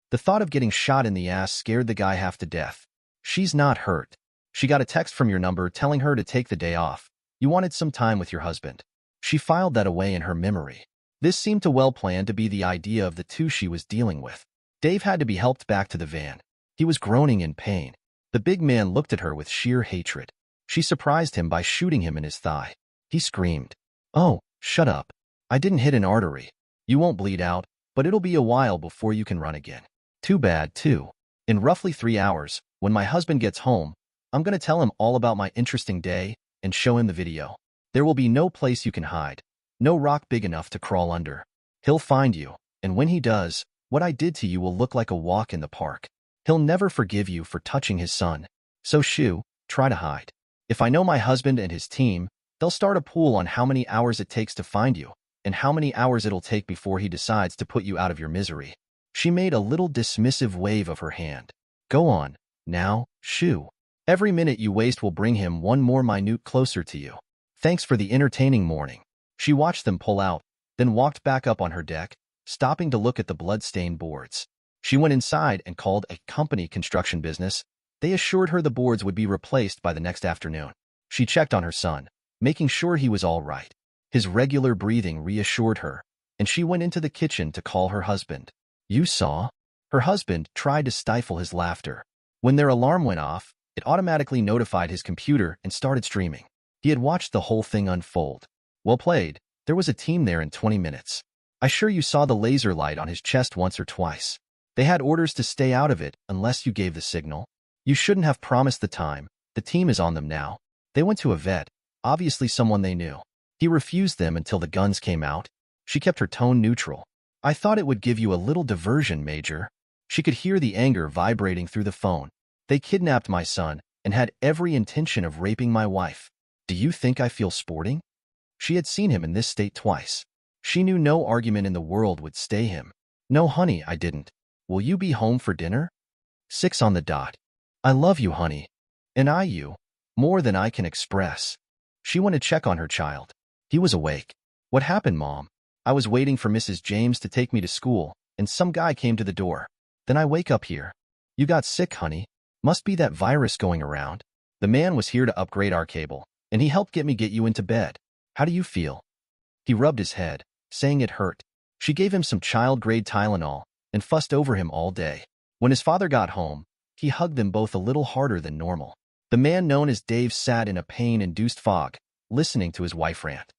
Speaker 5: The thought of getting shot in the ass scared the guy half to death. She's not hurt. She got a text from your number telling her to take the day off. You wanted some time with your husband. She filed that away in her memory. This seemed to well plan to be the idea of the two she was dealing with. Dave had to be helped back to the van. He was groaning in pain. The big man looked at her with sheer hatred. She surprised him by shooting him in his thigh. He screamed. Oh, shut up. I didn't hit an artery. You won't bleed out, but it'll be a while before you can run again. Too bad, too. In roughly 3 hours, when my husband gets home, I'm going to tell him all about my interesting day and show him the video. There will be no place you can hide. No rock big enough to crawl under. He'll find you, and when he does, what I did to you will look like a walk in the park. He'll never forgive you for touching his son. So shoo, try to hide. If I know my husband and his team, they'll start a pool on how many hours it takes to find you, and how many hours it'll take before he decides to put you out of your misery. She made a little dismissive wave of her hand. Go on, now, shoo. Every minute you waste will bring him one more minute closer to you. Thanks for the entertaining morning. She watched them pull out, then walked back up on her deck, stopping to look at the blood-stained boards. She went inside and called a company construction business. They assured her the boards would be replaced by the next afternoon. She checked on her son, making sure he was all right. His regular breathing reassured her, and she went into the kitchen to call her husband. You saw? Her husband tried to stifle his laughter. When their alarm went off, it automatically notified his computer and started streaming. He had watched the whole thing unfold. Well played. There was a team there in 20 minutes. I sure you saw the laser light on his chest once or twice. They had orders to stay out of it unless you gave the signal. You shouldn't have promised the time. The team is on them now. They went to a vet, obviously someone they knew. He refused them until the guns came out. She kept her tone neutral. I thought it would give you a little diversion, Major. She could hear the anger vibrating through the phone. They kidnapped my son and had every intention of raping my wife. Do you think I feel sporting? She had seen him in this state twice. She knew no argument in the world would stay him. No, honey, I didn't. Will you be home for dinner? 6 on the dot. I love you, honey. And I you. More than I can express. She went to check on her child. He was awake. What happened, Mom? I was waiting for Mrs. James to take me to school, and some guy came to the door. Then I wake up here. You got sick, honey. Must be that virus going around. The man was here to upgrade our cable, and he helped get you into bed. How do you feel? He rubbed his head, saying it hurt. She gave him some child-grade Tylenol and fussed over him all day. When his father got home, he hugged them both a little harder than normal. The man known as Dave sat in a pain-induced fog, listening to his wife rant.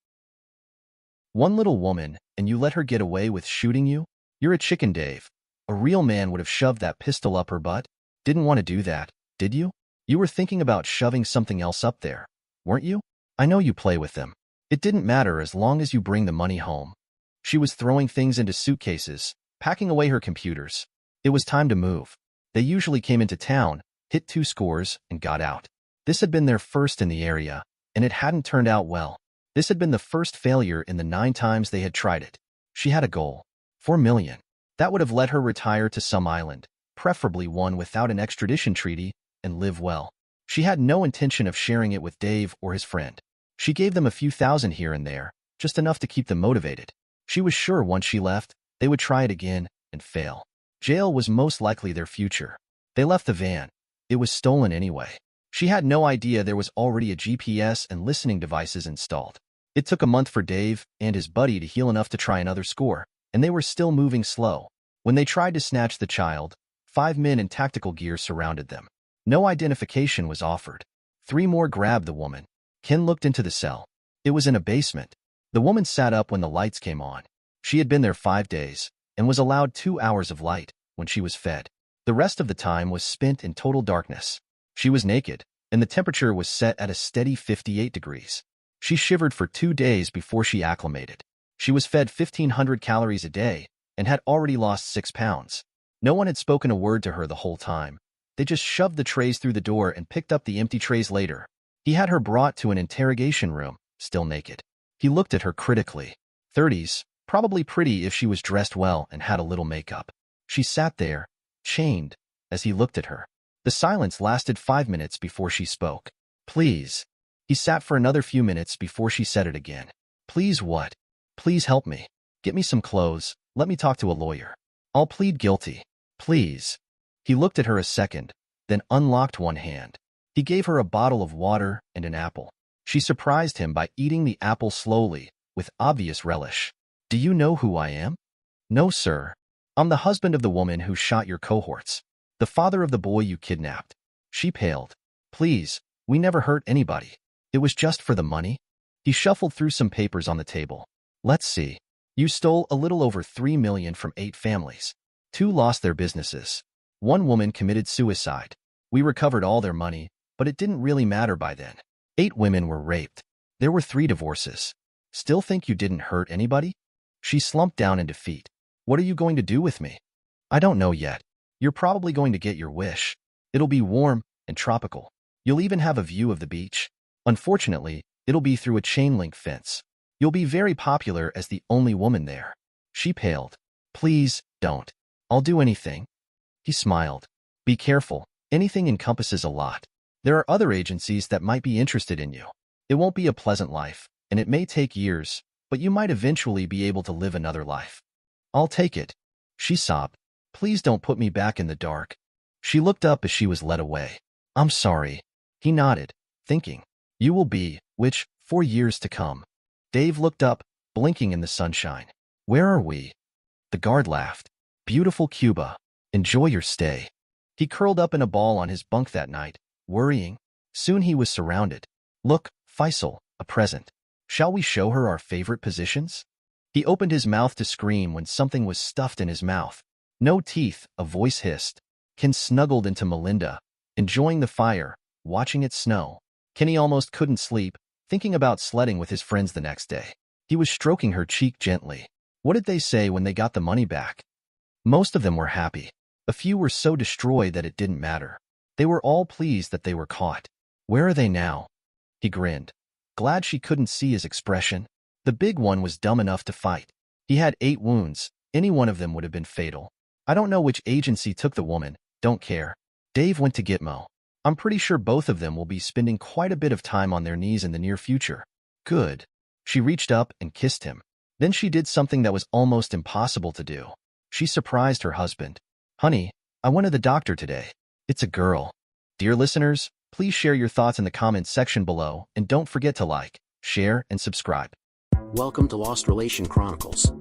Speaker 5: One little woman, and you let her get away with shooting you? You're a chicken, Dave. A real man would have shoved that pistol up her butt. Didn't want to do that, did you? You were thinking about shoving something else up there, weren't you? I know you play with them. It didn't matter as long as you bring the money home. She was throwing things into suitcases, packing away her computers. It was time to move. They usually came into town, hit 2 scores, and got out. This had been their first in the area, and it hadn't turned out well. This had been the first failure in the 9 times they had tried it. She had a goal. 4 million. That would have let her retire to some island, preferably one without an extradition treaty, and live well. She had no intention of sharing it with Dave or his friend. She gave them a few thousand here and there, just enough to keep them motivated. She was sure once she left, they would try it again and fail. Jail was most likely their future. They left the van. It was stolen anyway. She had no idea there was already a GPS and listening devices installed. It took a month for Dave and his buddy to heal enough to try another score, and they were still moving slow. When they tried to snatch the child, 5 men in tactical gear surrounded them. No identification was offered. 3 more grabbed the woman. Ken looked into the cell. It was in a basement. The woman sat up when the lights came on. She had been there 5 days and was allowed 2 hours of light when she was fed. The rest of the time was spent in total darkness. She was naked, and the temperature was set at a steady 58 degrees. She shivered for 2 days before she acclimated. She was fed 1,500 calories a day and had already lost 6 pounds. No one had spoken a word to her the whole time. They just shoved the trays through the door and picked up the empty trays later. He had her brought to an interrogation room, still naked. He looked at her critically. 30s, probably pretty if she was dressed well and had a little makeup. She sat there, chained, as he looked at her. The silence lasted 5 minutes before she spoke. Please. He sat for another few minutes before she said it again. Please what? Please help me. Get me some clothes. Let me talk to a lawyer. I'll plead guilty. Please. He looked at her a second, then unlocked one hand. He gave her a bottle of water and an apple. She surprised him by eating the apple slowly, with obvious relish. Do you know who I am? No, sir. I'm the husband of the woman who shot your cohorts. The father of the boy you kidnapped. She paled. Please, we never hurt anybody. It was just for the money. He shuffled through some papers on the table. Let's see. You stole a little over 3 million from 8 families. 2 lost their businesses. 1 woman committed suicide. We recovered all their money, but it didn't really matter by then. 8 women were raped. There were 3 divorces. Still think you didn't hurt anybody? She slumped down in defeat. What are you going to do with me? I don't know yet. You're probably going to get your wish. It'll be warm and tropical. You'll even have a view of the beach. Unfortunately, it'll be through a chain-link fence. You'll be very popular as the only woman there. She paled. Please, don't. I'll do anything. He smiled. Be careful. Anything encompasses a lot. There are other agencies that might be interested in you. It won't be a pleasant life, and it may take years, but you might eventually be able to live another life. I'll take it. She sobbed. Please don't put me back in the dark. She looked up as she was led away. I'm sorry. He nodded, thinking. You will be, which, for years to come. Dave looked up, blinking in the sunshine. Where are we? The guard laughed. Beautiful Cuba. Enjoy your stay. He curled up in a ball on his bunk that night, worrying. Soon he was surrounded. Look, Faisal, a present. Shall we show her our favorite positions? He opened his mouth to scream when something was stuffed in his mouth. No teeth, a voice hissed. Ken snuggled into Melinda, enjoying the fire, watching it snow. Kenny almost couldn't sleep, thinking about sledding with his friends the next day. He was stroking her cheek gently. What did they say when they got the money back? Most of them were happy. A few were so destroyed that it didn't matter. They were all pleased that they were caught. Where are they now? He grinned. Glad she couldn't see his expression. The big one was dumb enough to fight. He had 8 wounds. Any one of them would have been fatal. I don't know which agency took the woman. Don't care. Dave went to Gitmo. I'm pretty sure both of them will be spending quite a bit of time on their knees in the near future. Good. She reached up and kissed him. Then she did something that was almost impossible to do. She surprised her husband. Honey, I went to the doctor today. It's a girl. Dear listeners, please share your thoughts in the comments section below and don't forget to like, share, and subscribe.
Speaker 4: Welcome to Lost Relation Chronicles.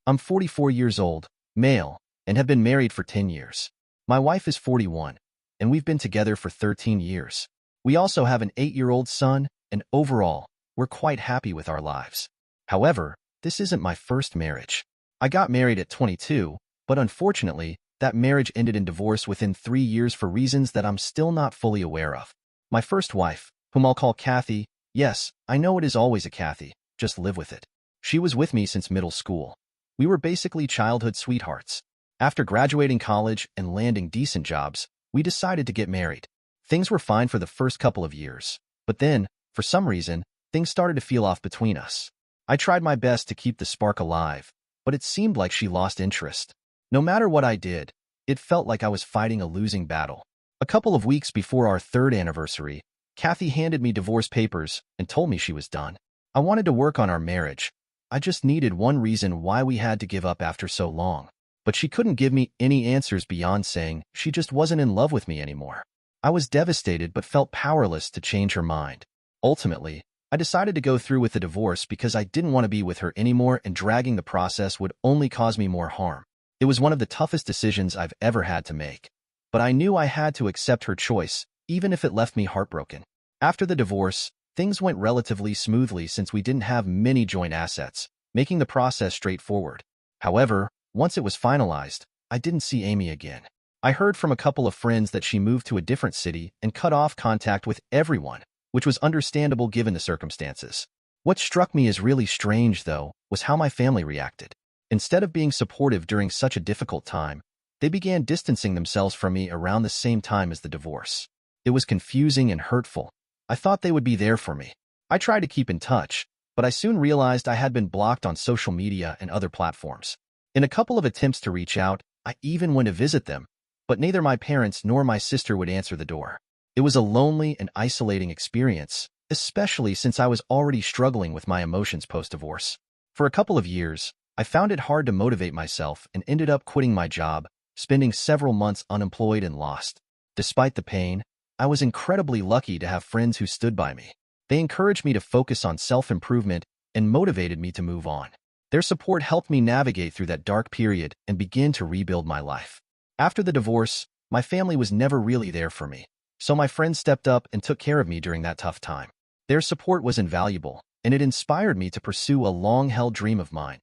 Speaker 5: I'm 44 years old, male, and have been married for 10 years. My wife is 41, and we've been together for 13 years. We also have an 8-year-old son, and overall, we're quite happy with our lives. However, this isn't my first marriage. I got married at 22, but unfortunately, that marriage ended in divorce within 3 years for reasons that I'm still not fully aware of. My first wife, whom I'll call Kathy, yes, I know it is always a Kathy, just live with it. She was with me since middle school. We were basically childhood sweethearts. After graduating college and landing decent jobs, we decided to get married. Things were fine for the first couple of years, but then, for some reason, things started to feel off between us. I tried my best to keep the spark alive, but it seemed like she lost interest. No matter what I did, it felt like I was fighting a losing battle. A couple of weeks before our 3rd anniversary, Kathy handed me divorce papers and told me she was done. I wanted to work on our marriage. I just needed one reason why we had to give up after so long. But she couldn't give me any answers beyond saying she just wasn't in love with me anymore. I was devastated but felt powerless to change her mind. Ultimately, I decided to go through with the divorce because I didn't want to be with her anymore, and dragging the process would only cause me more harm. It was one of the toughest decisions I've ever had to make. But I knew I had to accept her choice, even if it left me heartbroken. After the divorce, things went relatively smoothly since we didn't have many joint assets, making the process straightforward. However, once it was finalized, I didn't see Amy again. I heard from a couple of friends that she moved to a different city and cut off contact with everyone, which was understandable given the circumstances. What struck me as really strange, though, was how my family reacted. Instead of being supportive during such a difficult time, they began distancing themselves from me around the same time as the divorce. It was confusing and hurtful. I thought they would be there for me. I tried to keep in touch, but I soon realized I had been blocked on social media and other platforms. In a couple of attempts to reach out, I even went to visit them, but neither my parents nor my sister would answer the door. It was a lonely and isolating experience, especially since I was already struggling with my emotions post-divorce. For a couple of years, I found it hard to motivate myself and ended up quitting my job, spending several months unemployed and lost. Despite the pain, I was incredibly lucky to have friends who stood by me. They encouraged me to focus on self-improvement and motivated me to move on. Their support helped me navigate through that dark period and begin to rebuild my life. After the divorce, my family was never really there for me, so my friends stepped up and took care of me during that tough time. Their support was invaluable, and it inspired me to pursue a long-held dream of mine,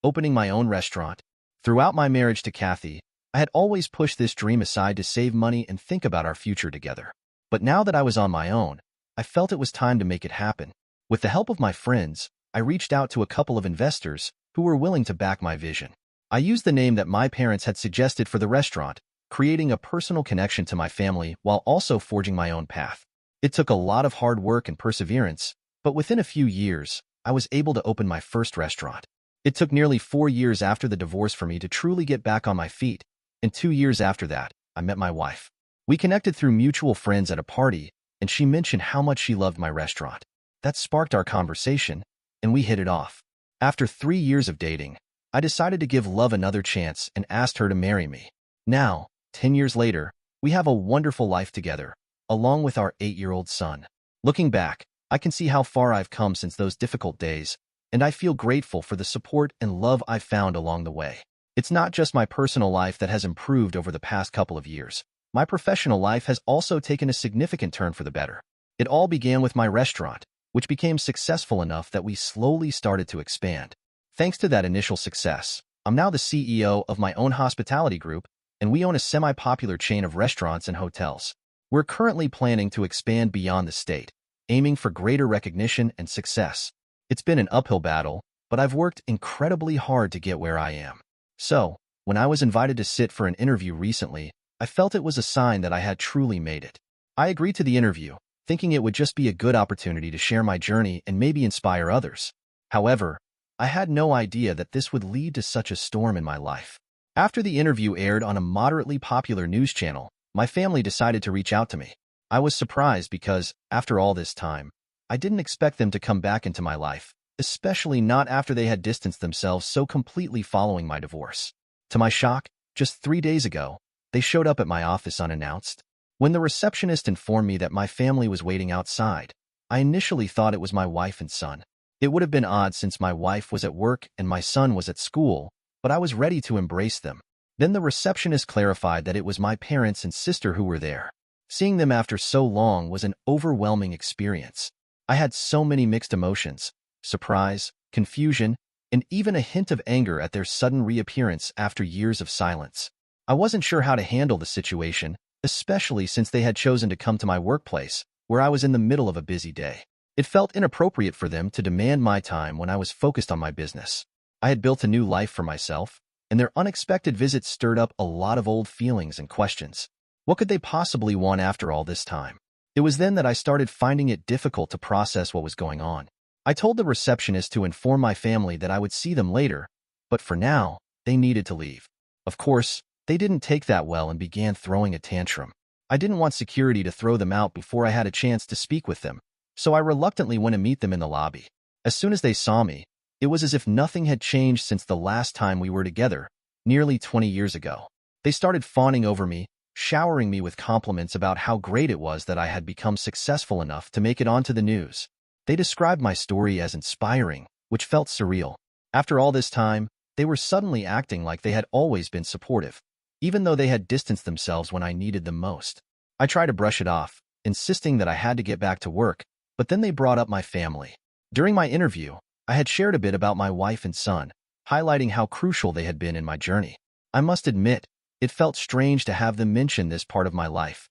Speaker 5: opening my own restaurant. Throughout my marriage to Kathy, I had always pushed this dream aside to save money and think about our future together. But now that I was on my own, I felt it was time to make it happen. With the help of my friends, I reached out to a couple of investors who were willing to back my vision. I used the name that my parents had suggested for the restaurant, creating a personal connection to my family while also forging my own path. It took a lot of hard work and perseverance, but within a few years, I was able to open my first restaurant. It took nearly 4 years after the divorce for me to truly get back on my feet, and 2 years after that, I met my wife. We connected through mutual friends at a party, and she mentioned how much she loved my restaurant. That sparked our conversation, and we hit it off. After 3 years of dating, I decided to give love another chance and asked her to marry me. Now, 10 years later, we have a wonderful life together, along with our 8-year-old son. Looking back, I can see how far I've come since those difficult days, and I feel grateful for the support and love I've found along the way. It's not just my personal life that has improved over the past couple of years. My professional life has also taken a significant turn for the better. It all began with my restaurant, which became successful enough that we slowly started to expand. Thanks to that initial success, I'm now the CEO of my own hospitality group, and we own a semi-popular chain of restaurants and hotels. We're currently planning to expand beyond the state, aiming for greater recognition and success. It's been an uphill battle, but I've worked incredibly hard to get where I am. So, when I was invited to sit for an interview recently, I felt it was a sign that I had truly made it. I agreed to the interview, thinking it would just be a good opportunity to share my journey and maybe inspire others. However, I had no idea that this would lead to such a storm in my life. After the interview aired on a moderately popular news channel, my family decided to reach out to me. I was surprised because, after all this time, I didn't expect them to come back into my life, especially not after they had distanced themselves so completely following my divorce. To my shock, just 3 days ago, they showed up at my office unannounced. When the receptionist informed me that my family was waiting outside, I initially thought it was my wife and son. It would have been odd since my wife was at work and my son was at school, but I was ready to embrace them. Then the receptionist clarified that it was my parents and sister who were there. Seeing them after so long was an overwhelming experience. I had so many mixed emotions: surprise, confusion, and even a hint of anger at their sudden reappearance after years of silence. I wasn't sure how to handle the situation, especially since they had chosen to come to my workplace, where I was in the middle of a busy day. It felt inappropriate for them to demand my time when I was focused on my business. I had built a new life for myself, and their unexpected visit stirred up a lot of old feelings and questions. What could they possibly want after all this time? It was then that I started finding it difficult to process what was going on. I told the receptionist to inform my family that I would see them later, but for now, they needed to leave. Of course, they didn't take that well and began throwing a tantrum. I didn't want security to throw them out before I had a chance to speak with them, so I reluctantly went to meet them in the lobby. As soon as they saw me, it was as if nothing had changed since the last time we were together, nearly 20 years ago. They started fawning over me, showering me with compliments about how great it was that I had become successful enough to make it onto the news. They described my story as inspiring, which felt surreal. After all this time, they were suddenly acting like they had always been supportive, even though they had distanced themselves when I needed them most. I tried to brush it off, insisting that I had to get back to work, but then they brought up my family. During my interview, I had shared a bit about my wife and son, highlighting how crucial they had been in my journey. I must admit, it felt strange to have them mention this part of my life.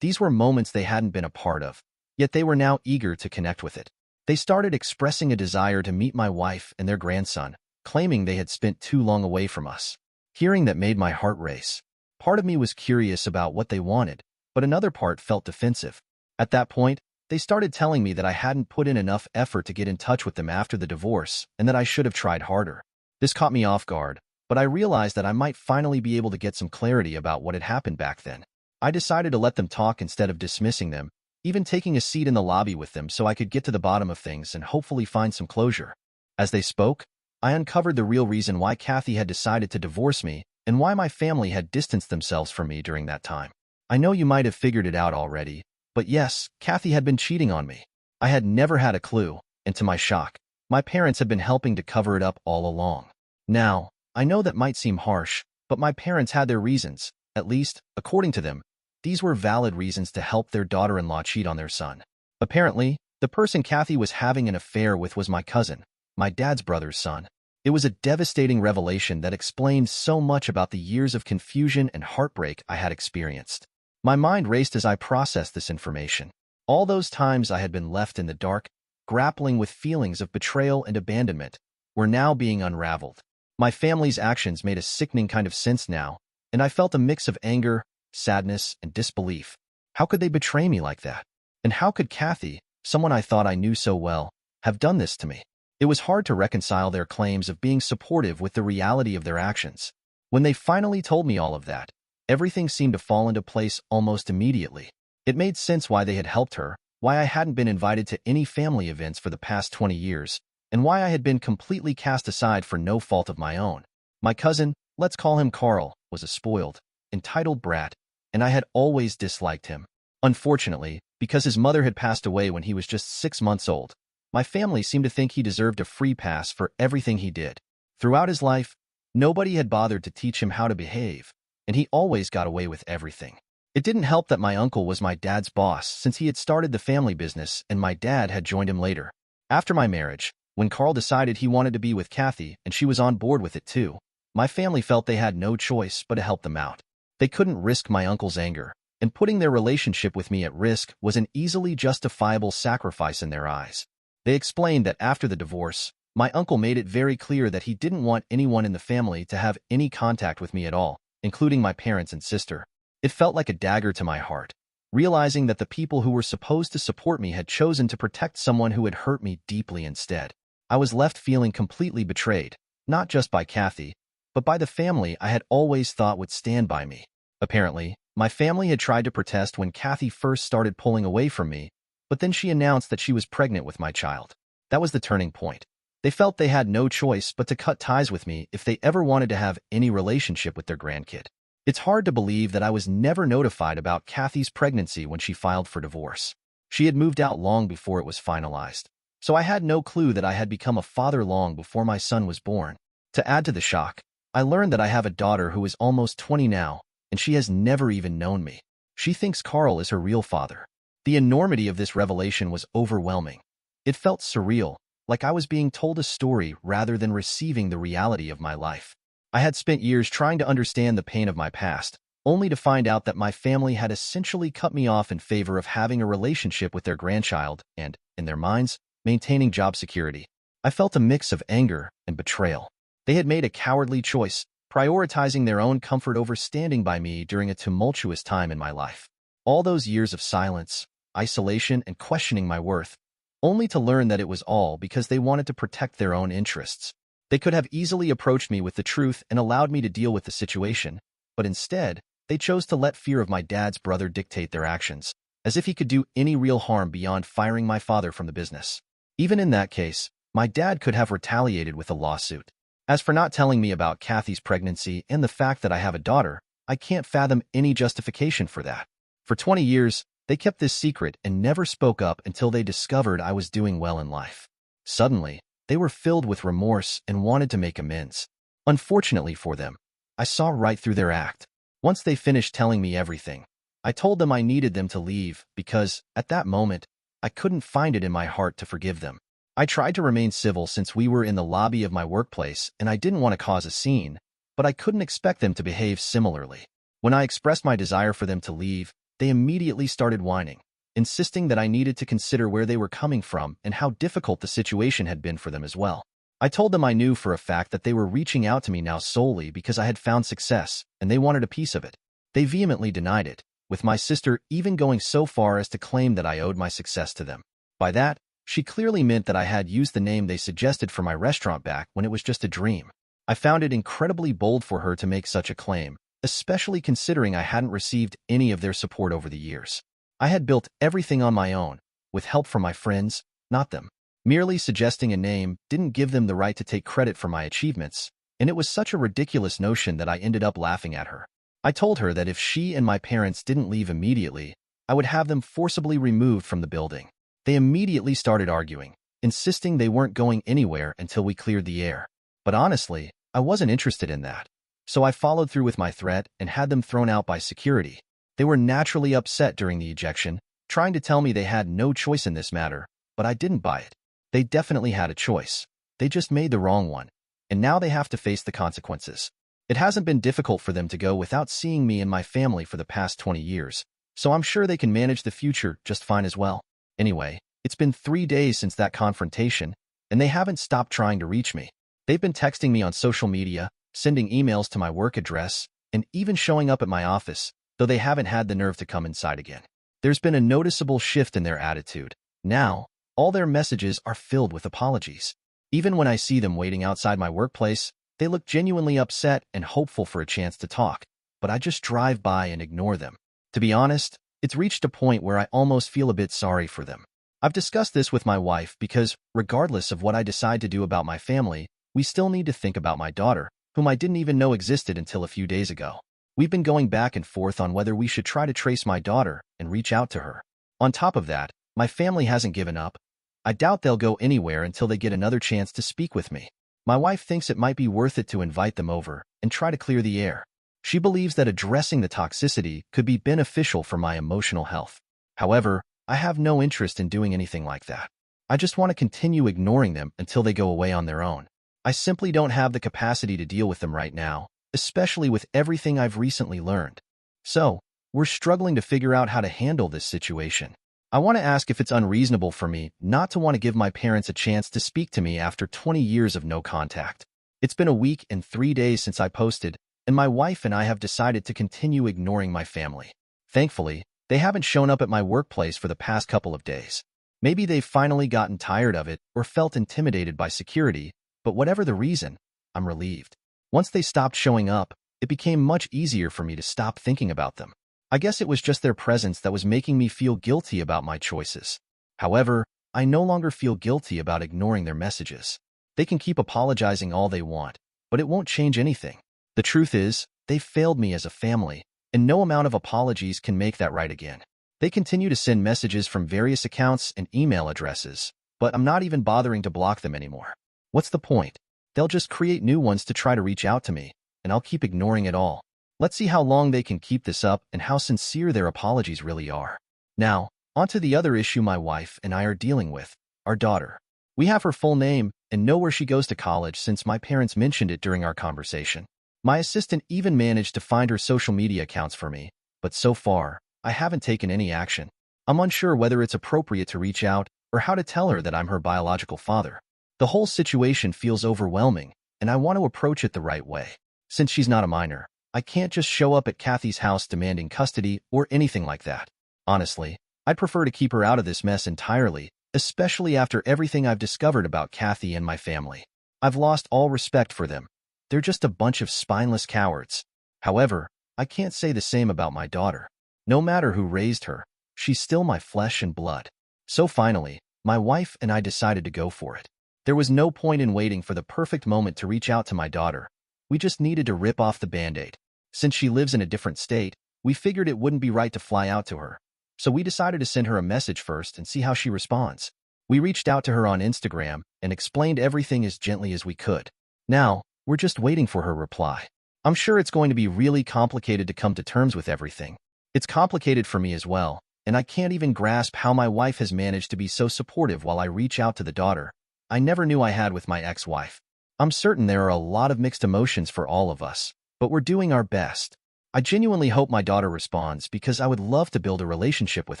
Speaker 5: These were moments they hadn't been a part of, yet they were now eager to connect with it. They started expressing a desire to meet my wife and their grandson, claiming they had spent too long away from us. Hearing that made my heart race. Part of me was curious about what they wanted, but another part felt defensive. At that point, they started telling me that I hadn't put in enough effort to get in touch with them after the divorce and that I should have tried harder. This caught me off guard, but I realized that I might finally be able to get some clarity about what had happened back then. I decided to let them talk instead of dismissing them, even taking a seat in the lobby with them so I could get to the bottom of things and hopefully find some closure. As they spoke, I uncovered the real reason why Kathy had decided to divorce me and why my family had distanced themselves from me during that time. I know you might have figured it out already, but yes, Kathy had been cheating on me. I had never had a clue, and to my shock, my parents had been helping to cover it up all along. Now, I know that might seem harsh, but my parents had their reasons. At least, according to them, these were valid reasons to help their daughter-in-law cheat on their son. Apparently, the person Kathy was having an affair with was my cousin, my dad's brother's son. It was a devastating revelation that explained so much about the years of confusion and heartbreak I had experienced. My mind raced as I processed this information. All those times I had been left in the dark, grappling with feelings of betrayal and abandonment, were now being unraveled. My family's actions made a sickening kind of sense now, and I felt a mix of anger, sadness, and disbelief. How could they betray me like that? And how could Kathy, someone I thought I knew so well, have done this to me? It was hard to reconcile their claims of being supportive with the reality of their actions. When they finally told me all of that, everything seemed to fall into place almost immediately. It made sense why they had helped her, why I hadn't been invited to any family events for the past 20 years, and why I had been completely cast aside for no fault of my own. My cousin, let's call him Carl, was a spoiled, entitled brat, and I had always disliked him. Unfortunately, because his mother had passed away when he was just 6 months old, my family seemed to think he deserved a free pass for everything he did. Throughout his life, nobody had bothered to teach him how to behave, and he always got away with everything. It didn't help that my uncle was my dad's boss since he had started the family business and my dad had joined him later. After my marriage, when Carl decided he wanted to be with Kathy and she was on board with it too, my family felt they had no choice but to help them out. They couldn't risk my uncle's anger, and putting their relationship with me at risk was an easily justifiable sacrifice in their eyes. They explained that after the divorce, my uncle made it very clear that he didn't want anyone in the family to have any contact with me at all, including my parents and sister. It felt like a dagger to my heart, realizing that the people who were supposed to support me had chosen to protect someone who had hurt me deeply instead. I was left feeling completely betrayed, not just by Kathy, but by the family I had always thought would stand by me. Apparently, my family had tried to protest when Kathy first started pulling away from me, but then she announced that she was pregnant with my child. That was the turning point. They felt they had no choice but to cut ties with me if they ever wanted to have any relationship with their grandkid. It's hard to believe that I was never notified about Kathy's pregnancy when she filed for divorce. She had moved out long before it was finalized. so I had no clue that I had become a father long before my son was born. To add to the shock, I learned that I have a daughter who is almost 20 now, and she has never even known me. She thinks Carl is her real father. The enormity of this revelation was overwhelming. It felt surreal, like I was being told a story rather than receiving the reality of my life. I had spent years trying to understand the pain of my past, only to find out that my family had essentially cut me off in favor of having a relationship with their grandchild and, in their minds, maintaining job security. I felt a mix of anger and betrayal. They had made a cowardly choice, prioritizing their own comfort over standing by me during a tumultuous time in my life. All those years of silence, isolation, and questioning my worth, only to learn that it was all because they wanted to protect their own interests. They could have easily approached me with the truth and allowed me to deal with the situation, but instead, they chose to let fear of my dad's brother dictate their actions, as if he could do any real harm beyond firing my father from the business. Even in that case, my dad could have retaliated with a lawsuit. As for not telling me about Kathy's pregnancy and the fact that I have a daughter, I can't fathom any justification for that. For 20 years, they kept this secret and never spoke up until they discovered I was doing well in life. Suddenly, they were filled with remorse and wanted to make amends. Unfortunately for them, I saw right through their act. Once they finished telling me everything, I told them I needed them to leave because, at that moment, I couldn't find it in my heart to forgive them. I tried to remain civil since we were in the lobby of my workplace and I didn't want to cause a scene, but I couldn't expect them to behave similarly. When I expressed my desire for them to leave, they immediately started whining, insisting that I needed to consider where they were coming from and how difficult the situation had been for them as well. I told them I knew for a fact that they were reaching out to me now solely because I had found success and they wanted a piece of it. They vehemently denied it, with my sister even going so far as to claim that I owed my success to them. By that, she clearly meant that I had used the name they suggested for my restaurant back when it was just a dream. I found it incredibly bold for her to make such a claim, especially considering I hadn't received any of their support over the years. I had built everything on my own, with help from my friends, not them. Merely suggesting a name didn't give them the right to take credit for my achievements, and it was such a ridiculous notion that I ended up laughing at her. I told her that if she and my parents didn't leave immediately, I would have them forcibly removed from the building. They immediately started arguing, insisting they weren't going anywhere until we cleared the air. But honestly, I wasn't interested in that. So I followed through with my threat and had them thrown out by security. They were naturally upset during the ejection, trying to tell me they had no choice in this matter, but I didn't buy it. They definitely had a choice. They just made the wrong one, and now they have to face the consequences. It hasn't been difficult for them to go without seeing me and my family for the past 20 years, so I'm sure they can manage the future just fine as well. Anyway, it's been 3 days since that confrontation, and they haven't stopped trying to reach me. They've been texting me on social media, sending emails to my work address, and even showing up at my office, though they haven't had the nerve to come inside again. There's been a noticeable shift in their attitude. Now, all their messages are filled with apologies. Even when I see them waiting outside my workplace, they look genuinely upset and hopeful for a chance to talk, but I just drive by and ignore them. To be honest, it's reached a point where I almost feel a bit sorry for them. I've discussed this with my wife because, regardless of what I decide to do about my family, we still need to think about my daughter, whom I didn't even know existed until a few days ago. We've been going back and forth on whether we should try to trace my daughter and reach out to her. On top of that, my family hasn't given up. I doubt they'll go anywhere until they get another chance to speak with me. My wife thinks it might be worth it to invite them over and try to clear the air. She believes that addressing the toxicity could be beneficial for my emotional health. However, I have no interest in doing anything like that. I just want to continue ignoring them until they go away on their own. I simply don't have the capacity to deal with them right now, especially with everything I've recently learned. So, we're struggling to figure out how to handle this situation. I want to ask if it's unreasonable for me not to want to give my parents a chance to speak to me after 20 years of no contact. It's been a week and 3 days since I posted, and my wife and I have decided to continue ignoring my family. Thankfully, they haven't shown up at my workplace for the past couple of days. Maybe they've finally gotten tired of it or felt intimidated by security, but whatever the reason, I'm relieved. Once they stopped showing up, it became much easier for me to stop thinking about them. I guess it was just their presence that was making me feel guilty about my choices. However, I no longer feel guilty about ignoring their messages. They can keep apologizing all they want, but it won't change anything. The truth is, they've failed me as a family, and no amount of apologies can make that right again. They continue to send messages from various accounts and email addresses, but I'm not even bothering to block them anymore. What's the point? They'll just create new ones to try to reach out to me, and I'll keep ignoring it all. Let's see how long they can keep this up and how sincere their apologies really are. Now, on to the other issue my wife and I are dealing with, our daughter. We have her full name and know where she goes to college since my parents mentioned it during our conversation. My assistant even managed to find her social media accounts for me, but so far, I haven't taken any action. I'm unsure whether it's appropriate to reach out or how to tell her that I'm her biological father. The whole situation feels overwhelming, and I want to approach it the right way. Since she's not a minor, I can't just show up at Kathy's house demanding custody or anything like that. Honestly, I'd prefer to keep her out of this mess entirely, especially after everything I've discovered about Kathy and my family. I've lost all respect for them. They're just a bunch of spineless cowards. However, I can't say the same about my daughter. No matter who raised her, she's still my flesh and blood. So finally, my wife and I decided to go for it. There was no point in waiting for the perfect moment to reach out to my daughter. We just needed to rip off the Band-Aid. Since she lives in a different state, we figured it wouldn't be right to fly out to her. So we decided to send her a message first and see how she responds. We reached out to her on Instagram and explained everything as gently as we could. Now, we're just waiting for her reply. I'm sure it's going to be really complicated to come to terms with everything. It's complicated for me as well, and I can't even grasp how my wife has managed to be so supportive while I reach out to the daughter I never knew I had with my ex-wife. I'm certain there are a lot of mixed emotions for all of us, but we're doing our best. I genuinely hope my daughter responds because I would love to build a relationship with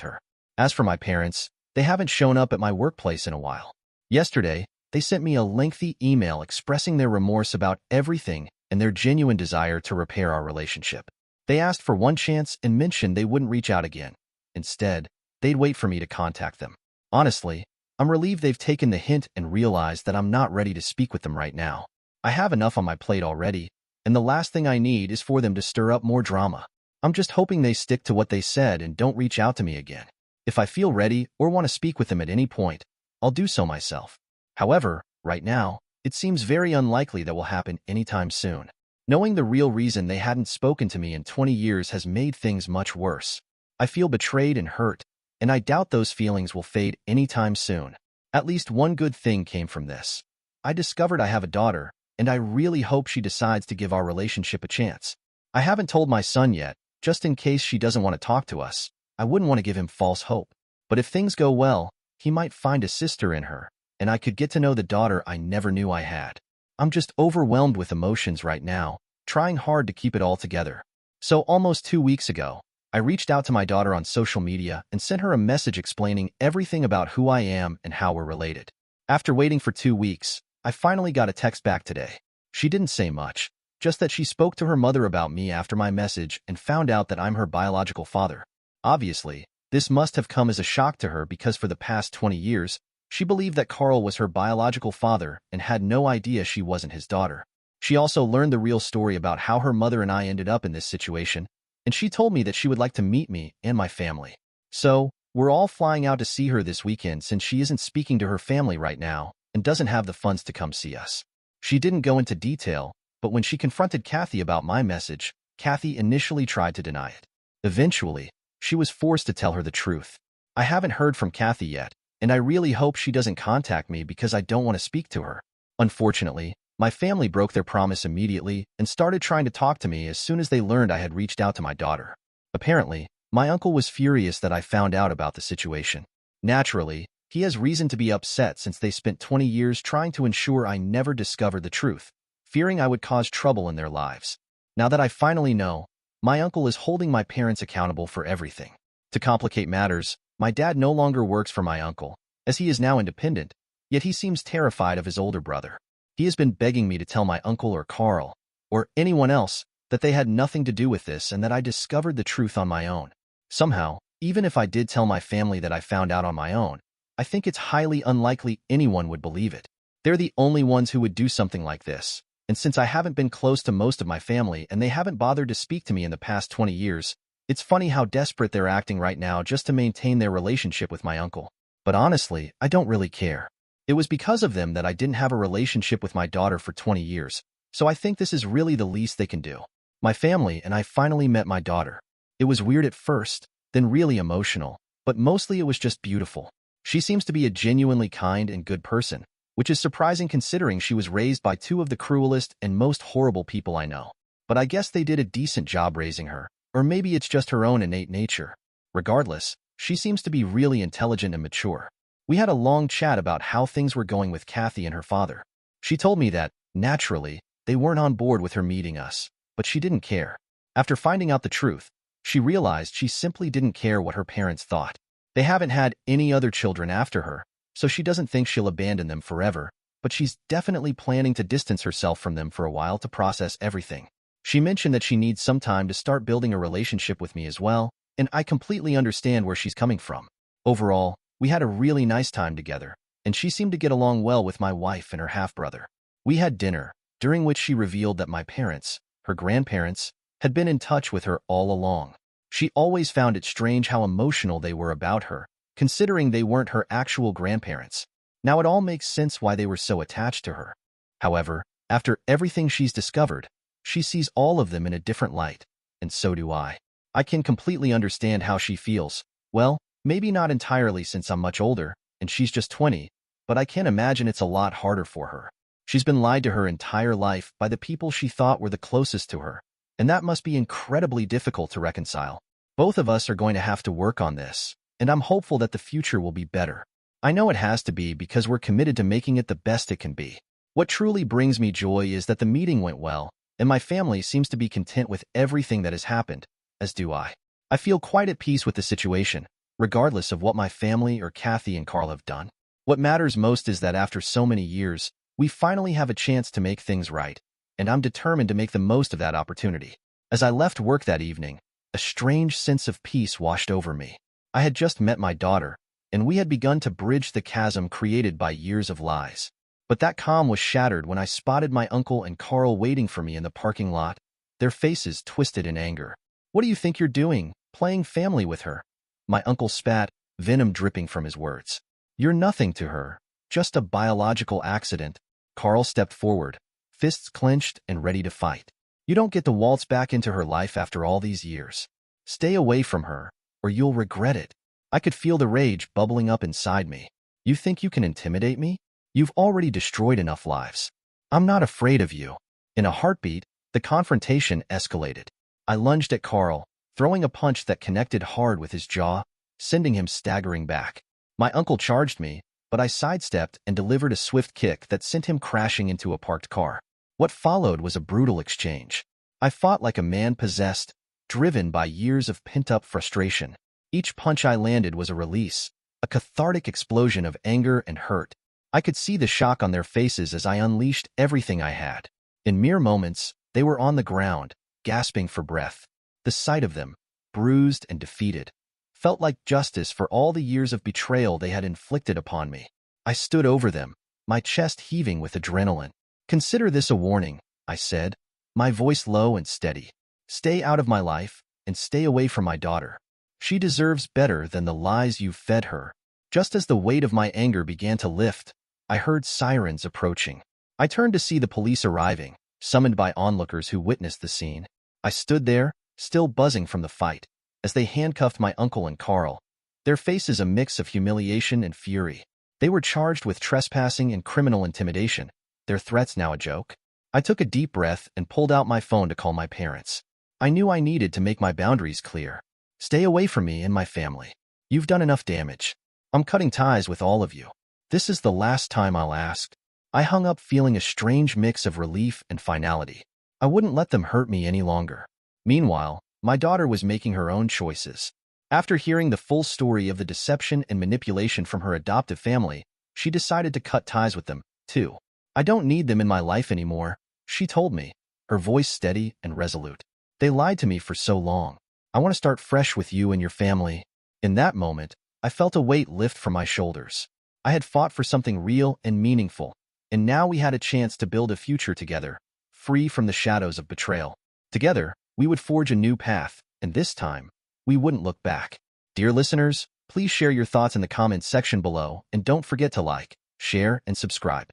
Speaker 5: her. As for my parents, they haven't shown up at my workplace in a while. Yesterday, they sent me a lengthy email expressing their remorse about everything and their genuine desire to repair our relationship. They asked for one chance and mentioned they wouldn't reach out again. Instead, they'd wait for me to contact them. Honestly, I'm relieved they've taken the hint and realized that I'm not ready to speak with them right now. I have enough on my plate already, and the last thing I need is for them to stir up more drama. I'm just hoping they stick to what they said and don't reach out to me again. If I feel ready or want to speak with them at any point, I'll do so myself. However, right now, it seems very unlikely that will happen anytime soon. Knowing the real reason they hadn't spoken to me in 20 years has made things much worse. I feel betrayed and hurt, and I doubt those feelings will fade anytime soon. At least one good thing came from this. I discovered I have a daughter, and I really hope she decides to give our relationship a chance. I haven't told my son yet, just in case she doesn't want to talk to us. I wouldn't want to give him false hope. But if things go well, he might find a sister in her, and I could get to know the daughter I never knew I had. I'm just overwhelmed with emotions right now, trying hard to keep it all together. So almost 2 weeks ago, I reached out to my daughter on social media and sent her a message explaining everything about who I am and how we're related. After waiting for 2 weeks, I finally got a text back today. She didn't say much, just that she spoke to her mother about me after my message and found out that I'm her biological father. Obviously, this must have come as a shock to her because for the past 20 years, she believed that Carl was her biological father and had no idea she wasn't his daughter. She also learned the real story about how her mother and I ended up in this situation, and she told me that she would like to meet me and my family. So, we're all flying out to see her this weekend since she isn't speaking to her family right now and doesn't have the funds to come see us. She didn't go into detail, but when she confronted Kathy about my message, Kathy initially tried to deny it. Eventually, she was forced to tell her the truth. I haven't heard from Kathy yet, and I really hope she doesn't contact me because I don't want to speak to her. Unfortunately, my family broke their promise immediately and started trying to talk to me as soon as they learned I had reached out to my daughter. Apparently, my uncle was furious that I found out about the situation. Naturally, he has reason to be upset since they spent 20 years trying to ensure I never discovered the truth, fearing I would cause trouble in their lives. Now that I finally know, my uncle is holding my parents accountable for everything. To complicate matters, my dad no longer works for my uncle, as he is now independent, yet he seems terrified of his older brother. He has been begging me to tell my uncle or Carl, or anyone else, that they had nothing to do with this and that I discovered the truth on my own. Somehow, even if I did tell my family that I found out on my own, I think it's highly unlikely anyone would believe it. They're the only ones who would do something like this, and since I haven't been close to most of my family and they haven't bothered to speak to me in the past 20 years, it's funny how desperate they're acting right now just to maintain their relationship with my uncle. But honestly, I don't really care. It was because of them that I didn't have a relationship with my daughter for 20 years, so I think this is really the least they can do. My family and I finally met my daughter. It was weird at first, then really emotional, but mostly it was just beautiful. She seems to be a genuinely kind and good person, which is surprising considering she was raised by two of the cruelest and most horrible people I know. But I guess they did a decent job raising her, or maybe it's just her own innate nature. Regardless, she seems to be really intelligent and mature. We had a long chat about how things were going with Kathy and her father. She told me that, naturally, they weren't on board with her meeting us, but she didn't care. After finding out the truth, she realized she simply didn't care what her parents thought. They haven't had any other children after her, so she doesn't think she'll abandon them forever, but she's definitely planning to distance herself from them for a while to process everything. She mentioned that she needs some time to start building a relationship with me as well, and I completely understand where she's coming from. Overall, we had a really nice time together, and she seemed to get along well with my wife and her half-brother. We had dinner, during which she revealed that my parents, her grandparents, had been in touch with her all along. She always found it strange how emotional they were about her, considering they weren't her actual grandparents. Now it all makes sense why they were so attached to her. However, after everything she's discovered, she sees all of them in a different light, and so do I. I can completely understand how she feels. Well, maybe not entirely since I'm much older, and she's just 20, but I can imagine it's a lot harder for her. She's been lied to her entire life by the people she thought were the closest to her, and that must be incredibly difficult to reconcile. Both of us are going to have to work on this, and I'm hopeful that the future will be better. I know it has to be because we're committed to making it the best it can be. What truly brings me joy is that the meeting went well, and my family seems to be content with everything that has happened, as do I. I feel quite at peace with the situation, regardless of what my family or Kathy and Carl have done. What matters most is that after so many years, we finally have a chance to make things right, and I'm determined to make the most of that opportunity. As I left work that evening, a strange sense of peace washed over me. I had just met my daughter, and we had begun to bridge the chasm created by years of lies. But that calm was shattered when I spotted my uncle and Carl waiting for me in the parking lot, their faces twisted in anger. "What do you think you're doing, playing family with her?" My uncle spat, venom dripping from his words. "You're nothing to her, just a biological accident." Carl stepped forward, fists clenched and ready to fight. "You don't get to waltz back into her life after all these years. Stay away from her, or you'll regret it." I could feel the rage bubbling up inside me. "You think you can intimidate me? You've already destroyed enough lives. I'm not afraid of you." In a heartbeat, the confrontation escalated. I lunged at Carl, throwing a punch that connected hard with his jaw, sending him staggering back. My uncle charged me, but I sidestepped and delivered a swift kick that sent him crashing into a parked car. What followed was a brutal exchange. I fought like a man possessed, driven by years of pent-up frustration. Each punch I landed was a release, a cathartic explosion of anger and hurt. I could see the shock on their faces as I unleashed everything I had. In mere moments, they were on the ground, gasping for breath. The sight of them, bruised and defeated, felt like justice for all the years of betrayal they had inflicted upon me. I stood over them, my chest heaving with adrenaline. "Consider this a warning," I said, my voice low and steady. "Stay out of my life, and stay away from my daughter. She deserves better than the lies you've fed her." Just as the weight of my anger began to lift, I heard sirens approaching. I turned to see the police arriving, summoned by onlookers who witnessed the scene. I stood there, still buzzing from the fight, as they handcuffed my uncle and Carl, their faces a mix of humiliation and fury. They were charged with trespassing and criminal intimidation, their threats now a joke. I took a deep breath and pulled out my phone to call my parents. I knew I needed to make my boundaries clear. "Stay away from me and my family. You've done enough damage. I'm cutting ties with all of you. This is the last time I'll ask." I hung up feeling a strange mix of relief and finality. I wouldn't let them hurt me any longer. Meanwhile, my daughter was making her own choices. After hearing the full story of the deception and manipulation from her adoptive family, she decided to cut ties with them, too. "I don't need them in my life anymore," she told me, her voice steady and resolute. "They lied to me for so long. I want to start fresh with you and your family." In that moment, I felt a weight lift from my shoulders. I had fought for something real and meaningful, and now we had a chance to build a future together, free from the shadows of betrayal. Together, we would forge a new path, and this time, we wouldn't look back. Dear listeners, please share your thoughts in the comments section below, and don't forget to like, share, and subscribe.